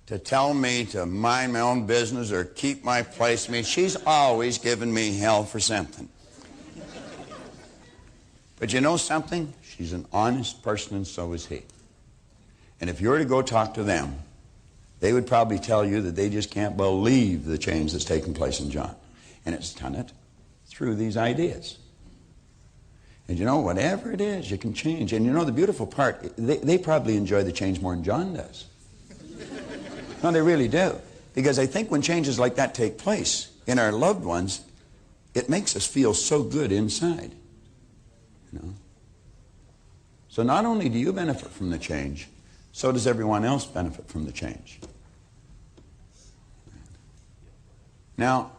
to tell me to mind my own business or keep my place. I mean, she's always given me hell for something. But you know something? She's an honest person, and so is he. And if you were to go talk to them, they would probably tell you that they just can't believe the change that's taken place in John. And it's done it through these ideas. And you know, whatever it is, you can change. And you know, the beautiful part, they probably enjoy the change more than John does. No, they really do. Because I think when changes like that take place in our loved ones, it makes us feel so good inside. You know? So not only do you benefit from the change, so does everyone else benefit from the change. Now,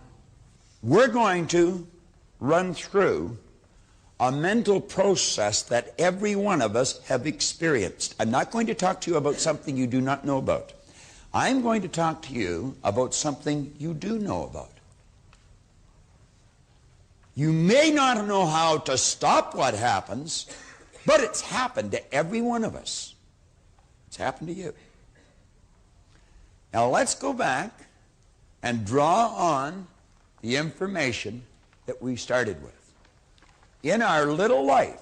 we're going to run through a mental process that every one of us have experienced. I'm not going to talk to you about something you do not know about. I'm going to talk to you about something you do know about. You may not know how to stop what happens, but it's happened to every one of us. It's happened to you. Now let's go back and draw on the information that we started with. In our little life,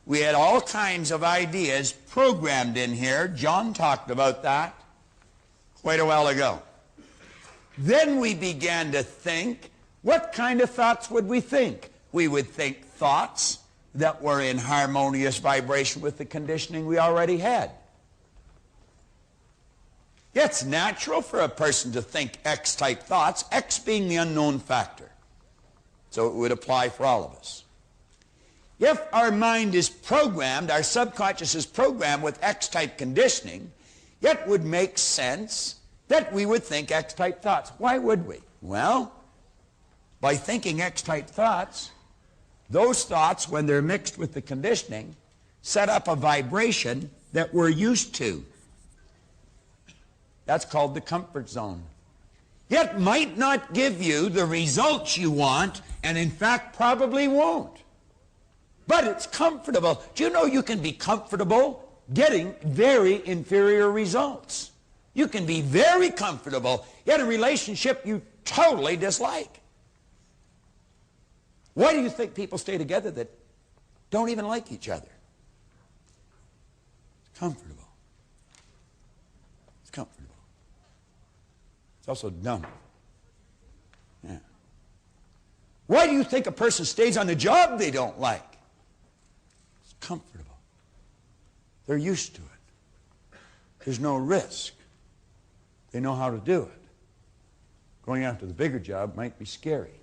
we had all kinds of ideas programmed in here. John talked about that quite a while ago. Then we began to think, what kind of thoughts would we think? We would think thoughts that were in harmonious vibration with the conditioning we already had. It's natural for a person to think X-type thoughts, X being the unknown factor. So it would apply for all of us. If our mind is programmed, our subconscious is programmed with X-type conditioning, it would make sense that we would think X-type thoughts. Why would we? Well, by thinking X-type thoughts, those thoughts, when they're mixed with the conditioning, set up a vibration that we're used to. That's called the comfort zone. It might not give you the results you want, and in fact probably won't. But it's comfortable. Do you know you can be comfortable getting very inferior results? You can be very comfortable in a relationship you totally dislike. Why do you think people stay together that don't even like each other? It's comfortable. It's comfortable. It's also dumb. Yeah. Why do you think a person stays on the job they don't like? It's comfortable. They're used to it. There's no risk. They know how to do it. Going after the bigger job might be scary.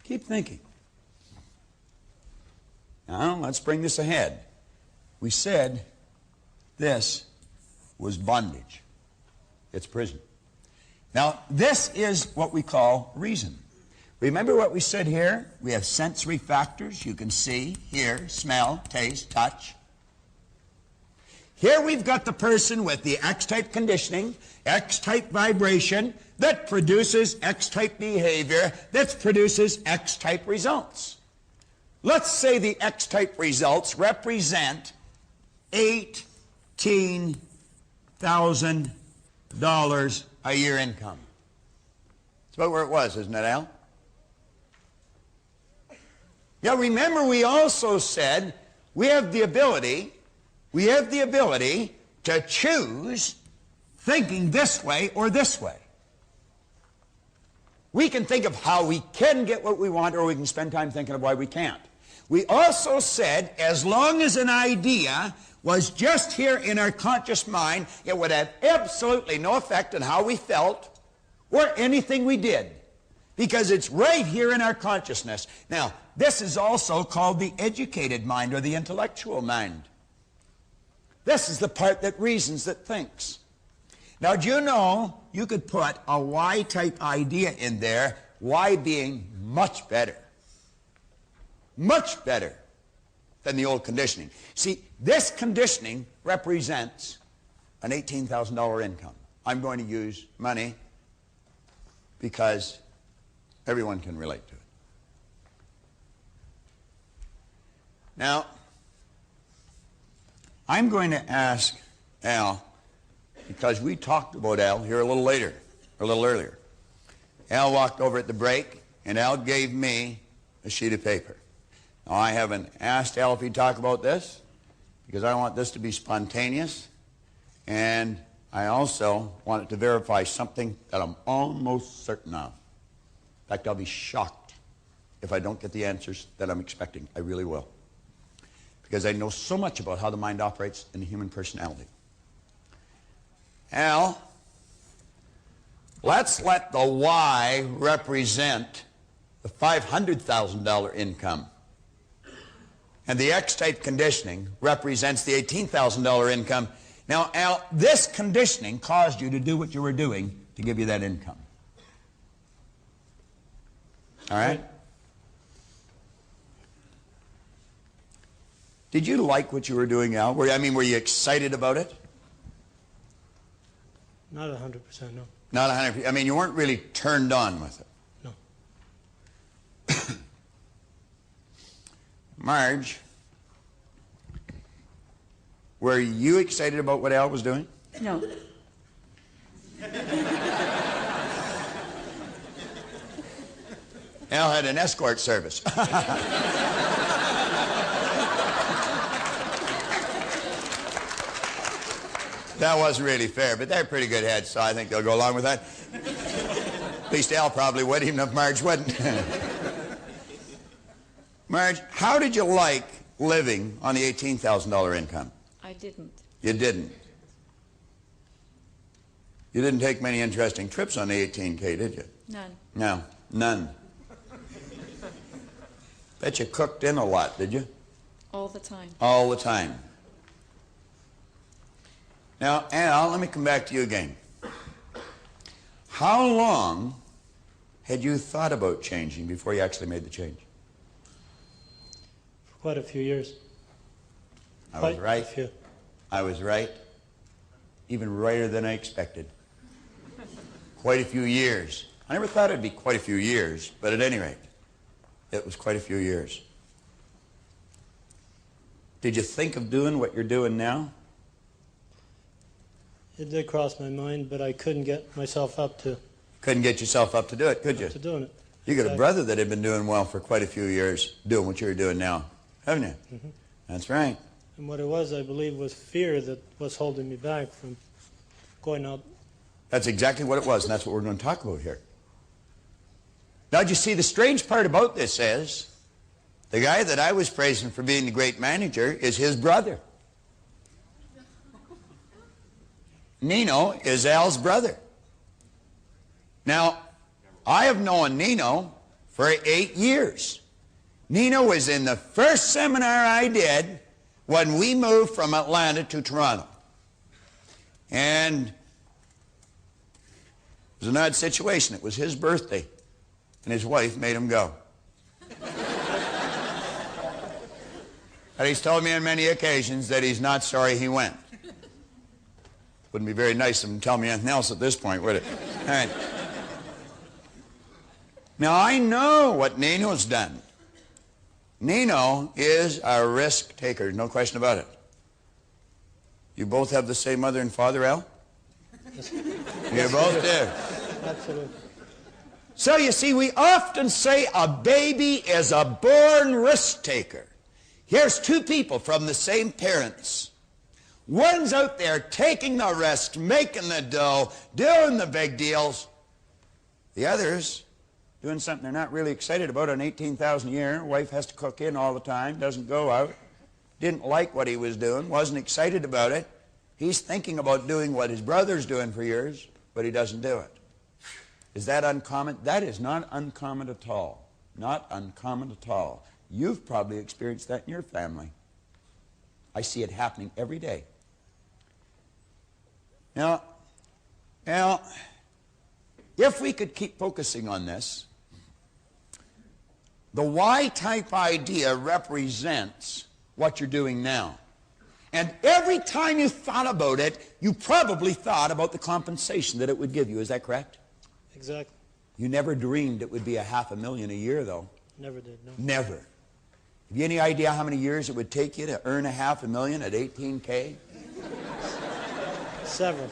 Keep thinking. Now, let's bring this ahead. We said this was bondage. It's prison. Now, this is what we call reason. Remember what we said here? We have sensory factors. You can see, hear, smell, taste, touch. Here we've got the person with the X-type conditioning, X-type vibration, that produces X-type behavior, that produces X-type results. Let's say the X-type results represent $18,000 a year income. That's about where it was, isn't it, Al? Yeah, remember we also said we have the ability to choose thinking this way or this way. We can think of how we can get what we want, or we can spend time thinking of why we can't. We also said as long as an idea was just here in our conscious mind, it would have absolutely no effect on how we felt or anything we did, because it's right here in our consciousness. Now, this is also called the educated mind or the intellectual mind. This is the part that reasons, that thinks. Now, do you know you could put a Y-type idea in there, Y being much better than the old conditioning. See, this conditioning represents an $18,000 income. I'm going to use money because everyone can relate to it. Now, I'm going to ask Al, because we talked about Al here a little earlier. Al walked over at the break, and Al gave me a sheet of paper. Now, I haven't asked Al if he'd talk about this, because I want this to be spontaneous, and I also want it to verify something that I'm almost certain of. In fact, I'll be shocked if I don't get the answers that I'm expecting. I really will. Because I know so much about how the mind operates in the human personality. Al, let's let the Y represent the $500,000 income. And the X-type conditioning represents the $18,000 income. Now, Al, this conditioning caused you to do what you were doing to give you that income. All right? Did you like what you were doing, Al? Were you excited about it? Not 100%, no. Not 100%. You weren't really turned on with it. No. Marge, were you excited about what Al was doing? No. Al had an escort service. That wasn't really fair, but they're pretty good heads, so I think they'll go along with that. At least Al probably would, even if Marge wouldn't. Marge, how did you like living on the $18,000 income? I didn't. You didn't? You didn't take many interesting trips on the 18K, did you? None. No, none. Bet you cooked in a lot, did you? All the time. All the time. Now, Al, let me come back to you again. How long had you thought about changing before you actually made the change? For quite a few years. I was right. A few. I was right. Even righter than I expected. Quite a few years. I never thought it'd be quite a few years, but at any rate, it was quite a few years. Did you think of doing what you're doing now? It did cross my mind, but I couldn't get myself up to. Couldn't get yourself up to do it, could you? To doing it. You got a brother that had been doing well for quite a few years, doing what you're doing now, haven't you? Mm-hmm. That's right. And what it was, I believe, was fear that was holding me back from going out. That's exactly what it was, and that's what we're going to talk about here. Now, you see, the strange part about this is, the guy that I was praising for being the great manager is his brother. Nino is Al's brother. Now, I have known Nino for 8 years. Nino was in the first seminar I did when we moved from Atlanta to Toronto. And it was an odd situation. It was his birthday, and his wife made him go. And he's told me on many occasions that he's not sorry he went. Wouldn't be very nice of him to tell me anything else at this point, would it? All right. Now, I know what Nino's done. Nino is a risk taker, no question about it. You both have the same mother and father, Al? You both do. Absolutely. So you see, we often say a baby is a born risk taker. Here's two people from the same parents. One's out there taking the risk, making the dough, doing the big deals. The other's doing something they're not really excited about on $18,000 a year. Wife has to cook in all the time, doesn't go out. Didn't like what he was doing, wasn't excited about it. He's thinking about doing what his brother's doing for years, but he doesn't do it. Is that uncommon? That is not uncommon at all. Not uncommon at all. You've probably experienced that in your family. I see it happening every day. Now, if we could keep focusing on this, the Y-type idea represents what you're doing now. And every time you thought about it, you probably thought about the compensation that it would give you. Is that correct? Exactly. You never dreamed it would be $500,000 a year, though. Never did, no. Never. Have you any idea how many years it would take you to earn $500,000 at 18K? Several.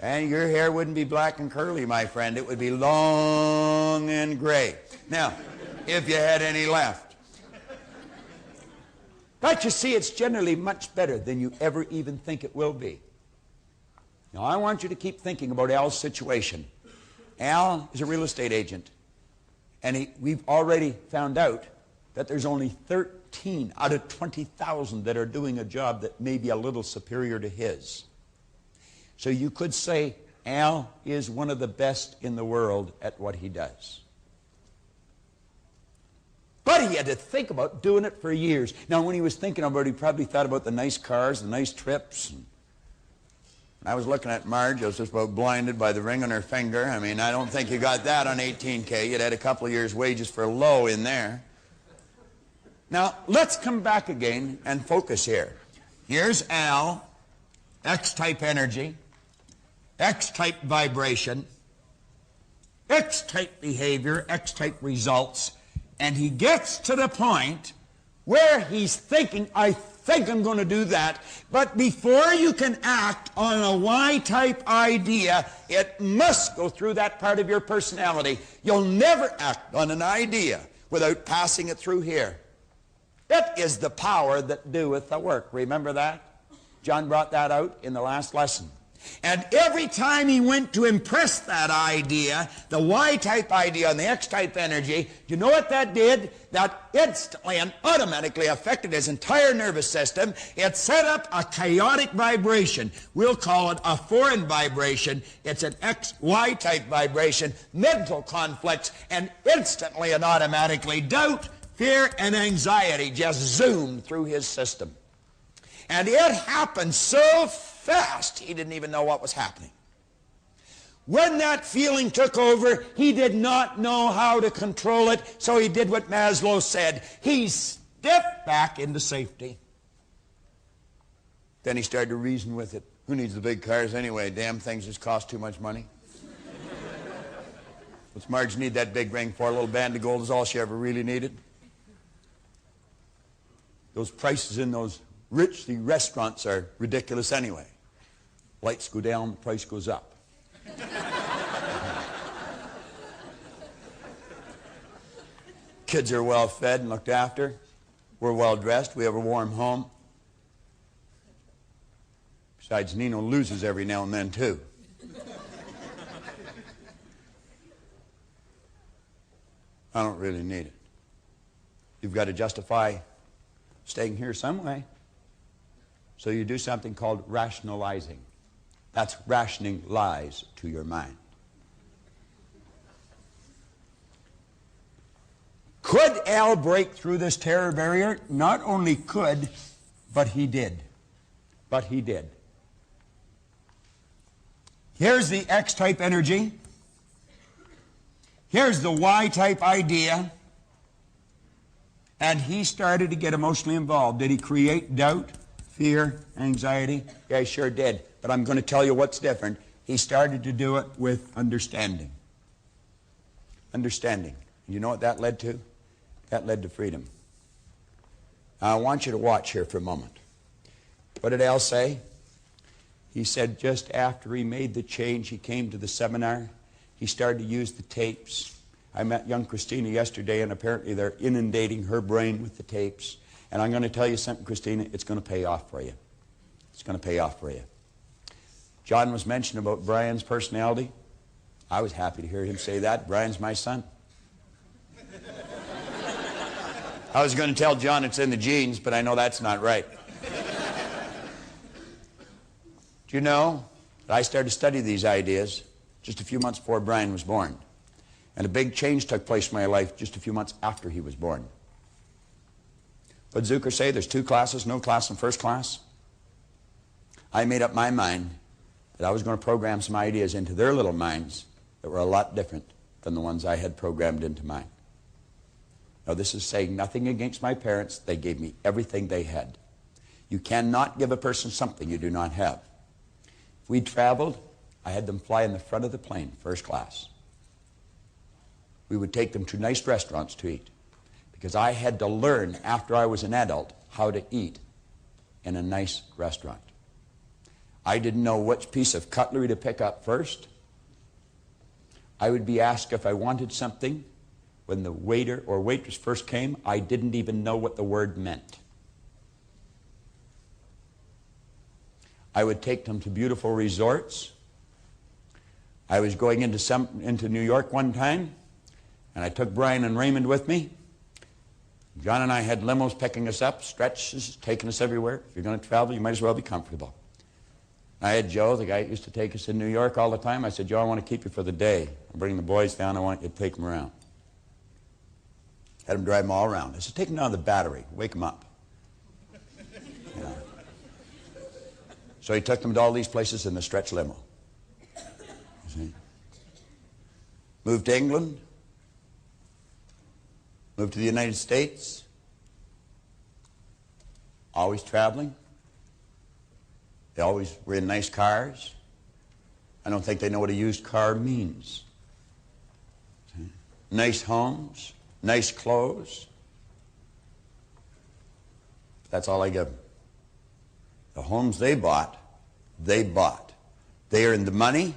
And your hair wouldn't be black and curly, my friend. It would be long and gray. Now, if you had any left. But you see, it's generally much better than you ever even think it will be. Now, I want you to keep thinking about Al's situation. Al is a real estate agent. And we've already found out that there's only 13 out of 20,000 that are doing a job that may be a little superior to his. So you could say Al is one of the best in the world at what he does. But he had to think about doing it for years. Now, when he was thinking about it, he probably thought about the nice cars, the nice trips. And I was looking at Marge. I was just about blinded by the ring on her finger. I mean, I don't think you got that on 18K. You'd had a couple of years' wages for low in there. Now, let's come back again and focus here. Here's Al, X-type energy, X-type vibration, X-type behavior, X-type results, and he gets to the point where he's thinking, I think I'm going to do that, but before you can act on a Y-type idea, it must go through that part of your personality. You'll never act on an idea without passing it through here. It is the power that doeth the work. Remember that? John brought that out in the last lesson. And every time he went to impress that idea, the Y-type idea and the X-type energy, you know what that did? That instantly and automatically affected his entire nervous system. It set up a chaotic vibration. We'll call it a foreign vibration. It's an X-Y-type vibration, mental conflicts, and instantly and automatically doubt, fear, and anxiety just zoomed through his system. And it happened so fast, he didn't even know what was happening. When that feeling took over, he did not know how to control it, so he did what Maslow said. He stepped back into safety. Then he started to reason with it. Who needs the big cars anyway? Damn things just cost too much money. What's Marge need that big ring for? A little band of gold is all she ever really needed. Those prices in those rich restaurants are ridiculous anyway. Lights go down, the price goes up. Kids are well fed and looked after. We're well dressed. We have a warm home. Besides, Nino loses every now and then, too. I don't really need it. You've got to justify staying here some way. So you do something called rationalizing. That's rationing lies to your mind. Could Al break through this terror barrier? Not only could, but he did. But he did. Here's the X-type energy. Here's the Y-type idea. And he started to get emotionally involved. Did he create doubt, fear, anxiety? Yeah, he sure did. But I'm going to tell you what's different. He started to do it with understanding. Understanding. You know what that led to? That led to freedom. Now, I want you to watch here for a moment. What did Al say? He said just after he made the change, he came to the seminar. He started to use the tapes. I met young Christina yesterday, and apparently they're inundating her brain with the tapes. And I'm going to tell you something, Christina, it's going to pay off for you. It's going to pay off for you. John was mentioning about Brian's personality. I was happy to hear him say that. Brian's my son. I was going to tell John it's in the genes, but I know that's not right. Do you know that I started to study these ideas just a few months before Brian was born? And a big change took place in my life just a few months after he was born. What did Zucker say? There's two classes, no class in first class. I made up my mind that I was going to program some ideas into their little minds that were a lot different than the ones I had programmed into mine. Now, this is saying nothing against my parents. They gave me everything they had. You cannot give a person something you do not have. If we traveled, I had them fly in the front of the plane, first class. We would take them to nice restaurants to eat, because I had to learn after I was an adult how to eat in a nice restaurant. I didn't know which piece of cutlery to pick up first. I would be asked if I wanted something. When the waiter or waitress first came, I didn't even know what the word meant. I would take them to beautiful resorts. I was going into New York one time, and I took Brian and Raymond with me. John and I had limos picking us up, stretches, taking us everywhere. If you're going to travel, you might as well be comfortable. I had Joe, the guy who used to take us in New York all the time. I said, Joe, I want to keep you for the day. I'll bring the boys down. I want you to take them around. Had him drive them all around. I said, take them down to the Battery. Wake them up. You know. So he took them to all these places in the stretch limo. You see? Moved to England. Moved to the United States. Always traveling. They always were in nice cars. I don't think they know what a used car means. See? Nice homes. Nice clothes. That's all I give them. The homes they bought, they bought. They earned the money,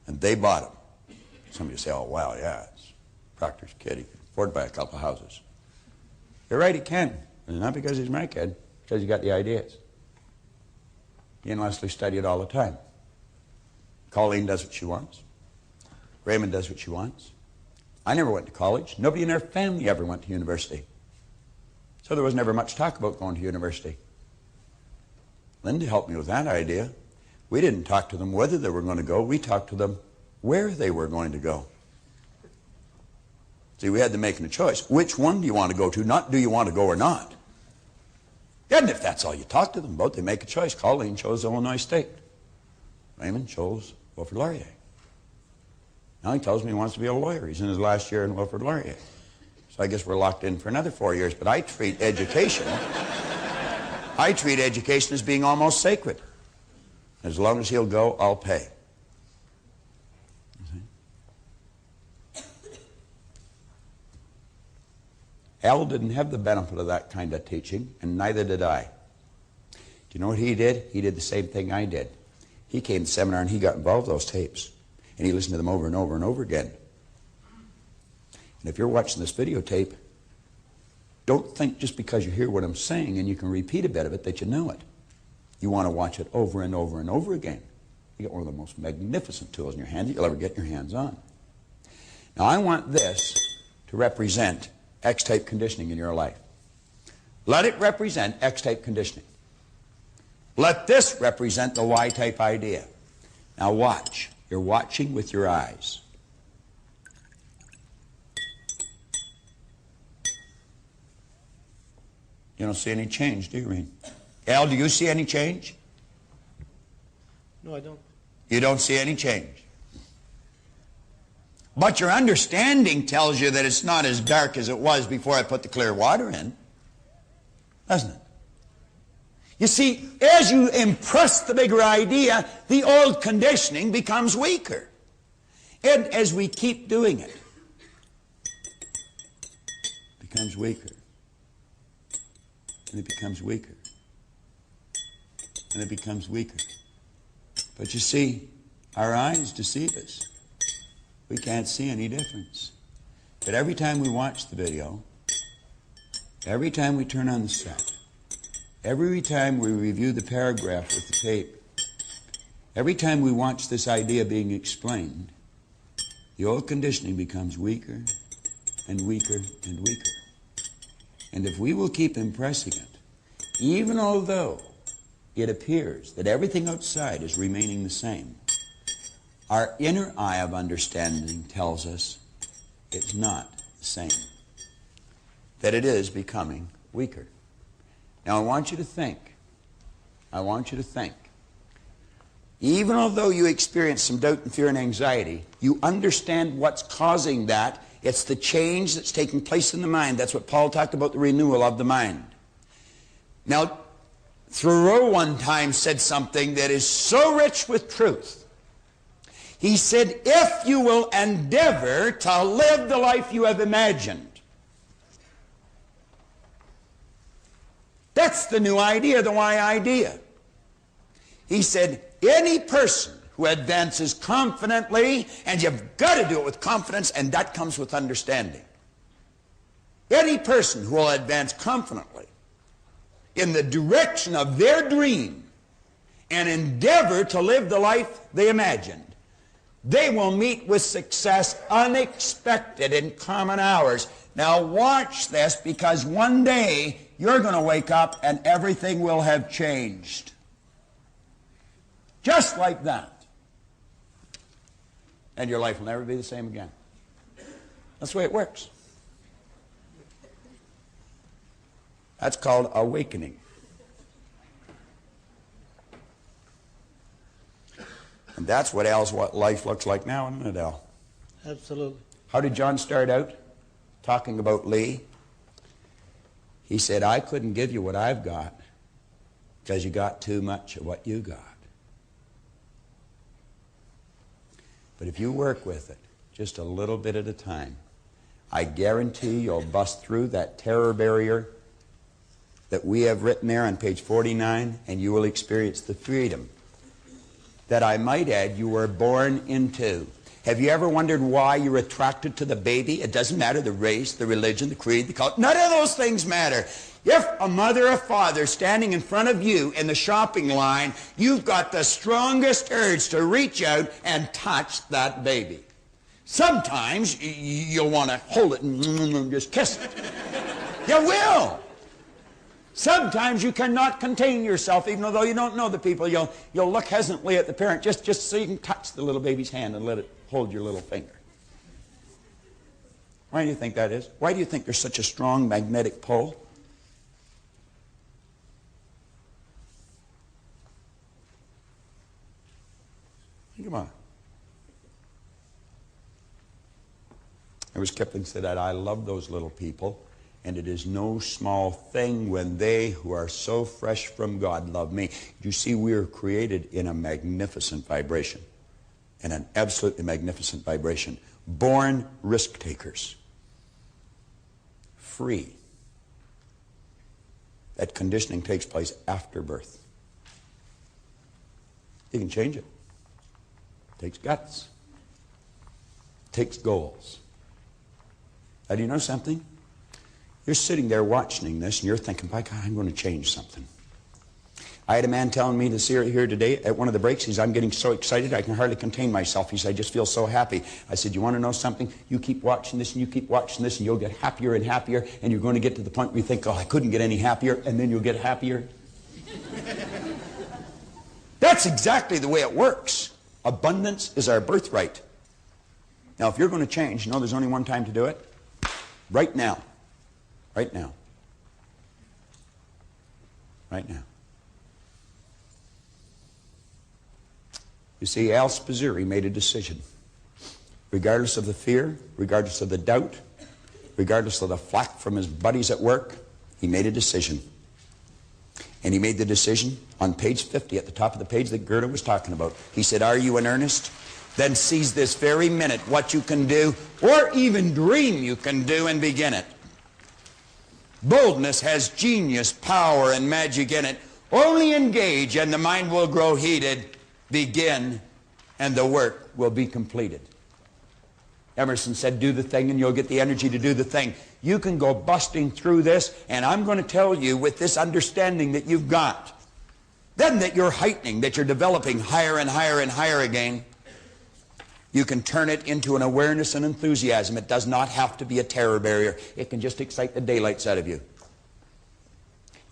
and they bought them. Somebody will say, oh, wow, yeah, it's Proctor's kid. He can afford to buy a couple of houses. You're right, he can. And not because he's my kid, because he got the ideas. He and Leslie study it all the time. Colleen does what she wants. Raymond does what she wants. I never went to college. Nobody in our family ever went to university. So there was never much talk about going to university. Linda helped me with that idea. We didn't talk to them whether they were going to go. We talked to them where they were going to go. See, we had them making a choice. Which one do you want to go to? Not do you want to go or not. And if that's all you talk to them about, they make a choice. Colleen chose Illinois State. Raymond chose Wilfrid Laurier. Now he tells me he wants to be a lawyer. He's in his last year in Wilfrid Laurier. So I guess we're locked in for another 4 years. But I treat education as being almost sacred. As long as he'll go, I'll pay. Al didn't have the benefit of that kind of teaching, and neither did I. Do you know what he did? He did the same thing I did. He came to seminar and he got involved with those tapes. And he listened to them over and over and over again. And if you're watching this videotape, don't think just because you hear what I'm saying and you can repeat a bit of it that you know it. You want to watch it over and over and over again. You get one of the most magnificent tools in your hand that you'll ever get your hands on. Now I want this to represent X-type conditioning in your life. Let it represent X-type conditioning. Let this represent the Y-type idea. Now watch. You're watching with your eyes. You don't see any change, do you, Reen? Al, do you see any change? No, I don't. You don't see any change. But your understanding tells you that it's not as dark as it was before I put the clear water in. Doesn't it? You see, as you impress the bigger idea, the old conditioning becomes weaker. And as we keep doing it, it becomes weaker. And it becomes weaker. And it becomes weaker. But you see, our eyes deceive us. We can't see any difference. But every time we watch the video, every time we turn on the set, every time we review the paragraph with the tape, every time we watch this idea being explained, the old conditioning becomes weaker and weaker and weaker. And if we will keep impressing it, even although it appears that everything outside is remaining the same, our inner eye of understanding tells us it's not the same, that it is becoming weaker. Now I want you to think, even although you experience some doubt and fear and anxiety, you understand what's causing that. It's the change that's taking place in the mind. That's what Paul talked about, the renewal of the mind. Now, Thoreau one time said something that is so rich with truth. He said, if you will endeavor to live the life you have imagined. That's the new idea, the why idea. He said, any person who advances confidently, and you've got to do it with confidence, and that comes with understanding. Any person who will advance confidently in the direction of their dream and endeavor to live the life they imagined, they will meet with success unexpected in common hours. Now watch this, because one day you're going to wake up and everything will have changed. Just like that. And your life will never be the same again. That's the way it works. That's called awakening. And that's what Al's life looks like now, isn't it, Al? Absolutely. How did John start out talking about Lee? He said, I couldn't give you what I've got because you got too much of what you got. But if you work with it just a little bit at a time, I guarantee you'll bust through that terror barrier that we have written there on page 49, and you will experience the freedom that, I might add, you were born into. Have you ever wondered why you're attracted to the baby? It doesn't matter the race, the religion, the creed, the color. None of those things matter. If a mother or father standing in front of you in the shopping line, you've got the strongest urge to reach out and touch that baby. Sometimes you'll want to hold it and just kiss it. You will. Sometimes you cannot contain yourself, even though you don't know the people. You'll look hesitantly at the parent just so you can touch the little baby's hand and let it hold your little finger. Why do you think that is? Why do you think there's such a strong magnetic pull? Come on. There was Kipling said that, I love those little people, and it is no small thing when they who are so fresh from God love me. You see, we are created in a magnificent vibration, in an absolutely magnificent vibration. Born risk takers. Free. That conditioning takes place after birth. You can change it. It takes guts. It takes goals. Now, do you know something? You're sitting there watching this, and you're thinking, by God, I'm going to change something. I had a man telling me this here today at one of the breaks. He says, I'm getting so excited I can hardly contain myself. He said, I just feel so happy. I said, you want to know something? You keep watching this, and you keep watching this, and you'll get happier and happier, and you're going to get to the point where you think, oh, I couldn't get any happier, and then you'll get happier. That's exactly the way it works. Abundance is our birthright. Now, if you're going to change, you know there's only one time to do it. Right now. Right now. Right now. You see, Al Spazzeri made a decision. Regardless of the fear, regardless of the doubt, regardless of the flack from his buddies at work, he made a decision. And he made the decision on page 50, at the top of the page that Gerda was talking about. He said, are you in earnest? Then seize this very minute what you can do, or even dream you can do, and begin it. Boldness has genius, power, and magic in it. Only engage, and the mind will grow heated. Begin, and the work will be completed. Emerson said, do the thing, and you'll get the energy to do the thing. You can go busting through this, and I'm going to tell you, with this understanding that you've got, then that you're heightening, that you're developing higher and higher and higher again, you can turn it into an awareness and enthusiasm. It does not have to be a terror barrier. It can just excite the daylights out of you.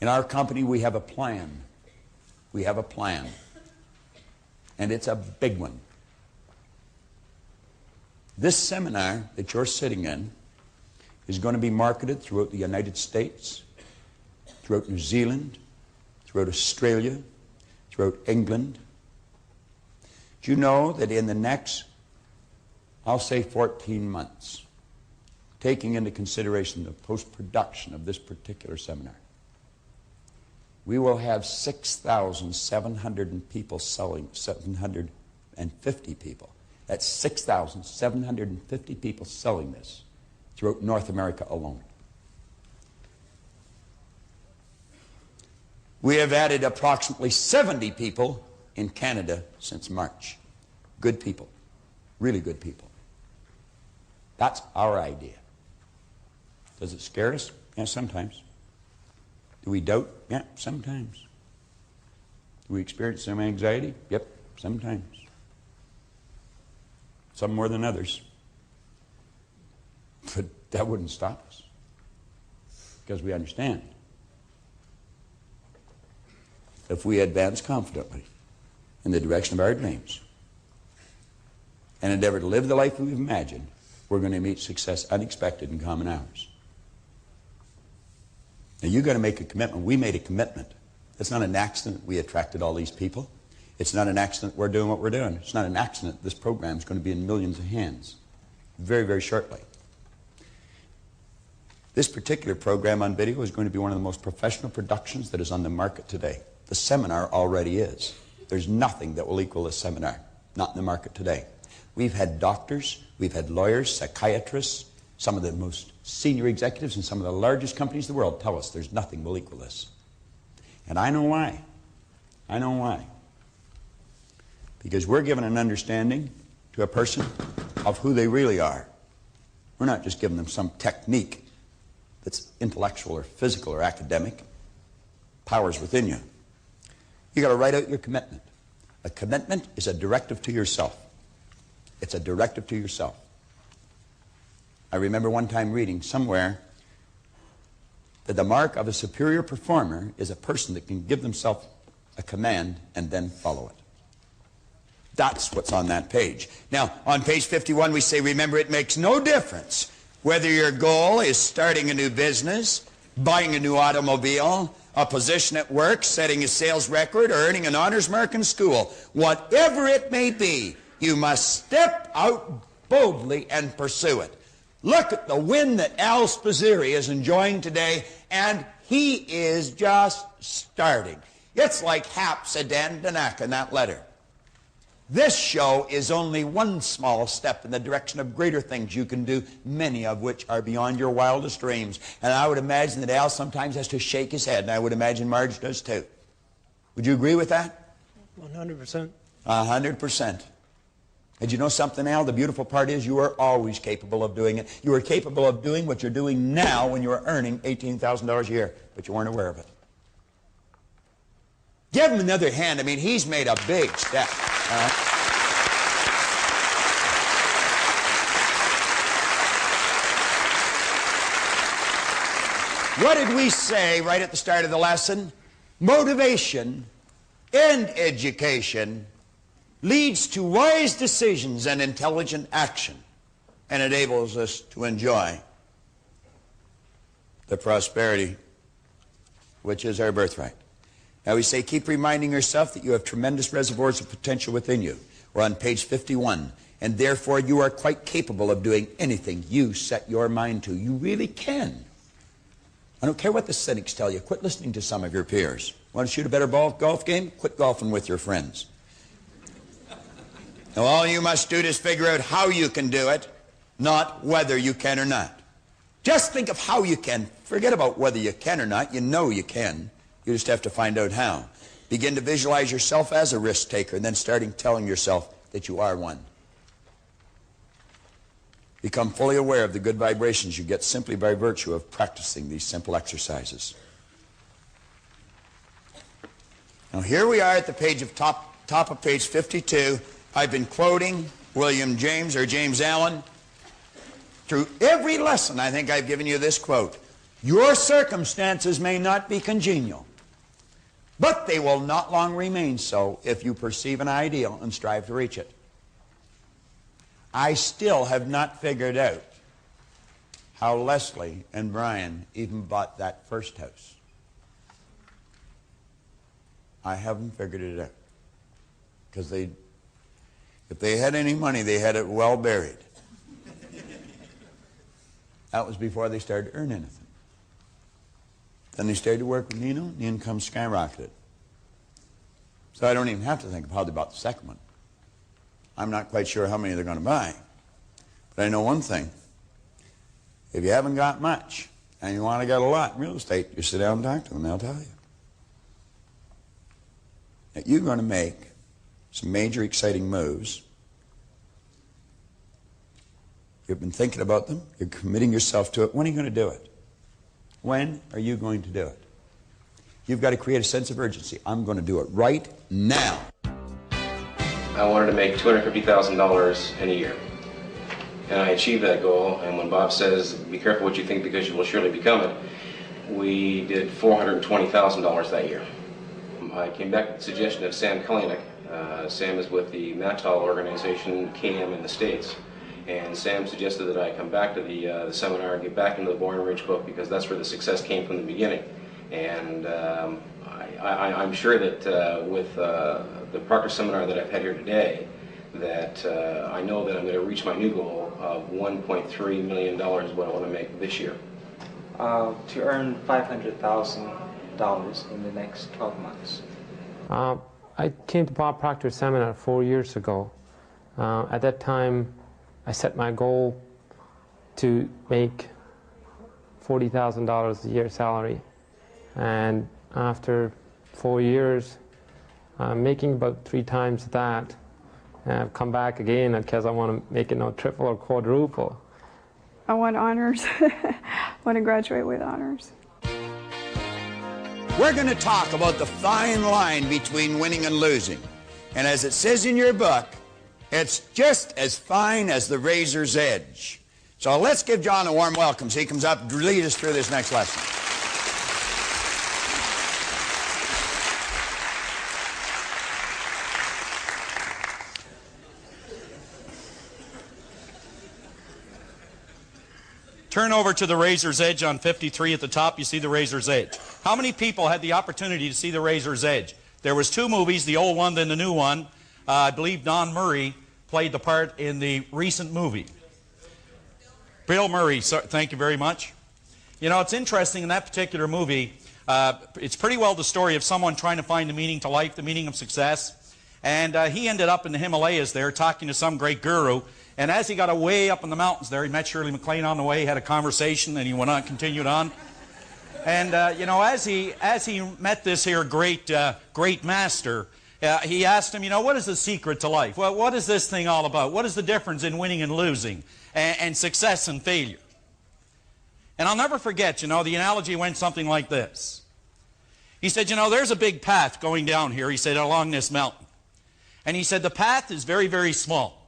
In our company, we have a plan. We have a plan. And it's a big one. This seminar that you're sitting in is going to be marketed throughout the United States, throughout New Zealand, throughout Australia, throughout England. Do you know that in the next, I'll say 14 months, taking into consideration the post-production of this particular seminar, we will have 6,700 people selling, 750 people. That's 6,750 people selling this throughout North America alone. We have added approximately 70 people in Canada since March. Good people. Really good people. That's our idea. Does it scare us? Yeah, sometimes. Do we doubt? Yeah, sometimes. Do we experience some anxiety? Yep, sometimes. Some more than others. But that wouldn't stop us. Because we understand. If we advance confidently in the direction of our dreams and endeavor to live the life we've imagined, we're going to meet success unexpected in common hours. Now, you've got to make a commitment. We made a commitment. It's not an accident we attracted all these people. It's not an accident we're doing what we're doing. It's not an accident this program is going to be in millions of hands very, very shortly. This particular program on video is going to be one of the most professional productions that is on the market today. The seminar already is. There's nothing that will equal this seminar, not in the market today. We've had doctors, we've had lawyers, psychiatrists, some of the most senior executives in some of the largest companies in the world tell us there's nothing will equal this. And I know why. I know why. Because we're giving an understanding to a person of who they really are. We're not just giving them some technique that's intellectual or physical or academic. Power's within you. You got to write out your commitment. A commitment is a directive to yourself. It's a directive to yourself. I remember one time reading somewhere that the mark of a superior performer is a person that can give themselves a command and then follow it. That's what's on that page. Now, on page 51, we say, remember, it makes no difference whether your goal is starting a new business, buying a new automobile, a position at work, setting a sales record, or earning an honors mark in school. Whatever it may be, you must step out boldly and pursue it. Look at the win that Al Spazzeri is enjoying today, and he is just starting. It's like Hapsidandanak in that letter. This show is only one small step in the direction of greater things you can do, many of which are beyond your wildest dreams. And I would imagine that Al sometimes has to shake his head, and I would imagine Marge does too. Would you agree with that? 100%. 100%. And you know something, Al? The beautiful part is you are always capable of doing it. You are capable of doing what you're doing now when you are earning $18,000 a year, but you weren't aware of it. Give him another hand. I mean, he's made a big step. What did we say right at the start of the lesson? Motivation and education leads to wise decisions and intelligent action, and enables us to enjoy the prosperity which is our birthright. Now we say, keep reminding yourself that you have tremendous reservoirs of potential within you. We're on page 51. And therefore you are quite capable of doing anything you set your mind to. You really can. I don't care what the cynics tell you. Quit listening to some of your peers. Want to shoot a better golf game? Quit golfing with your friends. Now all you must do is figure out how you can do it, not whether you can or not. Just think of how you can. Forget about whether you can or not. You know you can. You just have to find out how. Begin to visualize yourself as a risk taker, and then starting telling yourself that you are one. Become fully aware of the good vibrations you get simply by virtue of practicing these simple exercises. Now here we are at the page of top of page 52. I've been quoting William James or James Allen. Through every lesson I think I've given you this quote. Your circumstances may not be congenial, but they will not long remain so if you perceive an ideal and strive to reach it. I still have not figured out how Leslie and Brian even bought that first house. I haven't figured it out. Because if they had any money, they had it well buried. That was before they started to earn anything. Then they started to work with Nino, and the income skyrocketed. So I don't even have to think of how they bought the second one. I'm not quite sure how many they're going to buy. But I know one thing. If you haven't got much, and you want to get a lot in real estate, you sit down and talk to them, they'll tell you. That you're going to make some major exciting moves. You've been thinking about them. You're committing yourself to it. When are you going to do it? When are you going to do it? You've got to create a sense of urgency. I'm going to do it right now. I wanted to make $250,000 in a year. And I achieved that goal. And when Bob says, be careful what you think because you will surely become it, we did $420,000 that year. I came back with the suggestion of Sam Kalanick. Sam is with the Natal organization, KM in the States. And Sam suggested that I come back to the seminar and get back into the Boring Ridge book because that's where the success came from the beginning. And I'm sure that with the Proctor seminar that I've had here today, that I know that I'm going to reach my new goal of $1.3 million is what I want to make this year. To earn $500,000 in the next 12 months. I came to Bob Proctor's seminar 4 years ago. At that time, I set my goal to make $40,000 a year salary. And after 4 years, I'm making about 3 times that. And I've come back again because I want to make it triple or quadruple. I want honors. I want to graduate with honors. We're going to talk about the fine line between winning and losing. And as it says in your book, it's just as fine as the razor's edge. So let's give John a warm welcome so he comes up to lead us through this next lesson. Turn over to the razor's edge on 53 at the top. You see the razor's edge. How many people had the opportunity to see the razor's edge? There was 2 movies, the old one, then the new one. I believe Don Murray played the part in the recent movie. Bill Murray, thank you very much. You know, it's interesting in that particular movie, it's pretty well the story of someone trying to find the meaning to life, the meaning of success. And he ended up in the Himalayas there talking to some great guru. And as he got away up in the mountains there, he met Shirley MacLaine on the way, had a conversation, and he went on, continued on. And, you know, as he met this here great master, he asked him, you know, what is the secret to life? Well, what is this thing all about? What is the difference in winning and losing, and success and failure? And I'll never forget, you know, the analogy went something like this. He said, you know, there's a big path going down here, he said, along this mountain. And he said, the path is very, very small.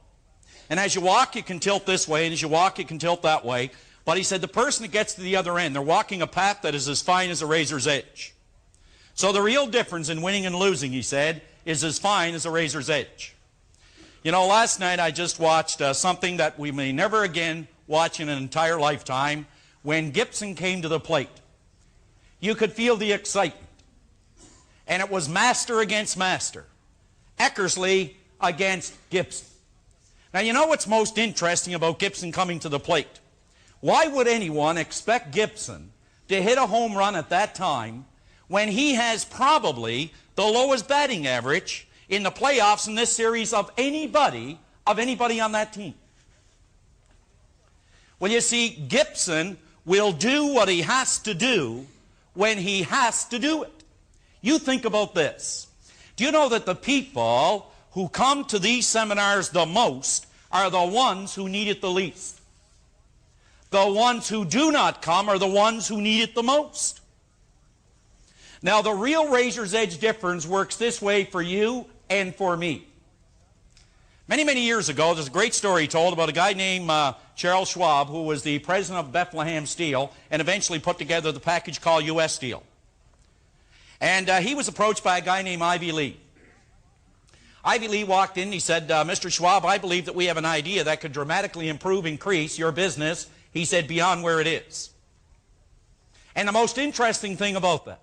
And as you walk, you can tilt this way, and as you walk, you can tilt that way. But he said, the person that gets to the other end, they're walking a path that is as fine as a razor's edge. So the real difference in winning and losing, he said, is as fine as a razor's edge. You know, last night I just watched something that we may never again watch in an entire lifetime, when Gibson came to the plate. You could feel the excitement. And it was master against master. Eckersley against Gibson. Now, you know what's most interesting about Gibson coming to the plate? Why would anyone expect Gibson to hit a home run at that time when he has probably the lowest batting average in the playoffs in this series of anybody on that team? Well, you see, Gibson will do what he has to do when he has to do it. You think about this. Do you know that the people who come to these seminars the most are the ones who need it the least? The ones who do not come are the ones who need it the most. Now, the real razor's edge difference works this way for you and for me. Many, many years ago, there's a great story told about a guy named Charles Schwab, who was the president of Bethlehem Steel and eventually put together the package called U.S. Steel. And he was approached by a guy named Ivy Lee. Ivy Lee walked in and he said, Mr. Schwab, I believe that we have an idea that could dramatically increase your business, he said, beyond where it is. And the most interesting thing about that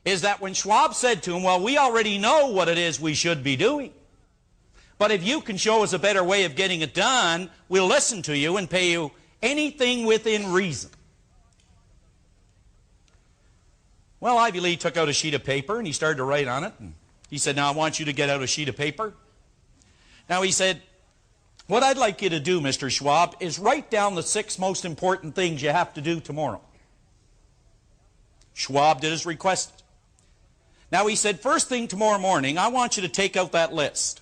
is that when Schwab said to him, well, we already know what it is we should be doing, but if you can show us a better way of getting it done, we'll listen to you and pay you anything within reason. Well, Ivy Lee took out a sheet of paper and he started to write on it. And he said, now I want you to get out a sheet of paper. Now he said, what I'd like you to do, Mr. Schwab, is write down the 6 most important things you have to do tomorrow. Schwab did as requested. Now he said, first thing tomorrow morning, I want you to take out that list.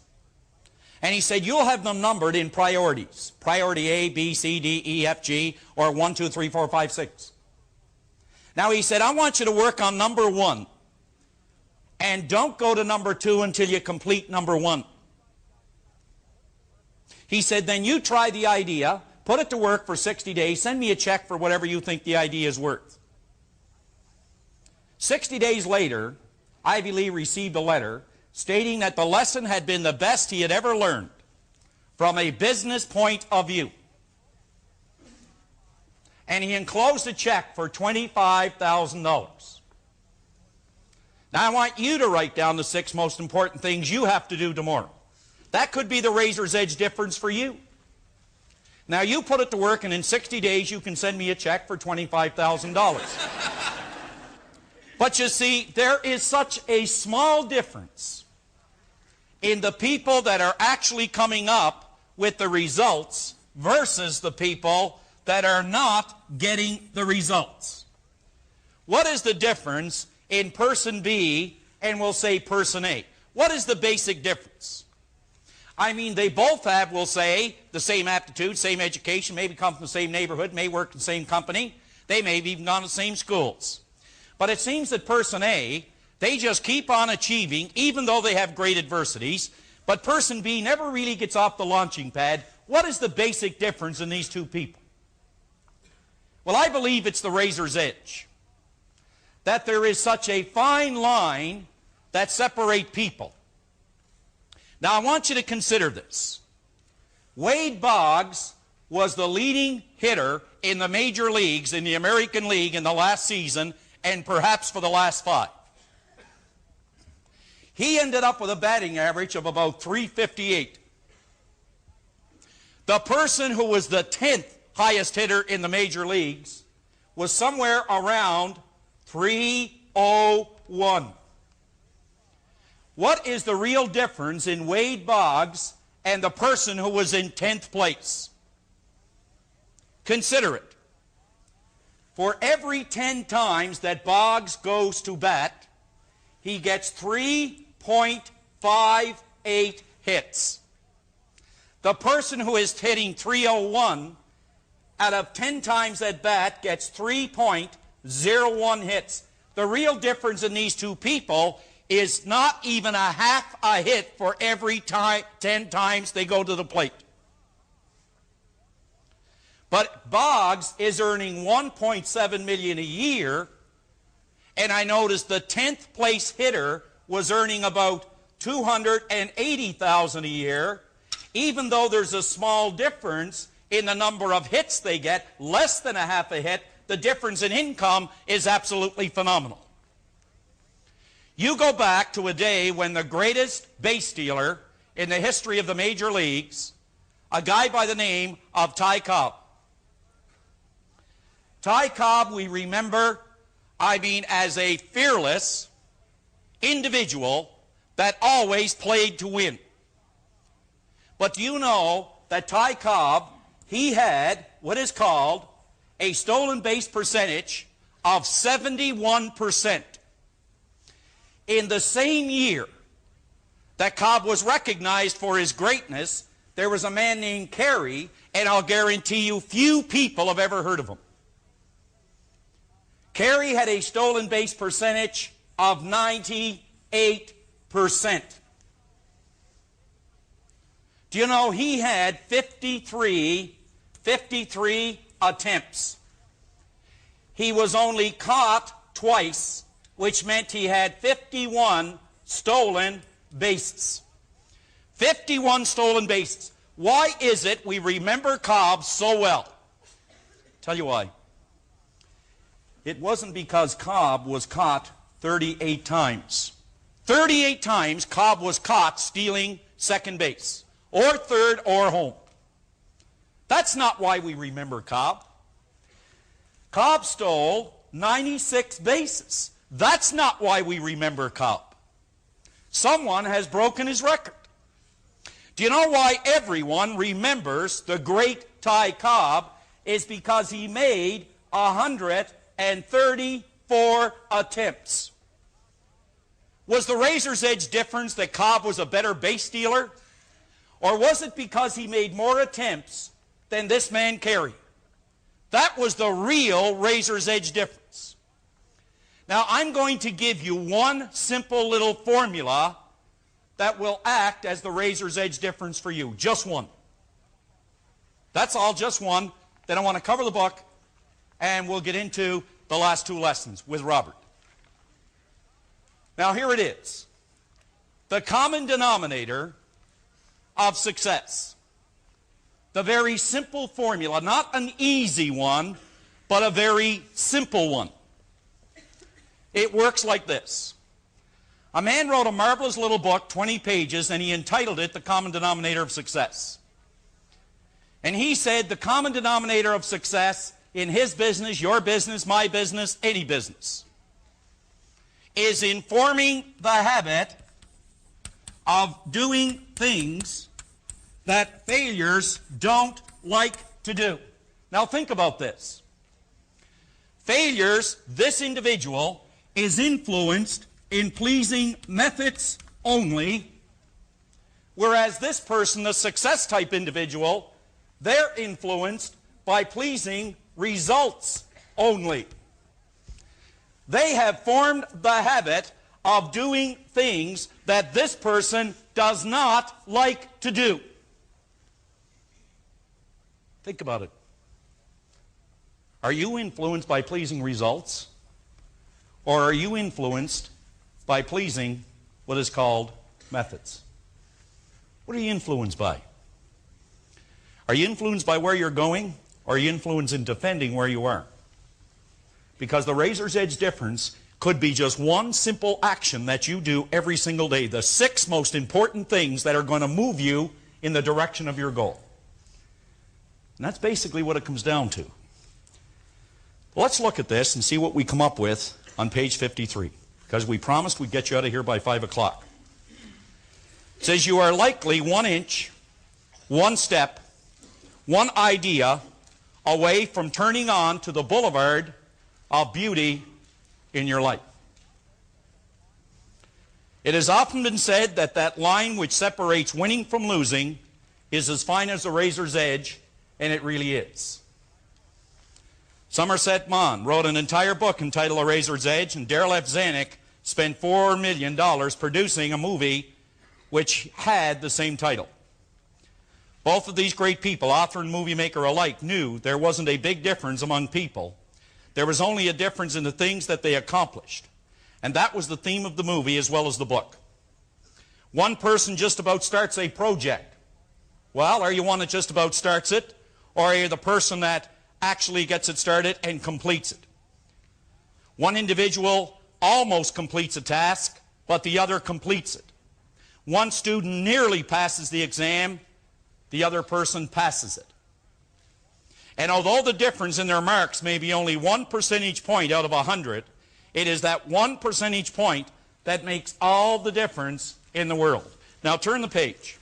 And he said, you'll have them numbered in priorities. Priority A, B, C, D, E, F, G, or 1, 2, 3, 4, 5, 6. Now he said, I want you to work on number 1. And don't go to number 2 until you complete number 1. He said, then you try the idea, put it to work for 60 days, send me a check for whatever you think the idea is worth. 60 days later, Ivy Lee received a letter stating that the lesson had been the best he had ever learned from a business point of view. And he enclosed a check for $25,000. Now I want you to write down the 6 most important things you have to do tomorrow. That could be the razor's edge difference for you. Now you put it to work and in 60 days you can send me a check for $25,000. But you see, there is such a small difference in the people that are actually coming up with the results versus the people that are not getting the results. What is the difference in person B and we'll say person A? What is the basic difference? I mean, they both have, we'll say, the same aptitude, same education, maybe come from the same neighborhood, may work in the same company, they may have even gone to the same schools. But it seems that person A, they just keep on achieving even though they have great adversities, but person B never really gets off the launching pad. What is the basic difference in these two people? Well, I believe it's the razor's edge. That there is such a fine line that separates people. Now, I want you to consider this. Wade Boggs was the leading hitter in the major leagues, in the American League in the last season, and perhaps for the last 5. He ended up with a batting average of about .358. The person who was the 10th highest hitter in the major leagues was somewhere around 301. What is the real difference in Wade Boggs and the person who was in 10th place? Consider it. For every 10 times that Boggs goes to bat, he gets 3.58 hits. The person who is hitting 301 out of 10 times at bat gets 3.01 hits. The real difference in these two people is not even a half a hit for every 10 times they go to the plate. But Boggs is earning $1.7 million a year, and I noticed the 10th place hitter was earning about $280,000 a year, even though there's a small difference in the number of hits they get, less than a half a hit. The difference in income is absolutely phenomenal. You go back to a day when the greatest base stealer in the history of the major leagues, a guy by the name of Ty Cobb. Ty Cobb, we remember, as a fearless individual that always played to win. But do you know that Ty Cobb, he had what is called a stolen base percentage of 71%. In the same year that Cobb was recognized for his greatness, there was a man named Kanary, and I'll guarantee you few people have ever heard of him. Kanary had a stolen base percentage of 98%. Do you know he had 53 attempts? He was only caught twice, which meant he had 51 stolen bases. 51 stolen bases. Why is it we remember Cobb so well? Tell you why. It wasn't because Cobb was caught 38 times. 38 times Cobb was caught stealing second base, or third, or home. That's not why we remember Cobb. Cobb stole 96 bases. That's not why we remember Cobb. Someone has broken his record. Do you know why everyone remembers the great Ty Cobb? Is because he made 134 attempts. Was the razor's edge difference that Cobb was a better base stealer? Or was it because he made more attempts than this man Kanary? That was the real razor's edge difference. Now I'm going to give you one simple little formula that will act as the razor's edge difference for you. Just one. That's all, just one. Then I want to cover the book, and we'll get into the last two lessons with Robert. Now here it is. The common denominator of success. The very simple formula, not an easy one, but a very simple one. It works like this. A man wrote a marvelous little book, 20 pages, and he entitled it The Common Denominator of Success. And he said the common denominator of success in his business, your business, my business, any business, is in forming the habit of doing things that failures don't like to do. Now think about this. Failures, this individual is influenced in pleasing methods only, whereas this person, the success type individual, they're influenced by pleasing results only. They have formed the habit of doing things that this person does not like to do. Think about it. Are you influenced by pleasing results? Or are you influenced by pleasing what is called methods? What are you influenced by? Are you influenced by where you're going? Or are you influenced in defending where you are? Because the razor's edge difference could be just one simple action that you do every single day. The 6 most important things that are going to move you in the direction of your goal. And that's basically what it comes down to. Let's look at this and see what we come up with on page 53, because we promised we'd get you out of here by 5 o'clock. It says you are likely 1 inch, 1 step, 1 idea away from turning on to the boulevard of beauty in your life. It has often been said that that line which separates winning from losing is as fine as a razor's edge, and it really is. Somerset Maugham wrote an entire book entitled A Razor's Edge, and Darryl F. Zanuck spent $4 million producing a movie which had the same title. Both of these great people, author and movie maker alike, knew there wasn't a big difference among people. There was only a difference in the things that they accomplished. And that was the theme of the movie as well as the book. One person just about starts a project. Well, are you one that just about starts it? Or are you the person that actually gets it started and completes it? One individual almost completes a task, but the other completes it. One student nearly passes the exam, the other person passes it. And although the difference in their marks may be only 1 percentage point out of 100, it is that 1 percentage point that makes all the difference in the world. Now turn the page.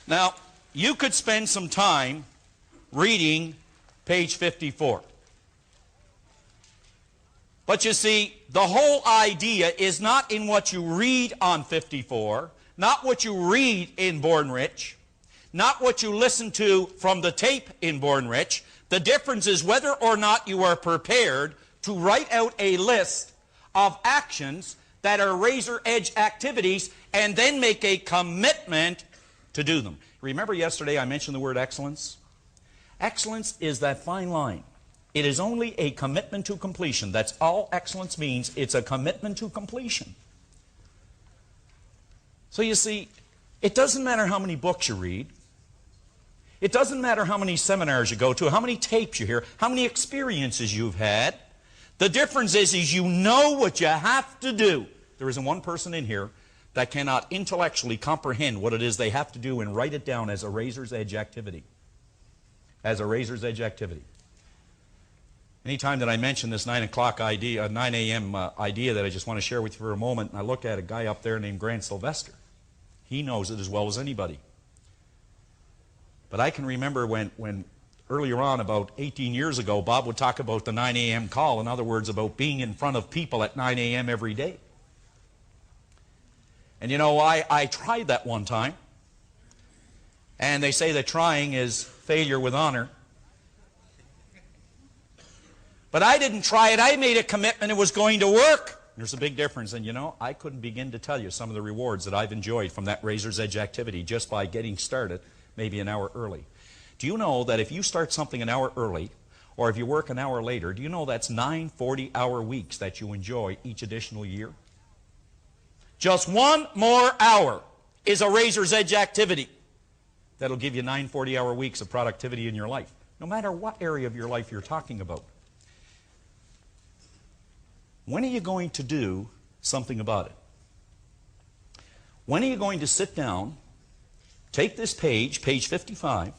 Now, you could spend some time reading page 54. But you see, the whole idea is not in what you read on 54, not what you read in Born Rich, not what you listen to from the tape in Born Rich. The difference is whether or not you are prepared to write out a list of actions that are razor edge activities and then make a commitment to do them. Remember yesterday I mentioned the word excellence? Excellence is that fine line. It is only a commitment to completion. That's all excellence means. It's a commitment to completion. So you see, it doesn't matter how many books you read. It doesn't matter how many seminars you go to, how many tapes you hear, how many experiences you've had. The difference is you know what you have to do. There isn't one person in here that cannot intellectually comprehend what it is they have to do and write it down as a razor's edge activity. As a razor's edge activity. Anytime that I mention this 9 o'clock idea, 9 a.m. idea that I just want to share with you for a moment, and I look at a guy up there named Grant Sylvester. He knows it as well as anybody. But I can remember when earlier on, about 18 years ago, Bob would talk about the 9 a.m. call. In other words, about being in front of people at 9 a.m. every day. And you know, I tried that one time. And they say that trying is failure with honor. But I didn't try it. I made a commitment it was going to work. There's a big difference. And you know, I couldn't begin to tell you some of the rewards that I've enjoyed from that razor's edge activity just by getting started maybe an hour early. Do you know that if you start something an hour early, or if you work an hour later, do you know that's 9 40-hour weeks that you enjoy each additional year? Just 1 more hour is a razor's edge activity that'll give you 9 40-hour weeks of productivity in your life, no matter what area of your life you're talking about. When are you going to do something about it? When are you going to sit down, take this page, page 55,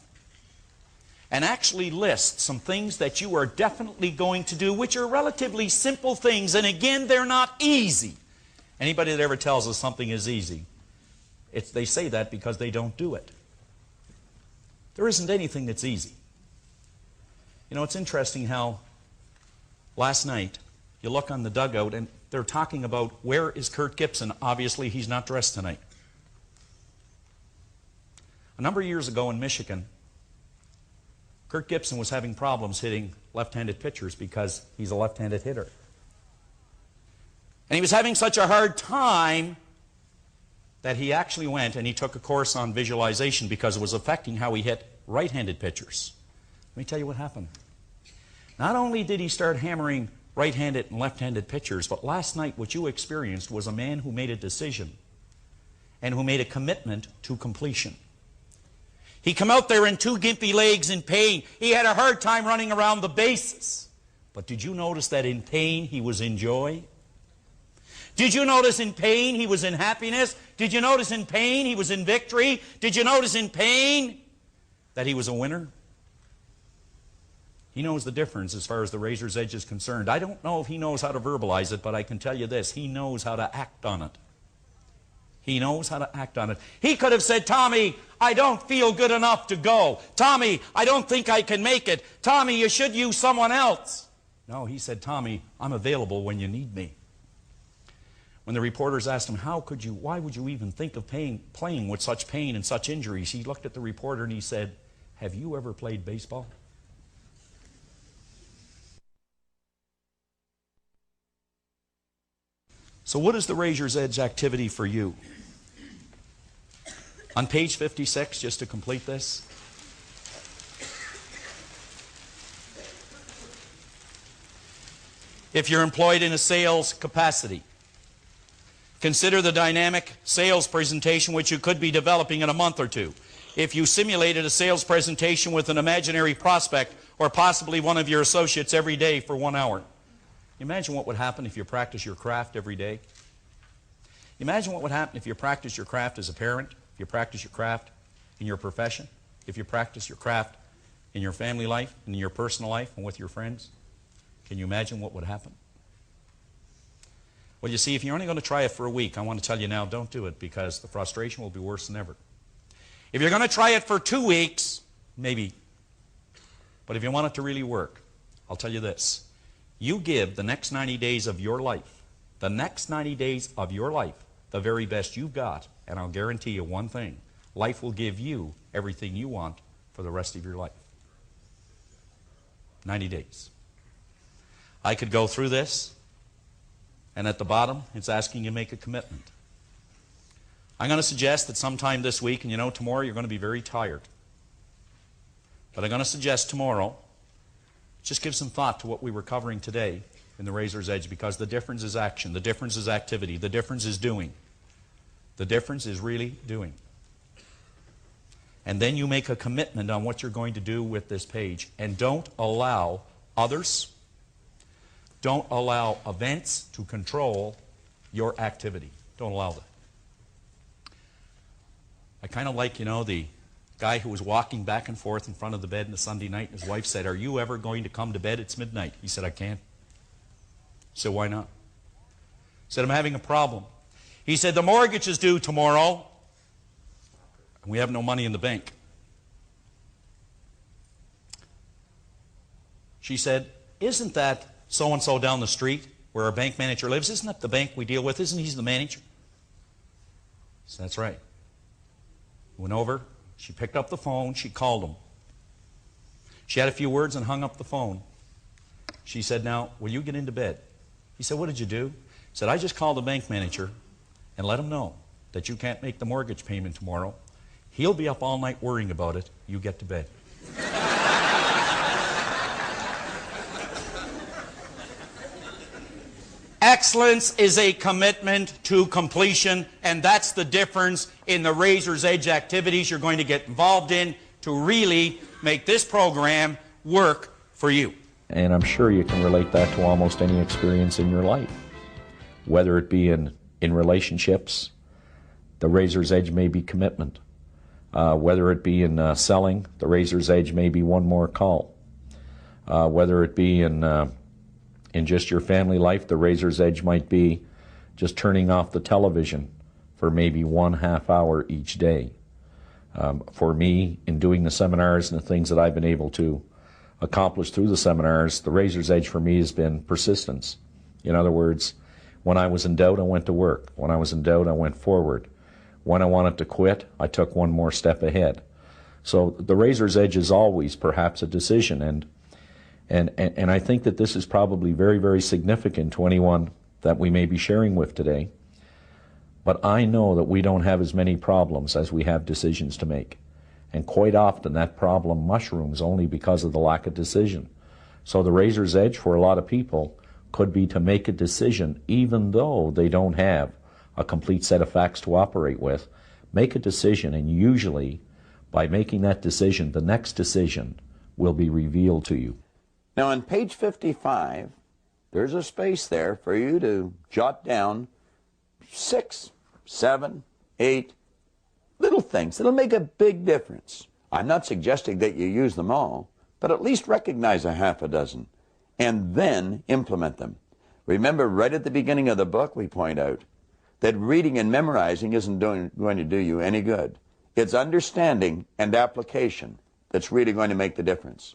and actually list some things that you are definitely going to do, which are relatively simple things, and again, they're not easy. Anybody that ever tells us something is easy, they say that because they don't do it. There isn't anything that's easy. You know, it's interesting how last night, you look on the dugout and they're talking about where is Kurt Gibson. Obviously, he's not dressed tonight. A number of years ago in Michigan, Kurt Gibson was having problems hitting left-handed pitchers because he's a left-handed hitter. And he was having such a hard time that he actually went and he took a course on visualization because it was affecting how he hit right-handed pitchers. Let me tell you what happened. Not only did he start hammering right-handed and left-handed pitchers, but last night what you experienced was a man who made a decision and who made a commitment to completion. He come out there in 2 gimpy legs in pain. He had a hard time running around the bases. But did you notice that in pain he was in joy? Did you notice in pain he was in happiness? Did you notice in pain he was in victory? Did you notice in pain that he was a winner? He knows the difference as far as the razor's edge is concerned. I don't know if he knows how to verbalize it, but I can tell you this. He knows how to act on it. He knows how to act on it. He could have said, Tommy, I don't feel good enough to go. Tommy, I don't think I can make it. Tommy, you should use someone else. No, he said, Tommy, I'm available when you need me. When the reporters asked him, why would you even think of playing with such pain and such injuries? He looked at the reporter and he said, have you ever played baseball? So what is the Razor's Edge activity for you? On page 56, just to complete this, if you're employed in a sales capacity, consider the dynamic sales presentation which you could be developing in a month or two. If you simulated a sales presentation with an imaginary prospect or possibly one of your associates every day for 1 hour, imagine what would happen if you practice your craft every day. Imagine what would happen if you practice your craft as a parent, if you practice your craft in your profession, if you practice your craft in your family life, in your personal life, and with your friends. Can you imagine what would happen? Well, you see, if you're only going to try it for a week, I want to tell you now, don't do it, because the frustration will be worse than ever. If you're going to try it for 2 weeks, maybe. But if you want it to really work, I'll tell you this. You give the next 90 days of your life, the next 90 days of your life, the very best you've got, and I'll guarantee you one thing. Life will give you everything you want for the rest of your life. 90 days. I could go through this, and at the bottom, it's asking you to make a commitment. I'm going to suggest that sometime this week, and you know, tomorrow you're going to be very tired. But I'm going to suggest tomorrow, just give some thought to what we were covering today in the Razor's Edge, because the difference is action, the difference is activity, the difference is doing. The difference is really doing. And then you make a commitment on what you're going to do with this page. And don't allow others, don't allow events to control your activity. Don't allow that. I kind of like, you know, the guy who was walking back and forth in front of the bed on a Sunday night, and his wife said, "Are you ever going to come to bed? It's midnight." He said, "I can't." He said, "Why not?" He said, "I'm having a problem." He said, "The mortgage is due tomorrow, and we have no money in the bank." She said, "Isn't that so-and-so down the street where our bank manager lives? Isn't that the bank we deal with? Isn't he the manager?" He said, "That's right." Went over, she picked up the phone, she called him. She had a few words and hung up the phone. She said, "Now, will you get into bed?" He said, "What did you do?" He said, "I just called the bank manager and let him know that you can't make the mortgage payment tomorrow. He'll be up all night worrying about it. You get to bed." Excellence is a commitment to completion, and that's the difference in the Razor's Edge activities you're going to get involved in to really make this program work for you. And I'm sure you can relate that to almost any experience in your life. Whether it be in relationships, the Razor's Edge may be commitment. Whether it be in selling, the Razor's Edge may be one more call. Whether it be in just your family life, the Razor's Edge might be just turning off the television for maybe 1/2 hour each day. For me, in doing the seminars and the things that I've been able to accomplish through the seminars, the Razor's Edge for me has been persistence. In other words, when I was in doubt, I went to work. When I was in doubt, I went forward. When I wanted to quit, I took one more step ahead. So the Razor's Edge is always perhaps a decision, and I think that this is probably very, very significant to anyone that we may be sharing with today. But I know that we don't have as many problems as we have decisions to make. And quite often that problem mushrooms only because of the lack of decision. So the Razor's Edge for a lot of people could be to make a decision even though they don't have a complete set of facts to operate with. Make a decision, and usually by making that decision, the next decision will be revealed to you. Now on page 55, there's a space there for you to jot down 6, 7, 8 little things that'll make a big difference. I'm not suggesting that you use them all, but at least recognize a half a dozen and then implement them. Remember, right at the beginning of the book, we point out that reading and memorizing isn't going to do you any good. It's understanding and application that's really going to make the difference.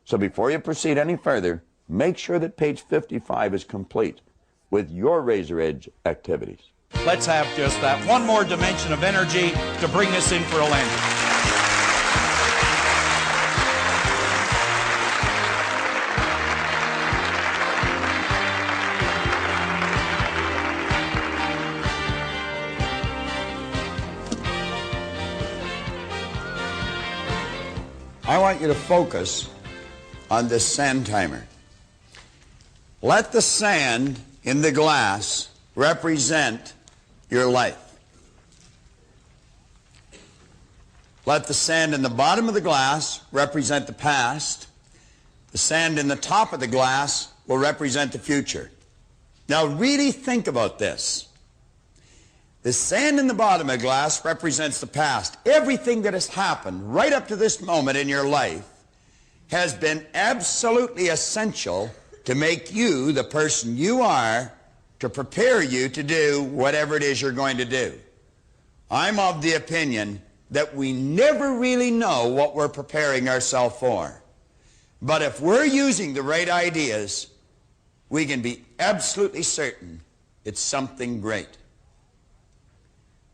So before you proceed any further, make sure that page 55 is complete with your razor edge activities. Let's have just that one more dimension of energy to bring this in for a landing. I want you to focus on this sand timer. Let the sand in the glass represent your life. Let the sand in the bottom of the glass represent the past. The sand in the top of the glass will represent the future. Now really think about this. The sand in the bottom of the glass represents the past. Everything that has happened right up to this moment in your life has been absolutely essential to make you the person you are, to prepare you to do whatever it is you're going to do. I'm of the opinion that we never really know what we're preparing ourselves for. But if we're using the right ideas, we can be absolutely certain it's something great.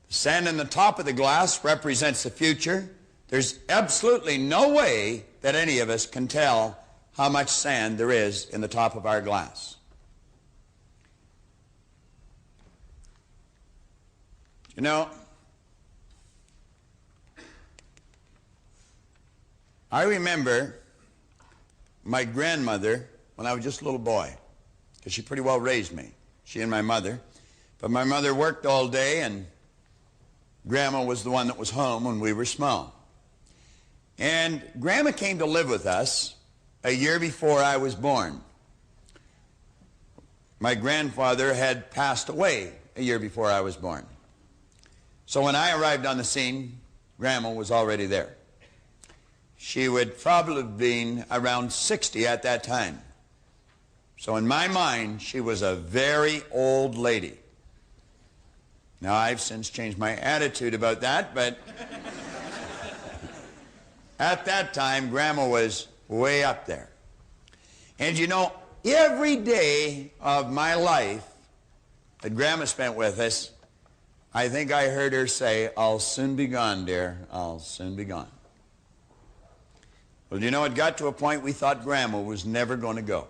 The sand in the top of the glass represents the future. There's absolutely no way that any of us can tell how much sand there is in the top of our glass. You know, I remember my grandmother when I was just a little boy, because she pretty well raised me, she and my mother. But my mother worked all day, and Grandma was the one that was home when we were small. And Grandma came to live with us a year before I was born. My grandfather had passed away a year before I was born. So when I arrived on the scene, Grandma was already there. She would probably have been around 60 at that time. So in my mind, she was a very old lady. Now, I've since changed my attitude about that, but at that time, Grandma was way up there. And you know, every day of my life that Grandma spent with us, I think I heard her say, "I'll soon be gone, dear, I'll soon be gone." Well, you know, it got to a point we thought Grandma was never going to go.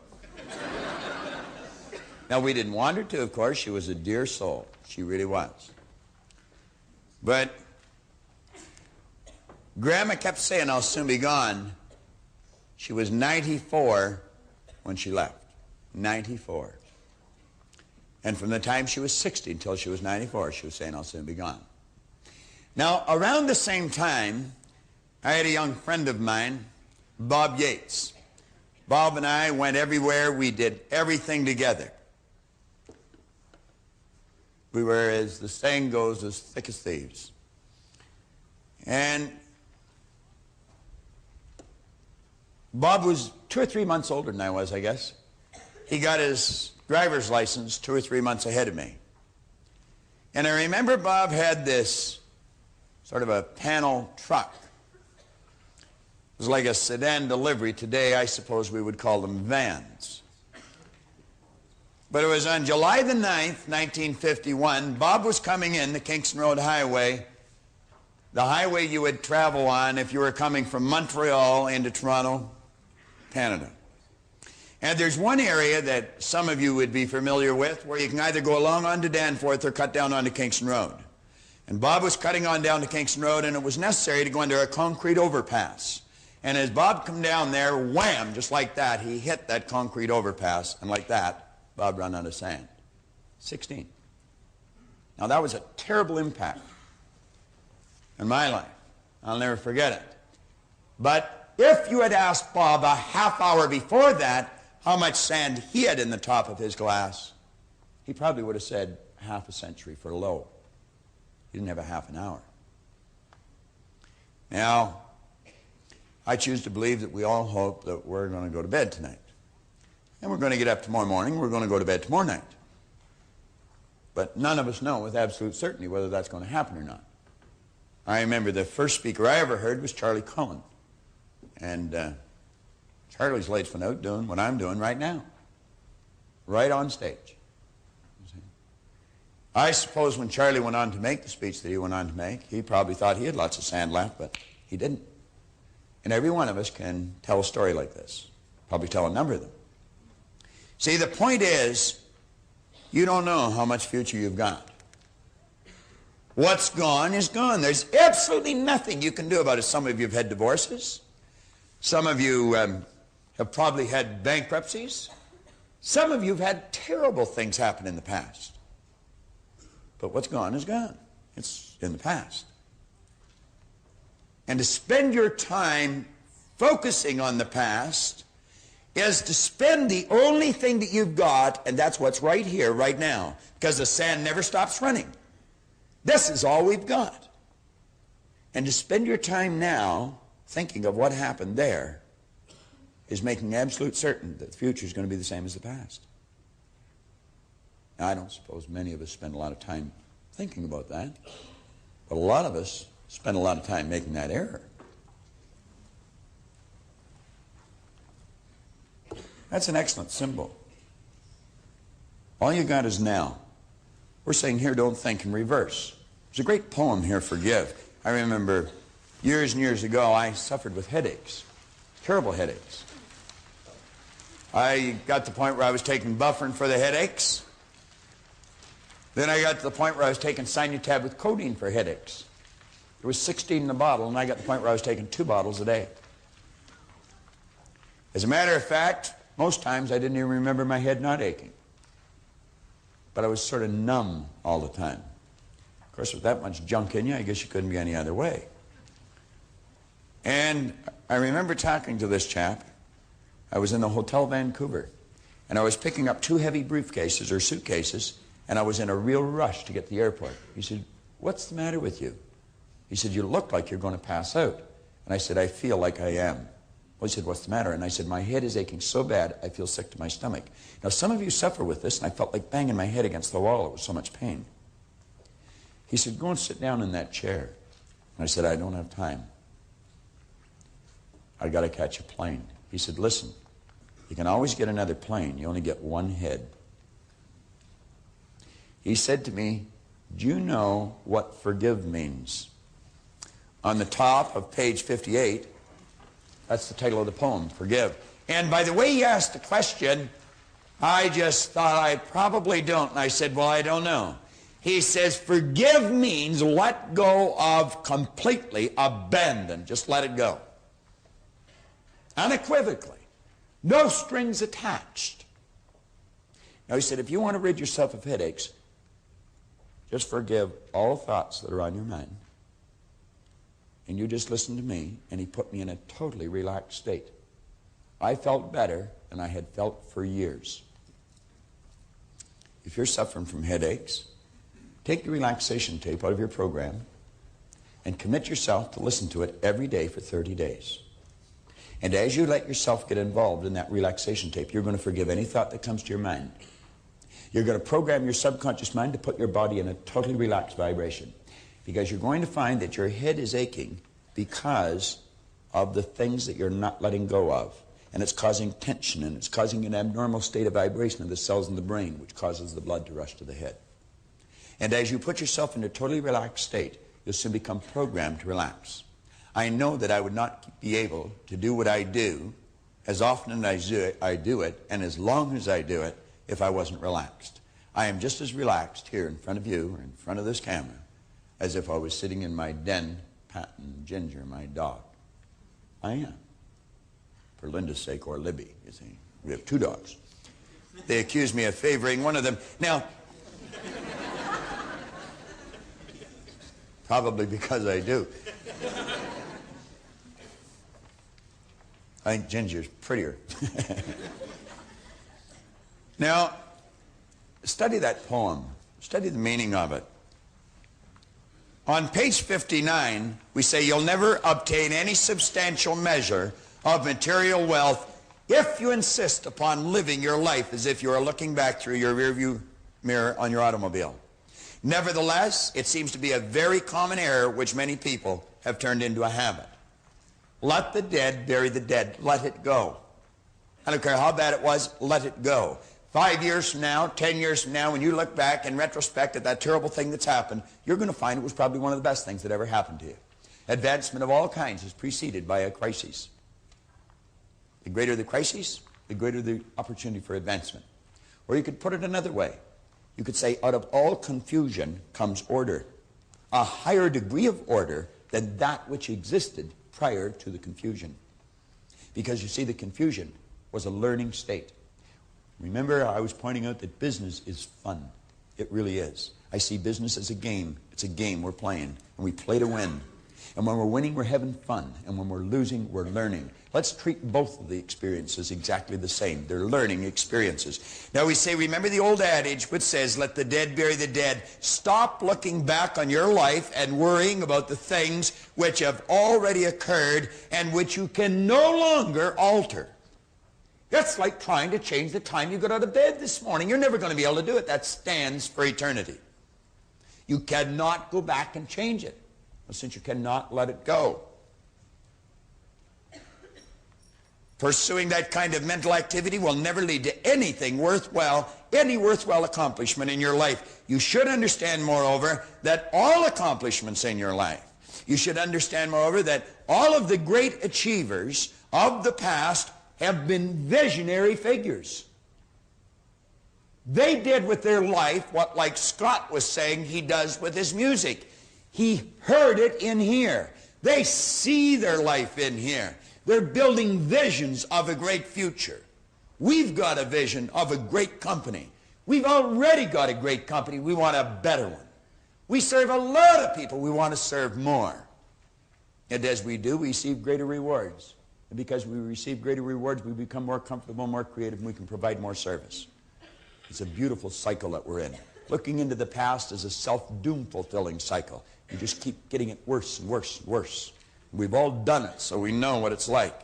Now, we didn't want her to, of course. She was a dear soul. She really was. But Grandma kept saying, "I'll soon be gone." She was 94 when she left. 94. And from the time she was 60 until she was 94, she was saying, "I'll soon be gone." Now, around the same time, I had a young friend of mine, Bob Yates. Bob and I went everywhere. We did everything together. We were, as the saying goes, as thick as thieves. And Bob was 2 or 3 months older than I was, I guess. He got his driver's license 2 or 3 months ahead of me. And I remember Bob had this sort of a panel truck. It was like a sedan delivery. Today, I suppose we would call them vans. But it was on July the 9th, 1951, Bob was coming in the Kingston Road Highway, the highway you would travel on if you were coming from Montreal into Toronto, Canada. And there's one area that some of you would be familiar with where you can either go along onto Danforth or cut down onto Kingston Road. And Bob was cutting on down to Kingston Road, and it was necessary to go under a concrete overpass. And as Bob come down there, wham, just like that, he hit that concrete overpass, and like that, Bob ran out of sand. 16. Now that was a terrible impact in my life. I'll never forget it. But if you had asked Bob a half hour before that how much sand he had in the top of his glass, he probably would have said half a century for low. He didn't have a half an hour. Now, I choose to believe that we all hope that we're going to go to bed tonight. And we're going to get up tomorrow morning, we're going to go to bed tomorrow night. But none of us know with absolute certainty whether that's going to happen or not. I remember the first speaker I ever heard was Charlie Cullen. And Charlie's lights went out doing what I'm doing right now. Right on stage. I suppose when Charlie went on to make the speech that he went on to make, he probably thought he had lots of sand left, but he didn't. And every one of us can tell a story like this. Probably tell a number of them. See, the point is, you don't know how much future you've got. What's gone is gone. There's absolutely nothing you can do about it. Some of you have had divorces. Some of you have probably had bankruptcies. Some of you have had terrible things happen in the past. But what's gone is gone. It's in the past. And to spend your time focusing on the past is to spend the only thing that you've got, and that's what's right here, right now, because the sand never stops running. This is all we've got. And to spend your time now thinking of what happened there is making absolute certain that the future is going to be the same as the past. Now, I don't suppose many of us spend a lot of time thinking about that, but a lot of us spend a lot of time making that error. That's an excellent symbol. All you got is now. We're saying here, don't think in reverse. There's a great poem here, Forgive. I remember years and years ago, I suffered with headaches, terrible headaches. I got to the point where I was taking Bufferin for the headaches. Then I got to the point where I was taking Sinutab with codeine for headaches. There was 16 in a bottle, and I got to the point where I was taking 2 bottles a day. As a matter of fact, most times I didn't even remember my head not aching. But I was sort of numb all the time. Of course, with that much junk in you, I guess you couldn't be any other way. And I remember talking to this chap. I was in the Hotel Vancouver, and I was picking up 2 heavy briefcases or suitcases, and I was in a real rush to get to the airport. He said, "What's the matter with you?" He said, "You look like you're going to pass out." And I said, "I feel like I am." Well, he said, "What's the matter?" And I said, "My head is aching so bad, I feel sick to my stomach." Now, some of you suffer with this, and I felt like banging my head against the wall. It was so much pain. He said, "Go and sit down in that chair." And I said, "I don't have time. I've got to catch a plane." He said, "Listen, you can always get another plane. You only get one head." He said to me, "Do you know what forgive means?" On the top of page 58, that's the title of the poem, Forgive. And by the way he asked the question, I just thought I probably don't. And I said, "Well, I don't know." He says, forgive means let go of completely, abandon. Just let it go. Unequivocally. No strings attached. Now, he said, if you want to rid yourself of headaches, just forgive all thoughts that are on your mind. And you just listen to me. And he put me in a totally relaxed state. I felt better than I had felt for years. If you're suffering from headaches, take the relaxation tape out of your program and commit yourself to listen to it every day for 30 days. And as you let yourself get involved in that relaxation tape, you're going to forgive any thought that comes to your mind. You're going to program your subconscious mind to put your body in a totally relaxed vibration. Because you're going to find that your head is aching because of the things that you're not letting go of. And it's causing tension, and it's causing an abnormal state of vibration of the cells in the brain, which causes the blood to rush to the head. And as you put yourself in a totally relaxed state, you'll soon become programmed to relax. I know that I would not be able to do what I do as often as I do it, and as long as I do it, if I wasn't relaxed. I am just as relaxed here in front of you, or in front of this camera, as if I was sitting in my den patting Ginger, my dog. I am. For Linda's sake, or Libby, you see. We have 2 dogs. They accuse me of favoring one of them. Now, probably because I do. I think Ginger's prettier. Now, Study that poem. Study the meaning of it. On page 59, we say you'll never obtain any substantial measure of material wealth if you insist upon living your life as if you are looking back through your rearview mirror on your automobile. Nevertheless, it seems to be a very common error which many people have turned into a habit. Let the dead bury the dead. Let it go. I don't care how bad it was, let it go. 5 years from now, 10 years from now, when you look back in retrospect at that terrible thing that's happened, you're going to find it was probably one of the best things that ever happened to you. Advancement of all kinds is preceded by a crisis. The greater the crisis, the greater the opportunity for advancement. Or you could put it another way. You could say, out of all confusion comes order. A higher degree of order than that which existed prior to the confusion. Because you see, the confusion was a learning state. Remember, I was pointing out that business is fun. It really is. I see business as a game. It's a game we're playing, and we play to win. And when we're winning, we're having fun. And when we're losing, we're learning. Let's treat both of the experiences exactly the same. They're learning experiences. Now we say, remember the old adage which says, let the dead bury the dead. Stop looking back on your life and worrying about the things which have already occurred and which you can no longer alter. That's like trying to change the time you got out of bed this morning. You're never going to be able to do it. That stands for eternity. You cannot go back and change it. Since you cannot let it go. Pursuing that kind of mental activity will never lead to anything worthwhile, any worthwhile accomplishment in your life. You should understand, moreover, that all accomplishments in your life, you should understand, moreover, that all of the great achievers of the past have been visionary figures. They did with their life what, like Scott was saying, he does with his music. He heard it in here. They see their life in here. They're building visions of a great future. We've got a vision of a great company. We've already got a great company. We want a better one. We serve a lot of people. We want to serve more. And as we do, we receive greater rewards. And because we receive greater rewards, we become more comfortable, more creative, and we can provide more service. It's a beautiful cycle that we're in. Looking into the past is a self-doom fulfilling cycle. You just keep getting it worse and worse and worse. We've all done it, so we know what it's like.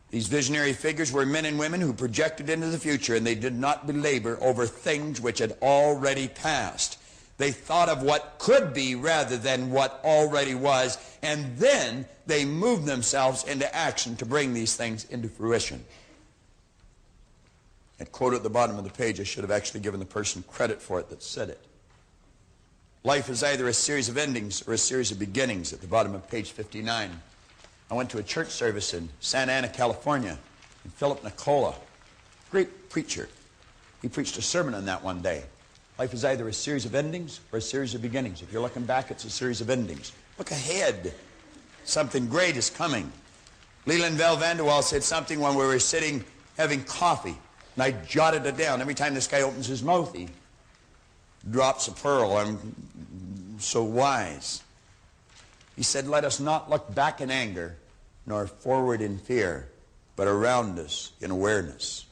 These visionary figures were men and women who projected into the future, and they did not belabor over things which had already passed. They thought of what could be rather than what already was, and then they moved themselves into action to bring these things into fruition. That quote at the bottom of the page, I should have actually given the person credit for it that said it. Life is either a series of endings or a series of beginnings, at the bottom of page 59. I went to a church service in Santa Ana, California, and Philip Nicola, great preacher, he preached a sermon on that one day. Life is either a series of endings or a series of beginnings. If you're looking back, it's a series of endings. Look ahead. Something great is coming. Leland Val Vanderwall said something when we were sitting having coffee, and I jotted it down. Every time this guy opens his mouth, he drops a pearl. I'm so wise. He said, let us not look back in anger, nor forward in fear, but around us in awareness.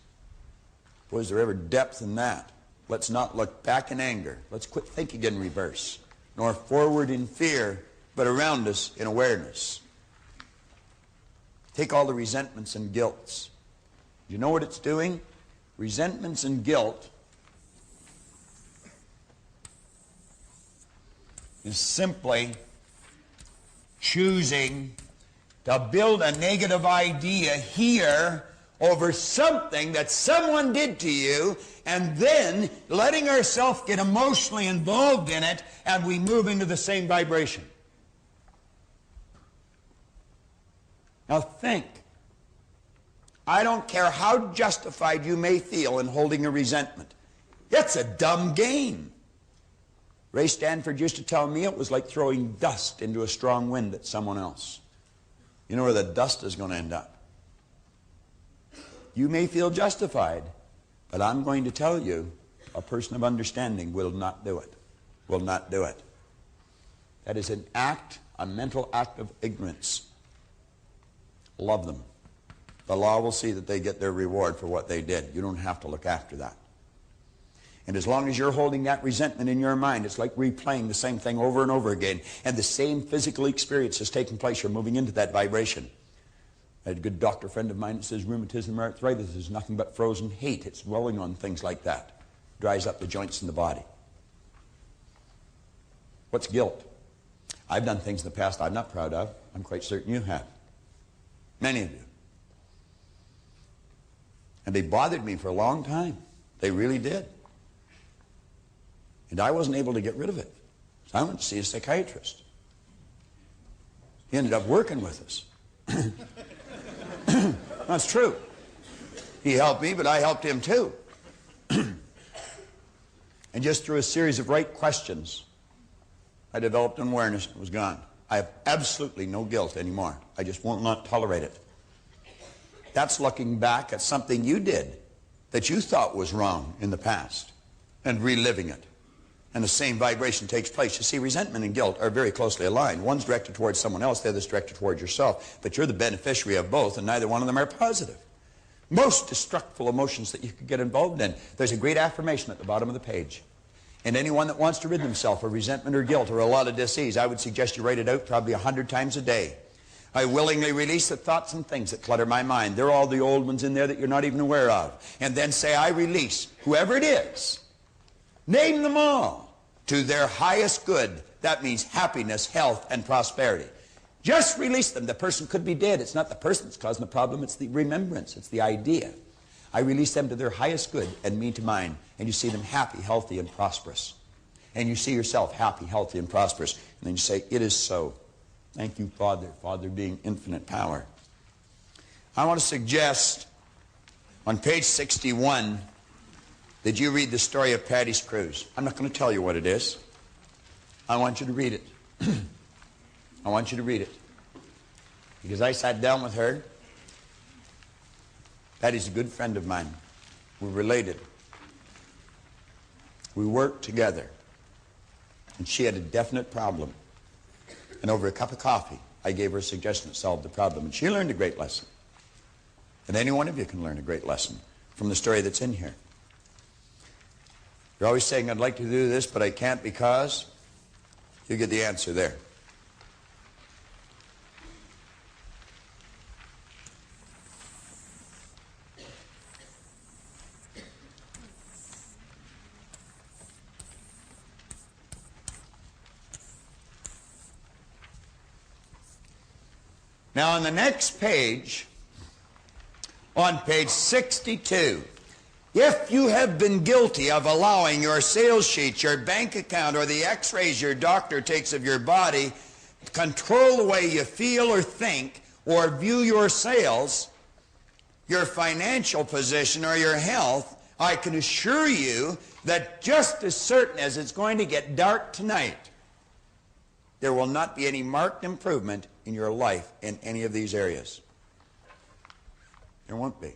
Boy, is there ever depth in that? Let's not look back in anger. Let's quit thinking in reverse. Nor forward in fear, but around us in awareness. Take all the resentments and guilts. You know what it's doing? Resentments and guilt is simply choosing to build a negative idea here over something that someone did to you, and then letting ourselves get emotionally involved in it, and we move into the same vibration. Now think. I don't care how justified you may feel in holding a resentment. It's a dumb game. Ray Stanford used to tell me it was like throwing dust into a strong wind at someone else. You know where the dust is going to end up. You may feel justified, but I'm going to tell you, a person of understanding will not do it. Will not do it. That is an act, a mental act of ignorance. Love them. The law will see that they get their reward for what they did. You don't have to look after that. And as long as you're holding that resentment in your mind, it's like replaying the same thing over and over again. And the same physical experience is taking place. You're moving into that vibration. I had a good doctor friend of mine that says rheumatism or arthritis is nothing but frozen hate. It's dwelling on things like that. Dries up the joints in the body. What's guilt? I've done things in the past I'm not proud of. I'm quite certain you have. Many of you. And they bothered me for a long time. They really did. And I wasn't able to get rid of it. So I went to see a psychiatrist. He ended up working with us. That's true. He helped me, but I helped him too. And just through a series of right questions, I developed an awareness and it was gone. I have absolutely no guilt anymore. I just will not tolerate it. That's looking back at something you did that you thought was wrong in the past and reliving it. And the same vibration takes place. You see, resentment and guilt are very closely aligned. One's directed towards someone else, the other's directed towards yourself. But you're the beneficiary of both, and neither one of them are positive. Most destructive emotions that you could get involved in. There's a great affirmation at the bottom of the page. And anyone that wants to rid themselves of resentment or guilt or a lot of disease, I would suggest you write it out probably 100 times a day. I willingly release the thoughts and things that clutter my mind. They're all the old ones in there that you're not even aware of. And then say, I release whoever it is. Name them all to their highest good. That means happiness, health, and prosperity. Just release them. The person could be dead. It's not the person that's causing the problem. It's the remembrance. It's the idea. I release them to their highest good and me to mine. And you see them happy, healthy, and prosperous. And you see yourself happy, healthy, and prosperous. And then you say, it is so. Thank you, Father. Father being infinite power. I want to suggest on page 61 that you read the story of Patty's Cruise. I'm not going to tell you what it is. I want you to read it. I want you to read it. Because I sat down with her. Patty's a good friend of mine. We're related. We worked together. And she had a definite problem. And over a cup of coffee, I gave her a suggestion that solved the problem. And she learned a great lesson. And any one of you can learn a great lesson from the story that's in here. You're always saying, I'd like to do this, but I can't because. You get the answer there. Now on the next page, on page 62, if you have been guilty of allowing your sales sheet, your bank account, or the x-rays your doctor takes of your body control the way you feel or think or view your sales, your financial position, or your health, I can assure you that just as certain as it's going to get dark tonight, there will not be any marked improvement in your life in any of these areas. There won't be.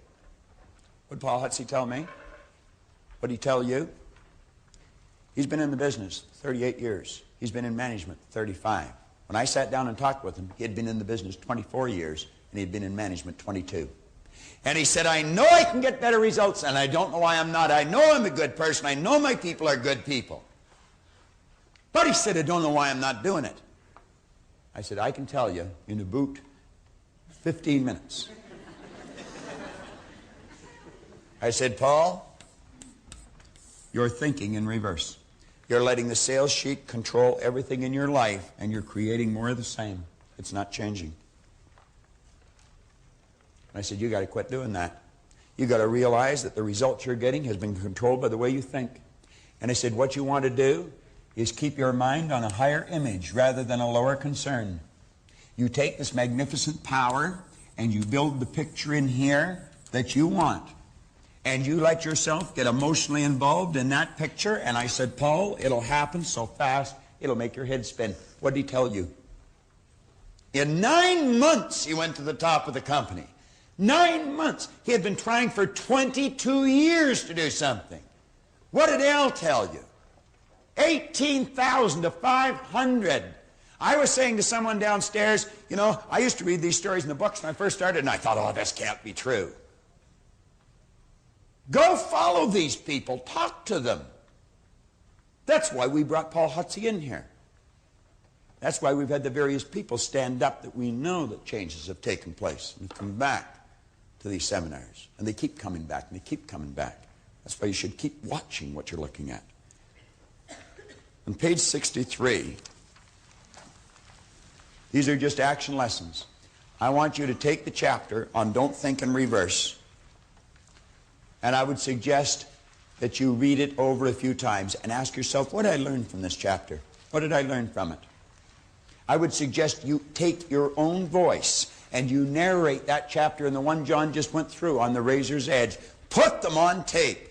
What did Paul Hutsey tell me? What did he tell you? He's been in the business 38 years. He's been in management 35. When I sat down and talked with him, he had been in the business 24 years, and he'd been in management 22. And he said, I know I can get better results, and I don't know why I'm not. I know I'm a good person. I know my people are good people. But he said, I don't know why I'm not doing it. I said, I can tell you in about 15 minutes. I said, Paul, you're thinking in reverse. You're letting the sales sheet control everything in your life, and you're creating more of the same. It's not changing. I said, you got to quit doing that. You got to realize that the results you're getting has been controlled by the way you think. And I said, what you want to do is keep your mind on a higher image rather than a lower concern. You take this magnificent power and you build the picture in here that you want. And you let yourself get emotionally involved in that picture. And I said, Paul, it'll happen so fast, it'll make your head spin. What did he tell you? In 9 months, he went to the top of the company. 9 months. He had been trying for 22 years to do something. What did Al tell you? 18,000 to 500. I was saying to someone downstairs, you know, I used to read these stories in the books when I first started, and I thought, oh, this can't be true. Go follow these people. Talk to them. That's why we brought Paul Hutsey in here. That's why we've had the various people stand up that we know that changes have taken place and come back to these seminars. And they keep coming back, and they keep coming back. That's why you should keep watching what you're looking at. On page 63, these are just action lessons. I want you to take the chapter on Don't Think in Reverse, and I would suggest that you read it over a few times and ask yourself, what did I learn from this chapter? What did I learn from it? I would suggest you take your own voice and you narrate that chapter and the one John just went through on the razor's edge. Put them on tape.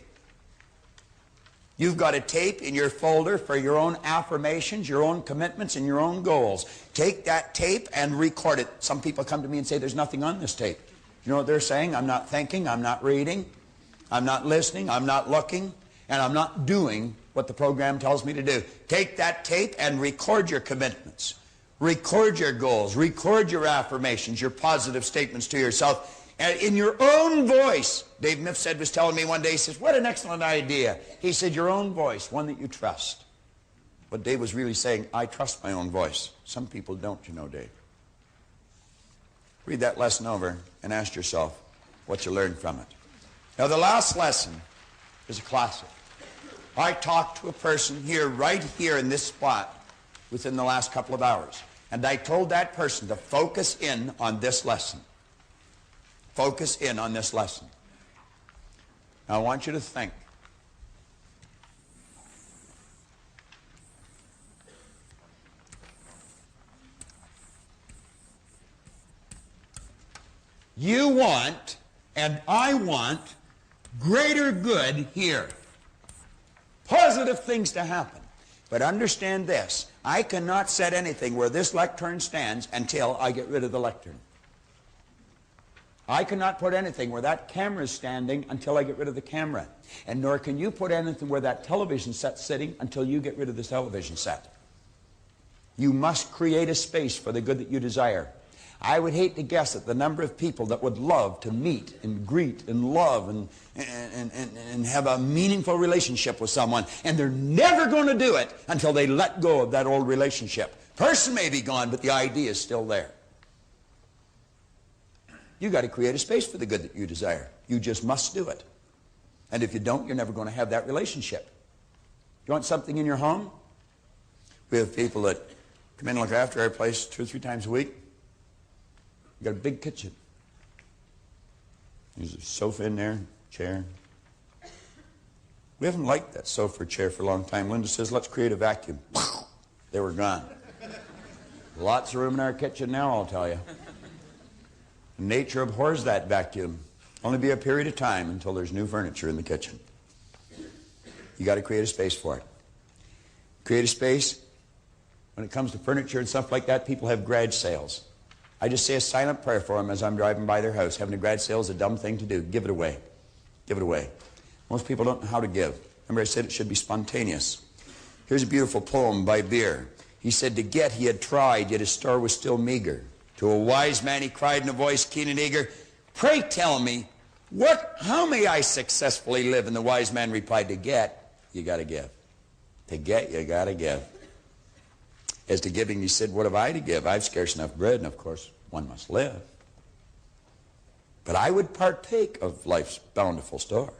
You've got a tape in your folder for your own affirmations, your own commitments, and your own goals. Take that tape and record it. Some people come to me and say, there's nothing on this tape. You know what they're saying? I'm not thinking, I'm not reading, I'm not listening, I'm not looking, and I'm not doing what the program tells me to do. Take that tape and record your commitments. Record your goals. Record your affirmations, your positive statements to yourself. And in your own voice, Dave Mifsud was telling me one day, he says, what an excellent idea. He said, your own voice, one that you trust. But Dave was really saying, I trust my own voice. Some people don't, you know, Dave. Read that lesson over and ask yourself what you learned from it. Now, the last lesson is a classic. I talked to a person here, right here in this spot, within the last couple of hours. And I told that person to focus in on this lesson. Focus in on this lesson. Now, I want you to think. You want, and I want, greater good here. Positive things to happen. But understand this. I cannot set anything where this lectern stands until I get rid of the lectern. I cannot put anything where that camera is standing until I get rid of the camera. And nor can you put anything where that television set's sitting until you get rid of the television set. You must create a space for the good that you desire. I would hate to guess at the number of people that would love to meet and greet and love and have a meaningful relationship with someone, and they're never going to do it until they let go of that old relationship. Person may be gone, but the idea is still there. You've got to create a space for the good that you desire. You just must do it. And if you don't, you're never going to have that relationship. You want something in your home? We have people that come in and look after our place 2 or 3 times a week. We've got a big kitchen. There's a sofa in there, chair. We haven't liked that sofa or chair for a long time. Linda says, let's create a vacuum. They were gone. Lots of room in our kitchen now, I'll tell you. Nature abhors that vacuum. Only be a period of time until there's new furniture in the kitchen. You got to create a space for it. Create a space. When it comes to furniture and stuff like that, people have garage sales. I just say a silent prayer for them as I'm driving by their house. Having a garage sale is a dumb thing to do. Give it away. Give it away. Most people don't know how to give. Remember I said it should be spontaneous. Here's a beautiful poem by Beer. He said, to get he had tried, yet his store was still meager. To a wise man he cried in a voice keen and eager, pray tell me, how may I successfully live? And the wise man replied, to get, you got to give. To get, you got to give. As to giving, he said, what have I to give? I've scarce enough bread, and of course, one must live. But I would partake of life's bountiful store.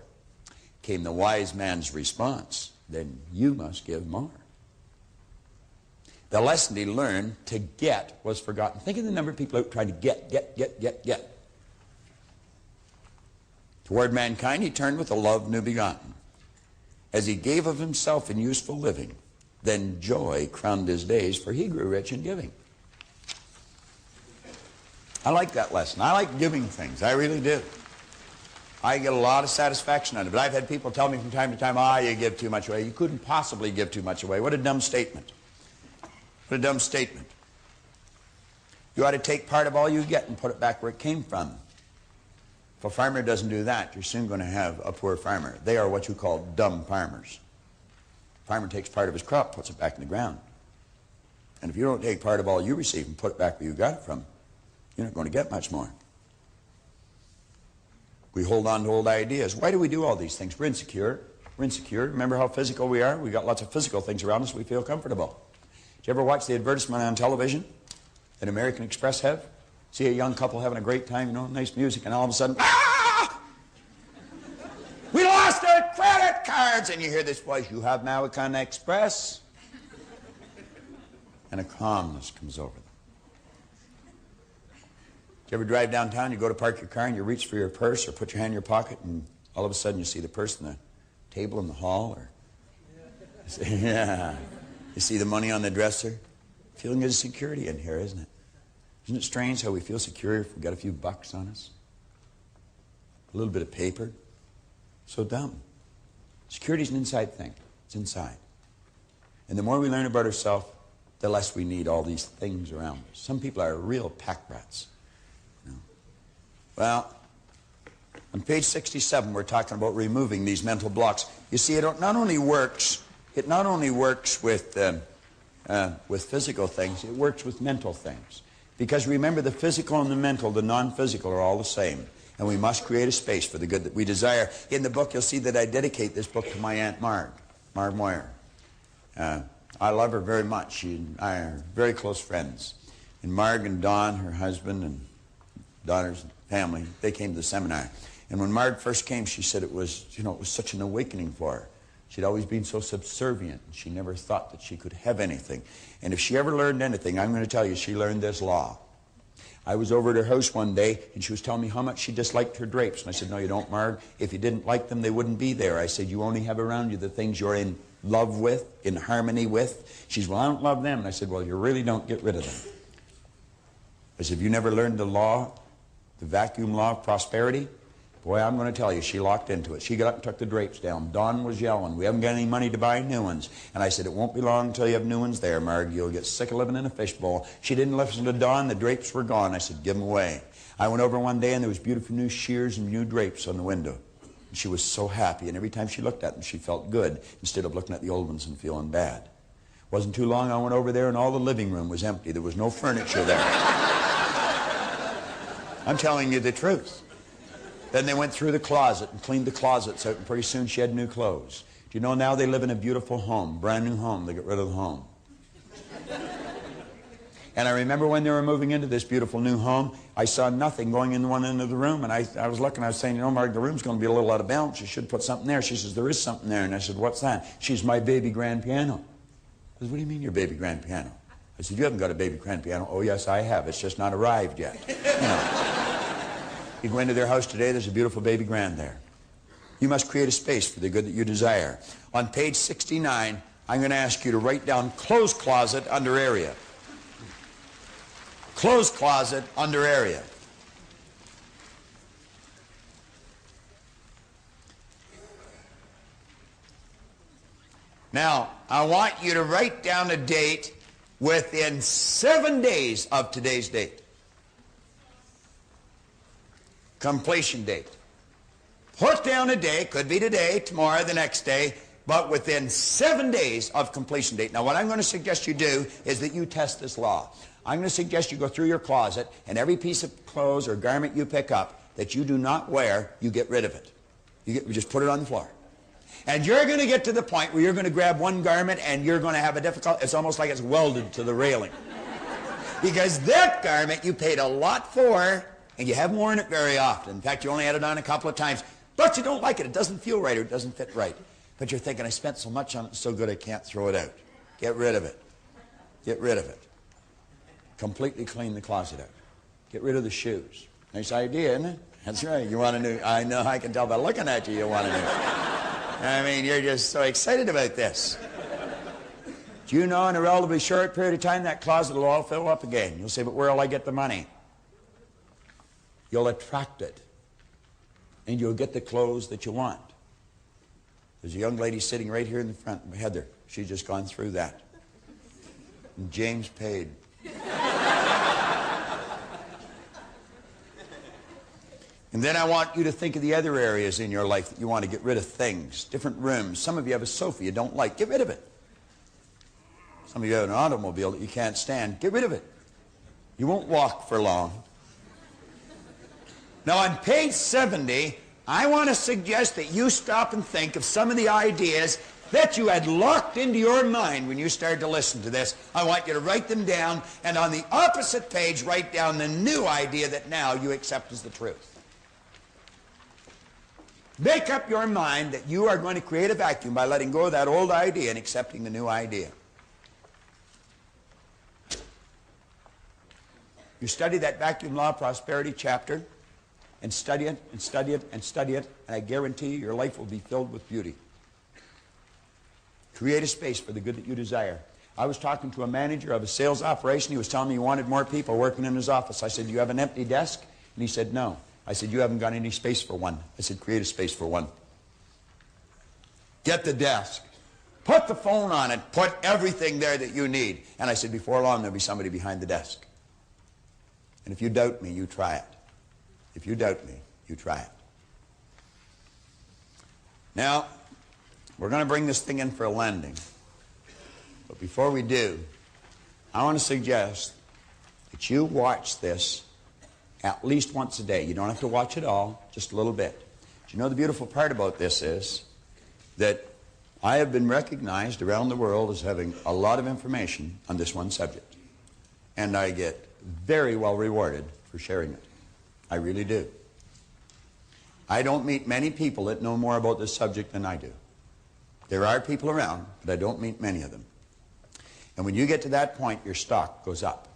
Came the wise man's response, then you must give more. The lesson he learned, to get, was forgotten. Think of the number of people out trying to get. Toward mankind he turned with a love new begotten. As he gave of himself in useful living, then joy crowned his days, for he grew rich in giving. I like that lesson. I like giving things. I really do. I get a lot of satisfaction out of it. I've had people tell me from time to time, you give too much away. You couldn't possibly give too much away. What a dumb statement. What a dumb statement. You ought to take part of all you get and put it back where it came from. If a farmer doesn't do that, you're soon going to have a poor farmer. They are what you call dumb farmers. Farmer takes part of his crop, puts it back in the ground. And if you don't take part of all you receive and put it back where you got it from, you're not going to get much more. We hold on to old ideas. Why do we do all these things? We're insecure. We're insecure. Remember how physical we are? We got lots of physical things around us. We feel comfortable. Did you ever watch the advertisement on television that American Express have? See a young couple having a great time, you know, nice music, and all of a sudden, ah! We lost our credit cards! And you hear this voice, you have American Express? And a calmness comes over them. Did you ever drive downtown, you go to park your car, and you reach for your purse or put your hand in your pocket, and all of a sudden you see the purse on the table in the hall, or yeah, you see the money on the dresser? Feeling of security in here, isn't it? Isn't it strange how we feel secure if we've got a few bucks on us? A little bit of paper? So dumb. Security's an inside thing. It's inside. And the more we learn about ourselves, the less we need all these things around us. Some people are real pack rats. You know? Well, on page 67, we're talking about removing these mental blocks. You see, it not only works with physical things, it works with mental things. Because remember, the physical and the mental, the non-physical, are all the same. And we must create a space for the good that we desire. In the book, you'll see that I dedicate this book to my Aunt Marg Moyer. I love her very much. She and I are very close friends. And Marg and Don, her husband and daughters and family, they came to the seminar. And when Marg first came, she said it was, you know, it was such an awakening for her. She'd always been so subservient. She never thought that she could have anything. And if she ever learned anything, I'm going to tell you, she learned this law. I was over at her house one day, and she was telling me how much she disliked her drapes. And I said, no, you don't, Marg. If you didn't like them, they wouldn't be there. I said, you only have around you the things you're in love with, in harmony with. She said, well, I don't love them. And I said, well, you really don't get rid of them. I said, have you never learned the law, the vacuum law of prosperity? Boy, I'm going to tell you, she locked into it. She got up and took the drapes down. Don was yelling, we haven't got any money to buy new ones. And I said, it won't be long until you have new ones there, Marg. You'll get sick of living in a fishbowl. She didn't listen to Don. The drapes were gone. I said, give them away. I went over one day, and there was beautiful new shears and new drapes on the window. And she was so happy, and every time she looked at them, she felt good, instead of looking at the old ones and feeling bad. Wasn't too long, I went over there, and all the living room was empty. There was no furniture there. I'm telling you the truth. Then they went through the closet and cleaned the closets out, and pretty soon she had new clothes. Do you know now they live in a beautiful home, brand new home. They got rid of the home. And I remember when they were moving into this beautiful new home, I saw nothing going in one end of the room, and I was looking, I was saying, you know, Marg, the room's going to be a little out of balance. You should put something there. She says, there is something there. And I said, what's that? She's my baby grand piano. I said, what do you mean your baby grand piano? I said, you haven't got a baby grand piano. Oh, yes, I have. It's just not arrived yet. You know. You go into their house today, there's a beautiful baby grand there. You must create a space for the good that you desire. On page 69, I'm going to ask you to write down clothes closet under area. Clothes closet under area. Now, I want you to write down a date within 7 days of today's date. Completion date. Put down a day, could be today, tomorrow, the next day, but within 7 days of completion date. Now, what I'm going to suggest you do is that you test this law. I'm going to suggest you go through your closet, and every piece of clothes or garment you pick up that you do not wear, you get rid of it. You just put it on the floor. And you're going to get to the point where you're going to grab one garment and you're going to have a difficult, it's almost like it's welded to the railing. Because that garment you paid a lot for, and you haven't worn it very often. In fact, you only had it on a couple of times. But you don't like it. It doesn't feel right, or it doesn't fit right. But you're thinking, I spent so much on it, it's so good I can't throw it out. Get rid of it. Get rid of it. Completely clean the closet out. Get rid of the shoes. Nice idea, isn't it? That's right. You want a new, I know, I can tell by looking at you, you want a new. I mean, you're just so excited about this. Do you know in a relatively short period of time that closet will all fill up again? You'll say, but where will I get the money? You'll attract it, and you'll get the clothes that you want. There's a young lady sitting right here in the front, Heather. She's just gone through that. And James paid. And then I want you to think of the other areas in your life that you want to get rid of things, different rooms. Some of you have a sofa you don't like. Get rid of it. Some of you have an automobile that you can't stand. Get rid of it. You won't walk for long. Now on page 70, I want to suggest that you stop and think of some of the ideas that you had locked into your mind when you started to listen to this. I want you to write them down, and on the opposite page, write down the new idea that now you accept as the truth. Make up your mind that you are going to create a vacuum by letting go of that old idea and accepting the new idea. You study that vacuum law of prosperity chapter, and study it, and study it, and study it, and I guarantee you your life will be filled with beauty. Create a space for the good that you desire. I was talking to a manager of a sales operation. He was telling me he wanted more people working in his office. I said, do you have an empty desk? And he said, no. I said, you haven't got any space for one. I said, create a space for one. Get the desk. Put the phone on it. Put everything there that you need. And I said, before long, there'll be somebody behind the desk. And if you doubt me, you try it. If you doubt me, you try it. Now, we're going to bring this thing in for a landing. But before we do, I want to suggest that you watch this at least once a day. You don't have to watch it all, just a little bit. But you know the beautiful part about this is that I have been recognized around the world as having a lot of information on this one subject. And I get very well rewarded for sharing it. I really do. I don't meet many people that know more about this subject than I do. There are people around, but I don't meet many of them. And when you get to that point, your stock goes up.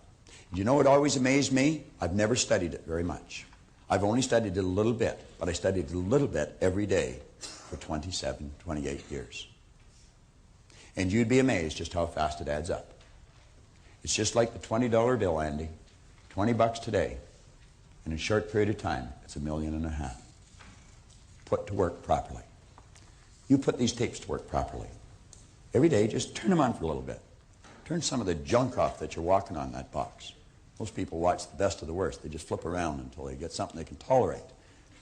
You know what always amazed me? I've never studied it very much. I've only studied it a little bit, but I studied it a little bit every day for 27, 28 years. And you'd be amazed just how fast it adds up. It's just like the $20 bill, Andy. 20 bucks today. In a short period of time, it's $1.5 million. Put to work properly. You put these tapes to work properly. Every day, just turn them on for a little bit. Turn some of the junk off that you're walking on that box. Most people watch the best of the worst. They just flip around until they get something they can tolerate.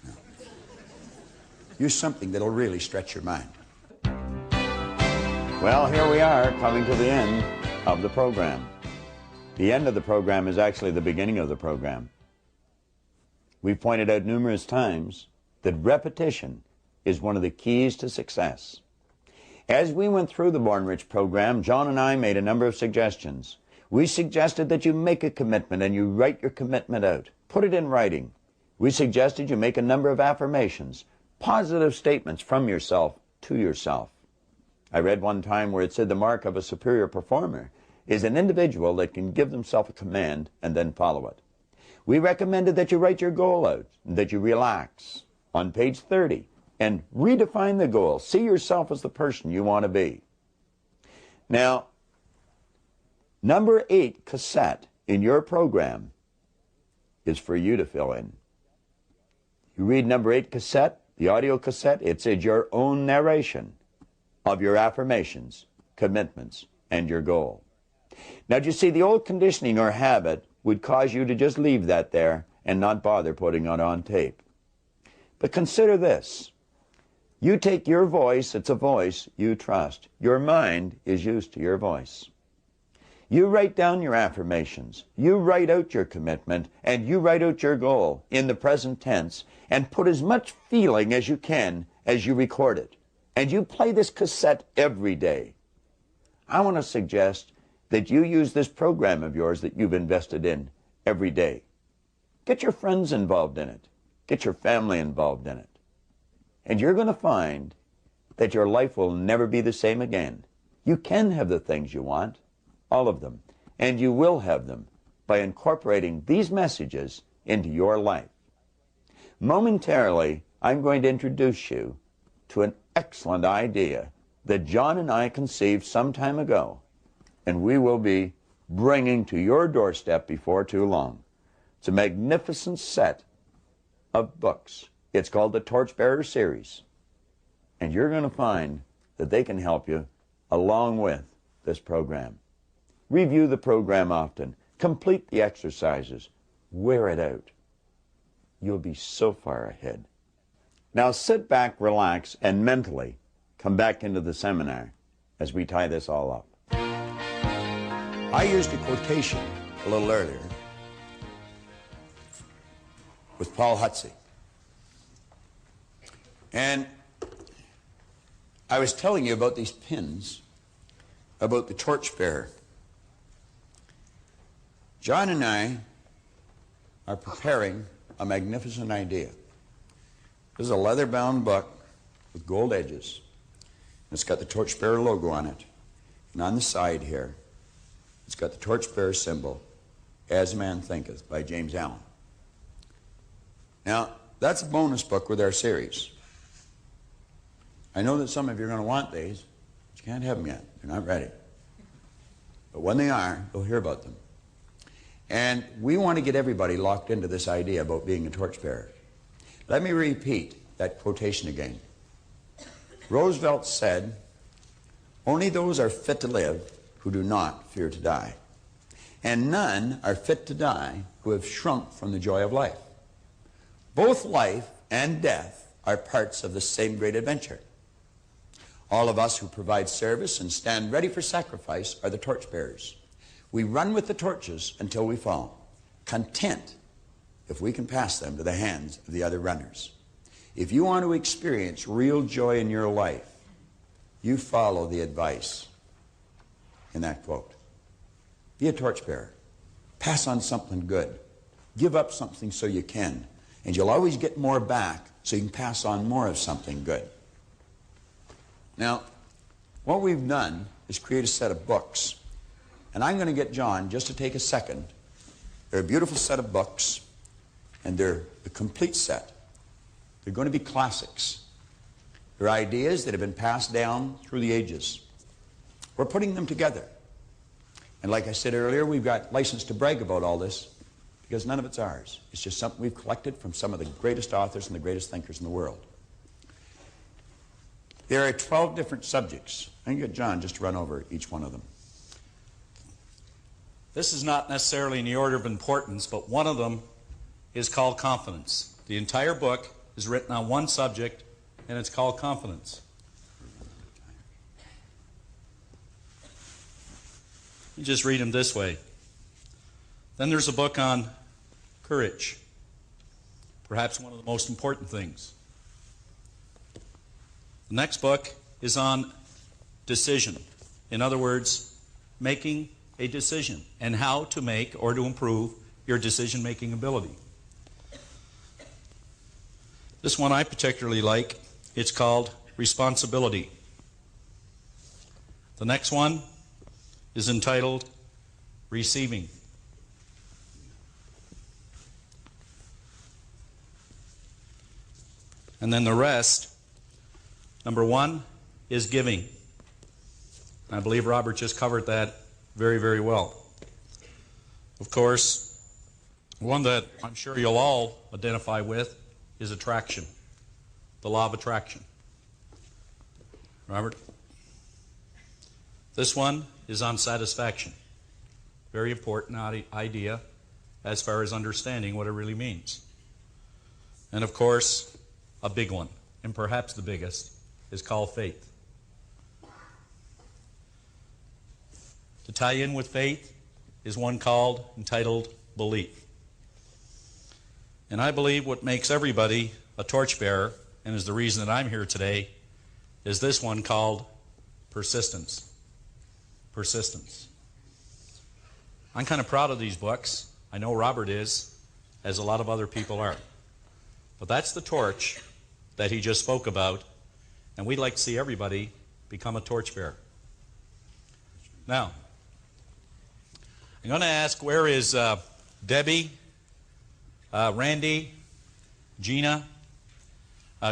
Now, use something that'll really stretch your mind. Well, here we are, coming to the end of the program. The end of the program is actually the beginning of the program. We've pointed out numerous times that repetition is one of the keys to success. As we went through the Born Rich program, John and I made a number of suggestions. We suggested that you make a commitment and you write your commitment out. Put it in writing. We suggested you make a number of affirmations, positive statements from yourself to yourself. I read one time where it said the mark of a superior performer is an individual that can give themselves a command and then follow it. We recommended that you write your goal out, that you relax on page 30 and redefine the goal. See yourself as the person you want to be. Now, number 8 cassette in your program is for you to fill in. You read number 8 cassette, the audio cassette, it says your own narration of your affirmations, commitments, and your goal. Now, do you see, the old conditioning or habit would cause you to just leave that there and not bother putting it on tape. But consider this. You take your voice, it's a voice you trust. Your mind is used to your voice. You write down your affirmations, you write out your commitment, and you write out your goal in the present tense, and put as much feeling as you can as you record it. And you play this cassette every day. I want to suggest that you use this program of yours that you've invested in every day. Get your friends involved in it. Get your family involved in it. And you're going to find that your life will never be the same again. You can have the things you want, all of them, and you will have them by incorporating these messages into your life. Momentarily, I'm going to introduce you to an excellent idea that John and I conceived some time ago, and we will be bringing to your doorstep before too long. It's a magnificent set of books. It's called the Torchbearer Series, and you're going to find that they can help you along with this program. Review the program often. Complete the exercises. Wear it out. You'll be so far ahead. Now sit back, relax, and mentally come back into the seminar as we tie this all up. I used a quotation a little earlier with Paul Hutsey. And I was telling you about these pins, about the torchbearer. John and I are preparing a magnificent idea. This is a leather-bound book with gold edges. It's got the torchbearer logo on it. And on the side here, it's got the torchbearer symbol, As Man Thinketh, by James Allen. Now, that's a bonus book with our series. I know that some of you are going to want these, but you can't have them yet. They're not ready. But when they are, you'll hear about them. And we want to get everybody locked into this idea about being a torchbearer. Let me repeat that quotation again. Roosevelt said, "Only those are fit to live who do not fear to die. And none are fit to die who have shrunk from the joy of life." Both life and death are parts of the same great adventure. All of us who provide service and stand ready for sacrifice are the torchbearers. We run with the torches until we fall, content if we can pass them to the hands of the other runners. If you want to experience real joy in your life, you follow the advice in that quote. Be a torchbearer. Pass on something good. Give up something so you can. And you'll always get more back so you can pass on more of something good. Now, what we've done is create a set of books. And I'm going to get John just to take a second. They're a beautiful set of books, and they're a complete set. They're going to be classics. They're ideas that have been passed down through the ages. We're putting them together. And like I said earlier, we've got license to brag about all this because none of it's ours. It's just something we've collected from some of the greatest authors and the greatest thinkers in the world. There are 12 different subjects. I can get John just to run over each one of them. This is not necessarily in the order of importance, but one of them is called confidence. The entire book is written on one subject, and it's called confidence. You just read them this way. Then there's a book on courage, perhaps one of the most important things. The next book is on decision. In other words, making a decision and how to make or to improve your decision-making ability. This one I particularly like. It's called Responsibility. The next one is entitled Receiving. And then the rest, number one, is Giving. I believe Robert just covered that very, very well. Of course, one that I'm sure you'll all identify with is attraction, the law of attraction. Robert? This one is on satisfaction. Very important idea as far as understanding what it really means. And of course, a big one, and perhaps the biggest, is called faith. To tie in with faith is one entitled Belief. And I believe what makes everybody a torchbearer, and is the reason that I'm here today, is this one called persistence. Persistence. I'm kind of proud of these books. I know Robert is, as a lot of other people are. But that's the torch that he just spoke about, and we'd like to see everybody become a torchbearer. Now, I'm going to ask, where is Debbie, Randy, Gina,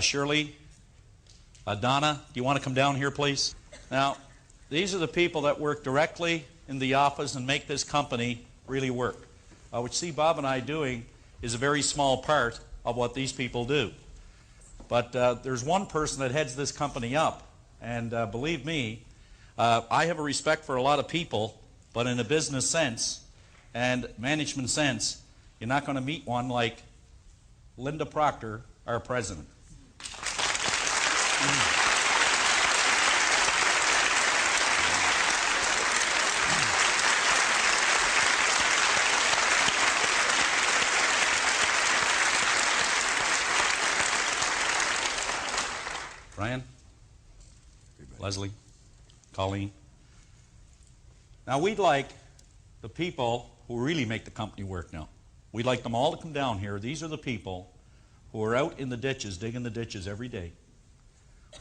Shirley, Donna? Do you want to come down here, please? Now, these are the people that work directly in the office and make this company really work. What you see Bob and I doing is a very small part of what these people do. But there's one person that heads this company up, and believe me, I have a respect for a lot of people, but in a business sense and management sense, you're not going to meet one like Linda Proctor, our president. Leslie, Colleen. Now we'd like the people who really make the company work now. We'd like them all to come down here. These are the people who are out in the ditches, digging the ditches every day,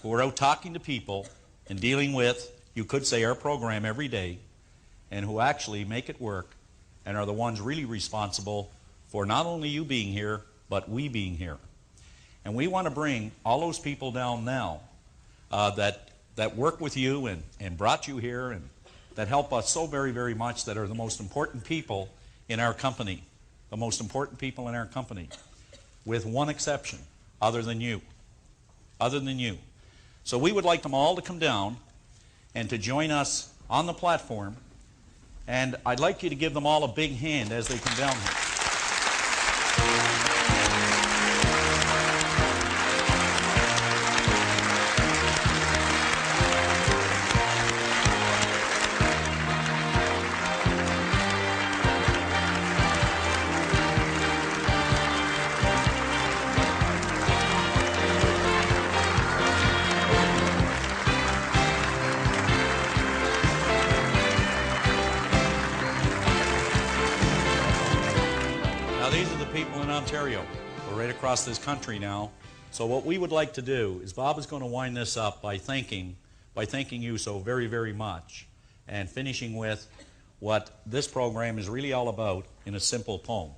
who are out talking to people and dealing with, you could say, our program every day, and who actually make it work and are the ones really responsible for not only you being here, but we being here. And we want to bring all those people down now that work with you and brought you here and that help us so very, very much, that are the most important people in our company. The most important people in our company, with one exception, other than you. Other than you. So we would like them all to come down and to join us on the platform, and I'd like you to give them all a big hand as they come down here. Ontario. We're right across this country now. So what we would like to do is Bob is going to wind this up by thanking you so very, very much, and finishing with what this program is really all about in a simple poem.